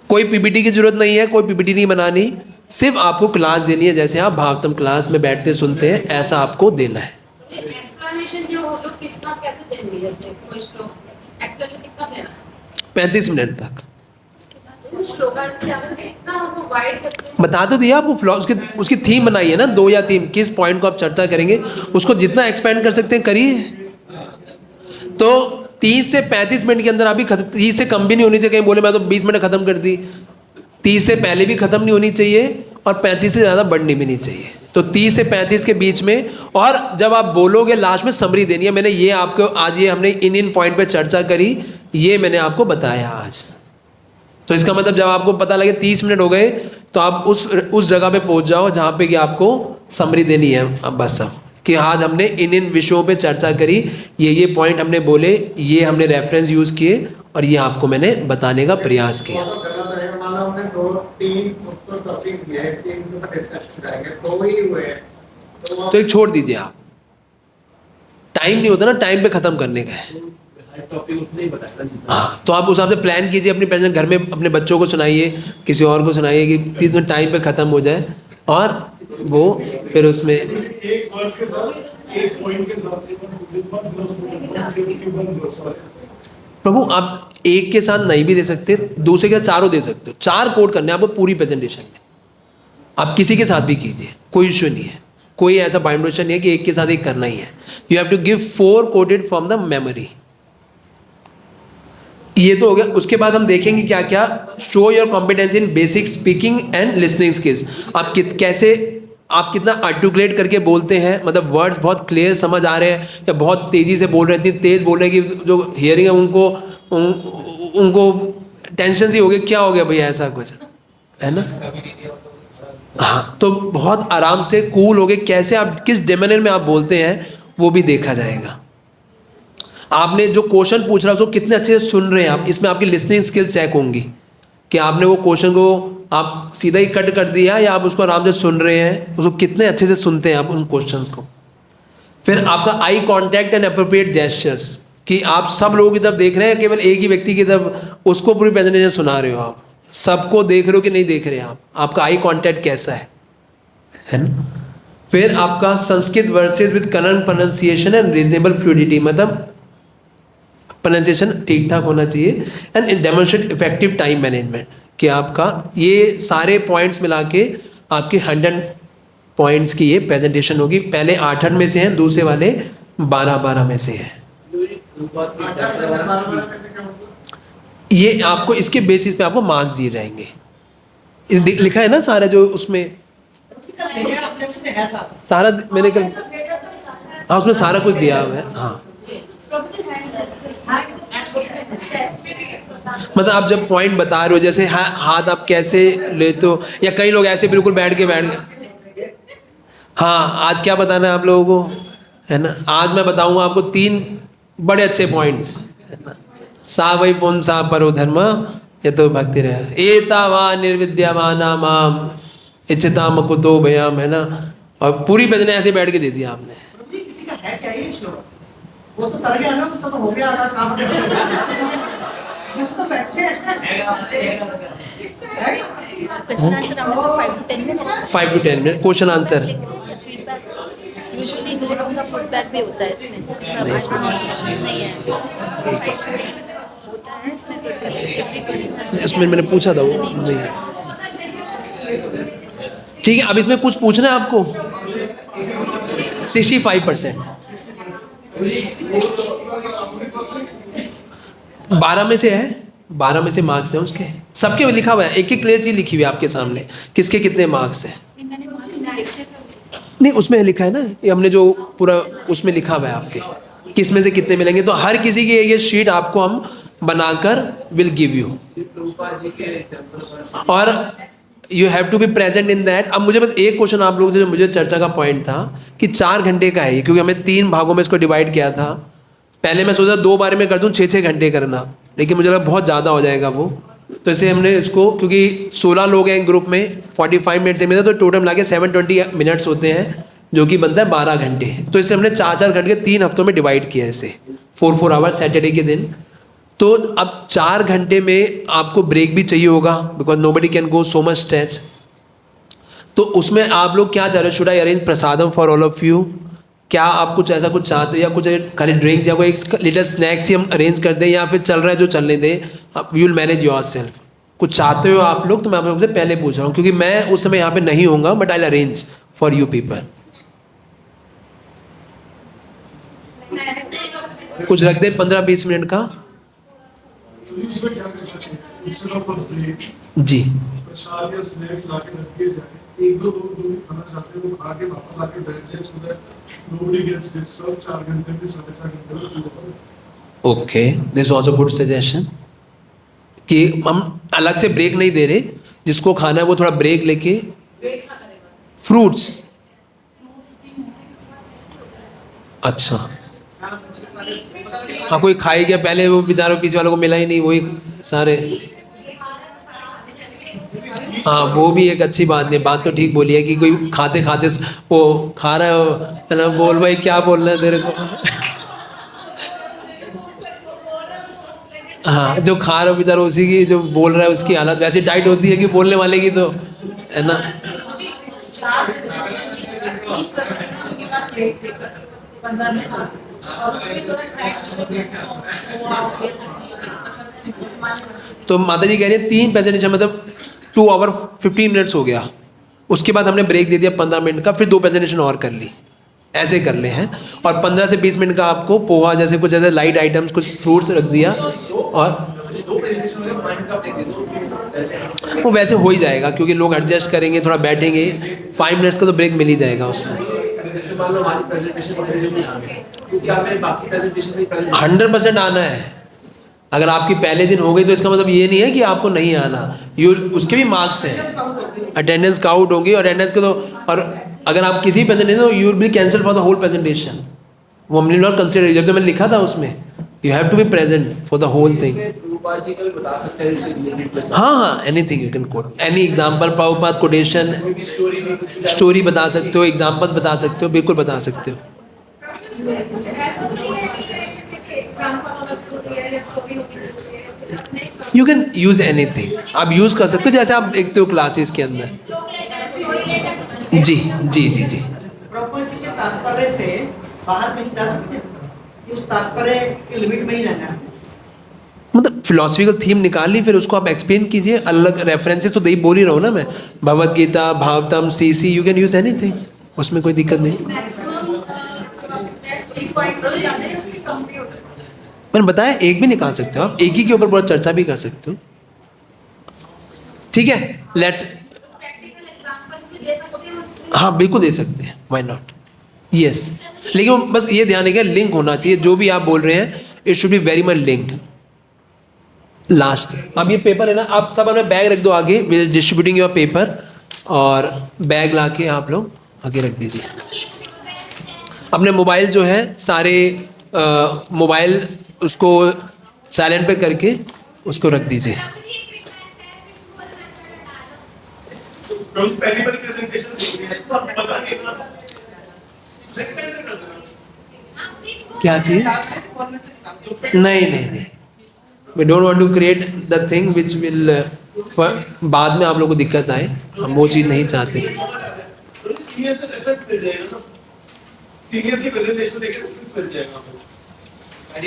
कोई पीपीटी की जरूरत नहीं है, कोई पीपीटी नहीं बनानी, सिर्फ आपको क्लास देनी है। जैसे आप भागवतम क्लास में बैठते सुनते हैं, ऐसा आपको देना है। एक्सप्लेनेशन जो हो तो कितना कैसे देंगे, जैसे कोई श्लोक एक्सप्लेनेशन कितना देना है? 35 मिनट तक कुछ श्लोकांत के अगर इतना हमको वाइड करके बता तो दिया आपको। उसकी थीम बनाई है ना, 2 या 3 किस पॉइंट को आप चर्चा करेंगे, उसको जितना एक्सपेंड कर सकते हैं करिए। तो 30 से 35 मिनट के अंदर अभी 30 से कम भी नहीं होनी चाहिए। कहीं बोले मैं तो 20 मिनट खत्म कर दी, 30 से पहले भी खत्म नहीं होनी चाहिए और 35 से ज़्यादा बढ़नी भी नहीं चाहिए। तो 30 से 35 के बीच में। और जब आप बोलोगे लास्ट में समरी देनी है। मैंने ये आपको आज ये हमने इन पॉइंट पे चर्चा करी, ये मैंने आपको बताया आज। तो इसका मतलब जब आपको पता लगे 30 मिनट हो गए तो आप उस जगह पे पहुंच जाओ जहाँ पे कि आपको समरी देनी है। अब बस सब कि आज हमने इन विषयों पे चर्चा करी, ये पॉइंट हमने बोले, ये हमने रेफरेंस यूज़ किए और ये आपको मैंने बताने का प्रयास किया। वो तो गलत रहेगा, मान लो हमने 2-3 उसको टॉपिक दिए हैं, 3 के ऊपर डिस्कशन करेंगे, 2 ही हुए हैं, तो एक छोड़ दीजिए आप, टाइम नहीं होता ना, टाइम पे ख़त्म करने का है। टॉपिक उतने ही बताया था। हाँ, तो आप उस हिसाब से प्लान कीजिए, अपने प्रेजेंट घर में अपने बच्चों को सुनाइए, किसी और को सुनाइए कि 30 मिनट टाइम पे ख़त्म हो जाए और वो फिर उसमें एक वर्ड्स के साथ एक पॉइंट के साथ प्रभु आप एक के साथ नहीं भी दे सकते, दूसरे के साथ 4 दे सकते हो। 4 कोट करने हैं आपको पूरी प्रेजेंटेशन में, आप किसी के साथ भी कीजिए, कोई इश्यू नहीं है। कोई ऐसा बाइंडेशन नहीं है कि एक के साथ एक करना ही है। You have to give 4 quoted from the memory. ये तो हो गया। उसके बाद हम देखेंगे क्या क्या, show your competency in basic speaking and listening skills. आप कैसे आप कितना आर्टिकुलेट करके बोलते हैं, मतलब वर्ड्स बहुत क्लियर समझ आ रहे हैं या बहुत तेज़ी से बोल रहे हैं, इतनी तेज़ बोल रहे हैं कि जो हियरिंग है उनको टेंशन सी हो गई, क्या हो गया भैया, ऐसा कुछ है ना। हाँ, तो बहुत आराम से कूल हो गए, कैसे आप किस डिमेनर में आप बोलते हैं वो भी देखा जाएगा। आपने जो क्वेश्चन पूछ रहा है उसको कितने अच्छे से सुन रहे हैं आप, इसमें आपकी लिसनिंग स्किल्स चेक होंगी कि आपने वो क्वेश्चन को आप सीधा ही कट कर दिया या आप उसको आराम से सुन रहे हैं, उसको कितने अच्छे से सुनते हैं आप उन क्वेश्चंस को। फिर आपका eye contact and appropriate gestures, कि आप सब लोगों की तरफ देख रहे हैं, केवल एक ही व्यक्ति की तरफ उसको पूरी प्रेजेंटेशन सुना रहे हो, आप सबको देख रहे हो कि नहीं देख रहे आप, आपका आई कांटेक्ट कैसा है ना। फिर आपका Sanskrit versus with correct pronunciation and reasonable fluidity, मतलब प्रोनाउंसिएशन ठीक ठाक होना चाहिए and demonstrate effective time management, कि आपका ये सारे पॉइंट्स मिला के आपकी 100 पॉइंट्स की ये प्रेजेंटेशन होगी। पहले 8 में से हैं, दूसरे वाले 12 में से हैं। ये आपको इसके बेसिस पे आपको मार्क्स दिए जाएंगे, लिखा है ना सारा जो उसमें, सारा मैंने कल हाँ उसमें सारा कुछ दिया हुआ है। हाँ मतलब आप जब पॉइंट बता रहे हो जैसे हाथ आप कैसे लेते हो, या कई लोग ऐसे बिल्कुल बैठ गए। हाँ आज क्या बताना है आप लोगों को, है ना। आज मैं बताऊंगा आपको 3 बड़े अच्छे पॉइंट्स, है ना। सा वै पुंसा परो धर्म ये तो भक्ति रहे एतावा निर्विद्यमाना माम इच्छिताम कुतो भयाम, है ना। और पूरी भजने ऐसे बैठ के दे दिया आपने। प्रभु जी किसी का है क्या ये श्लोक? वो तो तर गया ना, उसका तो हो गया ना काम। हम तो बैठे हैं। क्वेश्चन आंसर राउंड से 5 to 10 minutes 5 to 10 minute question answer. Feedback usually 2 लोगों का फीडबैक भी होता है इसमें आज नहीं है इसमें 5 to 10 होता है इसमें तो एवरी पर्सन इसमें मैंने पूछा था वो नहीं है। ठीक है अब इसमें कुछ पूछना है आपको। 65%। 12 में से है, 12 में से मार्क्स हैं उसके, सबके में लिखा हुआ है, एक एक क्लियर चीज लिखी हुई है आपके सामने किसके कितने मार्क्स हैं। मैंने मार्क्स नहीं लिखे नहीं उसमें लिखा है ना, ये हमने जो पूरा उसमें लिखा हुआ है आपके किस में से कितने मिलेंगे। तो हर किसी की ये शीट आपको हम बनाकर विल गिव यू, और you have to be present in that. अब मुझे बस एक क्वेश्चन आप लोगों से जो मुझे चर्चा का पॉइंट था कि 4 घंटे का है ये, क्योंकि हमें 3 भागों में इसको डिवाइड किया था। पहले मैं सोचा 2 बारे में कर दूं 6-6 घंटे करना, लेकिन मुझे लगा बहुत ज़्यादा हो जाएगा वो, तो इसे हमने इसको, क्योंकि 16 लोग हैं ग्रुप में 45 मिनट से मिलते तो टोटल मिला के 720 मिनट्स होते हैं, जो कि बनता है 12 घंटे। तो इसे हमने 4-4 घंटे 3 हफ्तों में डिवाइड किया है इसे, 4-4 आवर्स सैटरडे के दिन। तो अब 4 घंटे में आपको ब्रेक भी चाहिए होगा, because nobody can go so much stretch. तो उसमें आप लोग क्या चाह रहे हो, should I arrange prasadam for all of you? क्या आप कुछ ऐसा कुछ चाहते हो, या कुछ खाली ड्रिंक या कोई एक लिटिल स्नैक्स ही हम अरेंज कर दें, या फिर चल रहा है जो चलने दें, you will manage your self. कुछ चाहते हो आप लोग? तो मैं आप लोग से पहले पूछ रहा हूँ, क्योंकि मैं उस समय यहाँ पे नहीं होऊंगा, but I will arrange for you people. कुछ रख दे 15-20 मिनट का। इसमें क्या कर सकते हैं? इंस्टेड ऑफ अ ब्रेक जी प्रसाद या स्नैक्स ला के रख के जाए, 1-2 लोग जो भी खाना चाहते हैं वो खा के वापस आके बैठ जाए, so that nobody gets disturb. 4 घंटे में 4.5 घंटे में पूरा हो। Okay, this was a good suggestion कि हम अलग से ब्रेक नहीं दे रहे, जिसको खाना है वो थोड़ा ब्रेक लेके फ्रूट्स। अच्छा हाँ, कोई खाई गया पहले, वो बेचारों पीछे वालों को मिला ही नहीं, वही सारे। हाँ वो भी एक अच्छी बात नहीं, बात तो ठीक बोली है कि कोई खाते खाते वो खा रहा है ना, बोल भाई क्या बोलना है तेरे को। हाँ जो खा रहा है बेचारा उसी की, जो बोल रहा है उसकी हालत वैसी टाइट होती है कि बोलने वाले की तो, है ना। तो माता जी कह रही है 3 प्रेजेंटेशन मतलब 2 आवर 15 मिनट्स हो गया, उसके बाद हमने ब्रेक दे दिया 15 मिनट का, फिर 2 प्रेजेंटेशन और कर ली, ऐसे कर ले हैं। और 15 से 20 मिनट का आपको पोहा जैसे कुछ ऐसे लाइट आइटम्स, कुछ फ्रूट्स रख दिया, और वो वैसे हो ही जाएगा क्योंकि लोग एडजस्ट करेंगे, थोड़ा बैठेंगे, 5 मिनट्स का तो ब्रेक मिल ही जाएगा उसमें। जैसे मान लो हमारी प्रेजेंटेशन को भेजो नहीं आना, क्योंकि आपने बाकी प्रेजेंटेशन भी पहले 100% आना है। अगर आपकी पहले दिन हो गई तो इसका मतलब ये नहीं है कि आपको नहीं आना, उसके भी मार्क्स हैं, अटेंडेंस काउंट होगी, और अटेंडेंस के तो, और अगर आप किसी presentation you will be cancel for the whole presentation, वो हमने नॉट कंसिडर, जब तो मैंने लिखा था उसमें you have to be present for the whole thing. Rupa ji का भी बता सकते हैं इससे रिलेटेड। हाँ हाँ, anything you can quote, any example, Prabhupada quotation, story बता सकते हो, एग्जांपल्स बता सकते हो, बिल्कुल बता सकते हो। यू कैन यूज एनीथिंग, आप यूज कर सकते हो जैसे आप देखते हो क्लासेस के अंदर। जी जी जी जी प्रभु जी के तात्पर्य से बाहर नहीं जा सकते, कि उस तात्पर्य की लिमिट में ही रहना है। मतलब फिलोसफिकल थीम निकाल ली, फिर उसको आप एक्सप्लेन कीजिए, अलग रेफरेंसेस तो दे ही बोल ही रहा हूँ ना मैं, Bhagavad Gita, Bhagavatam, CC, you can use anything, उसमें कोई दिक्कत नहीं। मैंने बताया एक भी निकाल सकते हो आप, एक ही के ऊपर पूरा चर्चा भी कर सकते हो। ठीक है, लेट्स, हाँ बिल्कुल दे सकते हैं, व्हाई नॉट। यस, लेकिन वो बस ये ध्यान रखिए लिंक होना चाहिए, जो भी आप बोल रहे हैं it should be very much linked. Last, अब ये पेपर है ना, आप सब अपना बैग रख दो आगे, डिस्ट्रीब्यूटिंग योर पेपर, और बैग लाके आप लोग आगे रख दीजिए। अपने मोबाइल जो है सारे मोबाइल उसको साइलेंट पे करके उसको रख दीजिए। पहली बार प्रेजेंटेशन देख रहे हैं, पता नहीं ना, नेक्स्ट टाइम से कर देना। क्या चाहिए? नहीं नहीं नहीं, we don't want to create the thing which will बाद में आप लोगों को दिक्कत आए, हम वो चीज़ नहीं चाहते। सीनियर से रेफरेंस मिल जाएगा ना, सीनियर की प्रेजेंटेशन देखे रेफरेंस मिल जाएगा आपको।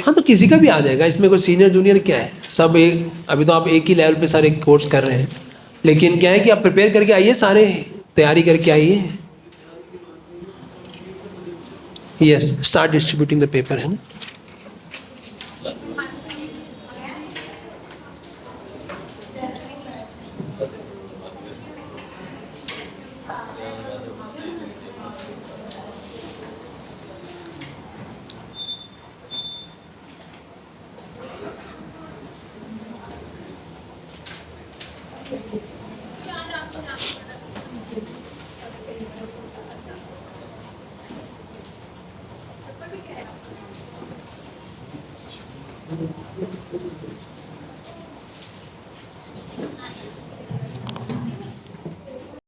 हाँ, तो किसी का भी आ जाएगा, इसमें कोई सीनियर जूनियर क्या है, सब एक, अभी तो आप एक ही लेवल पे सारे कोर्स कर रहे हैं, लेकिन क्या है कि आप प्रिपेयर करके आइए, सारे तैयारी करके आइए। Yes, start distributing the paper, है ना।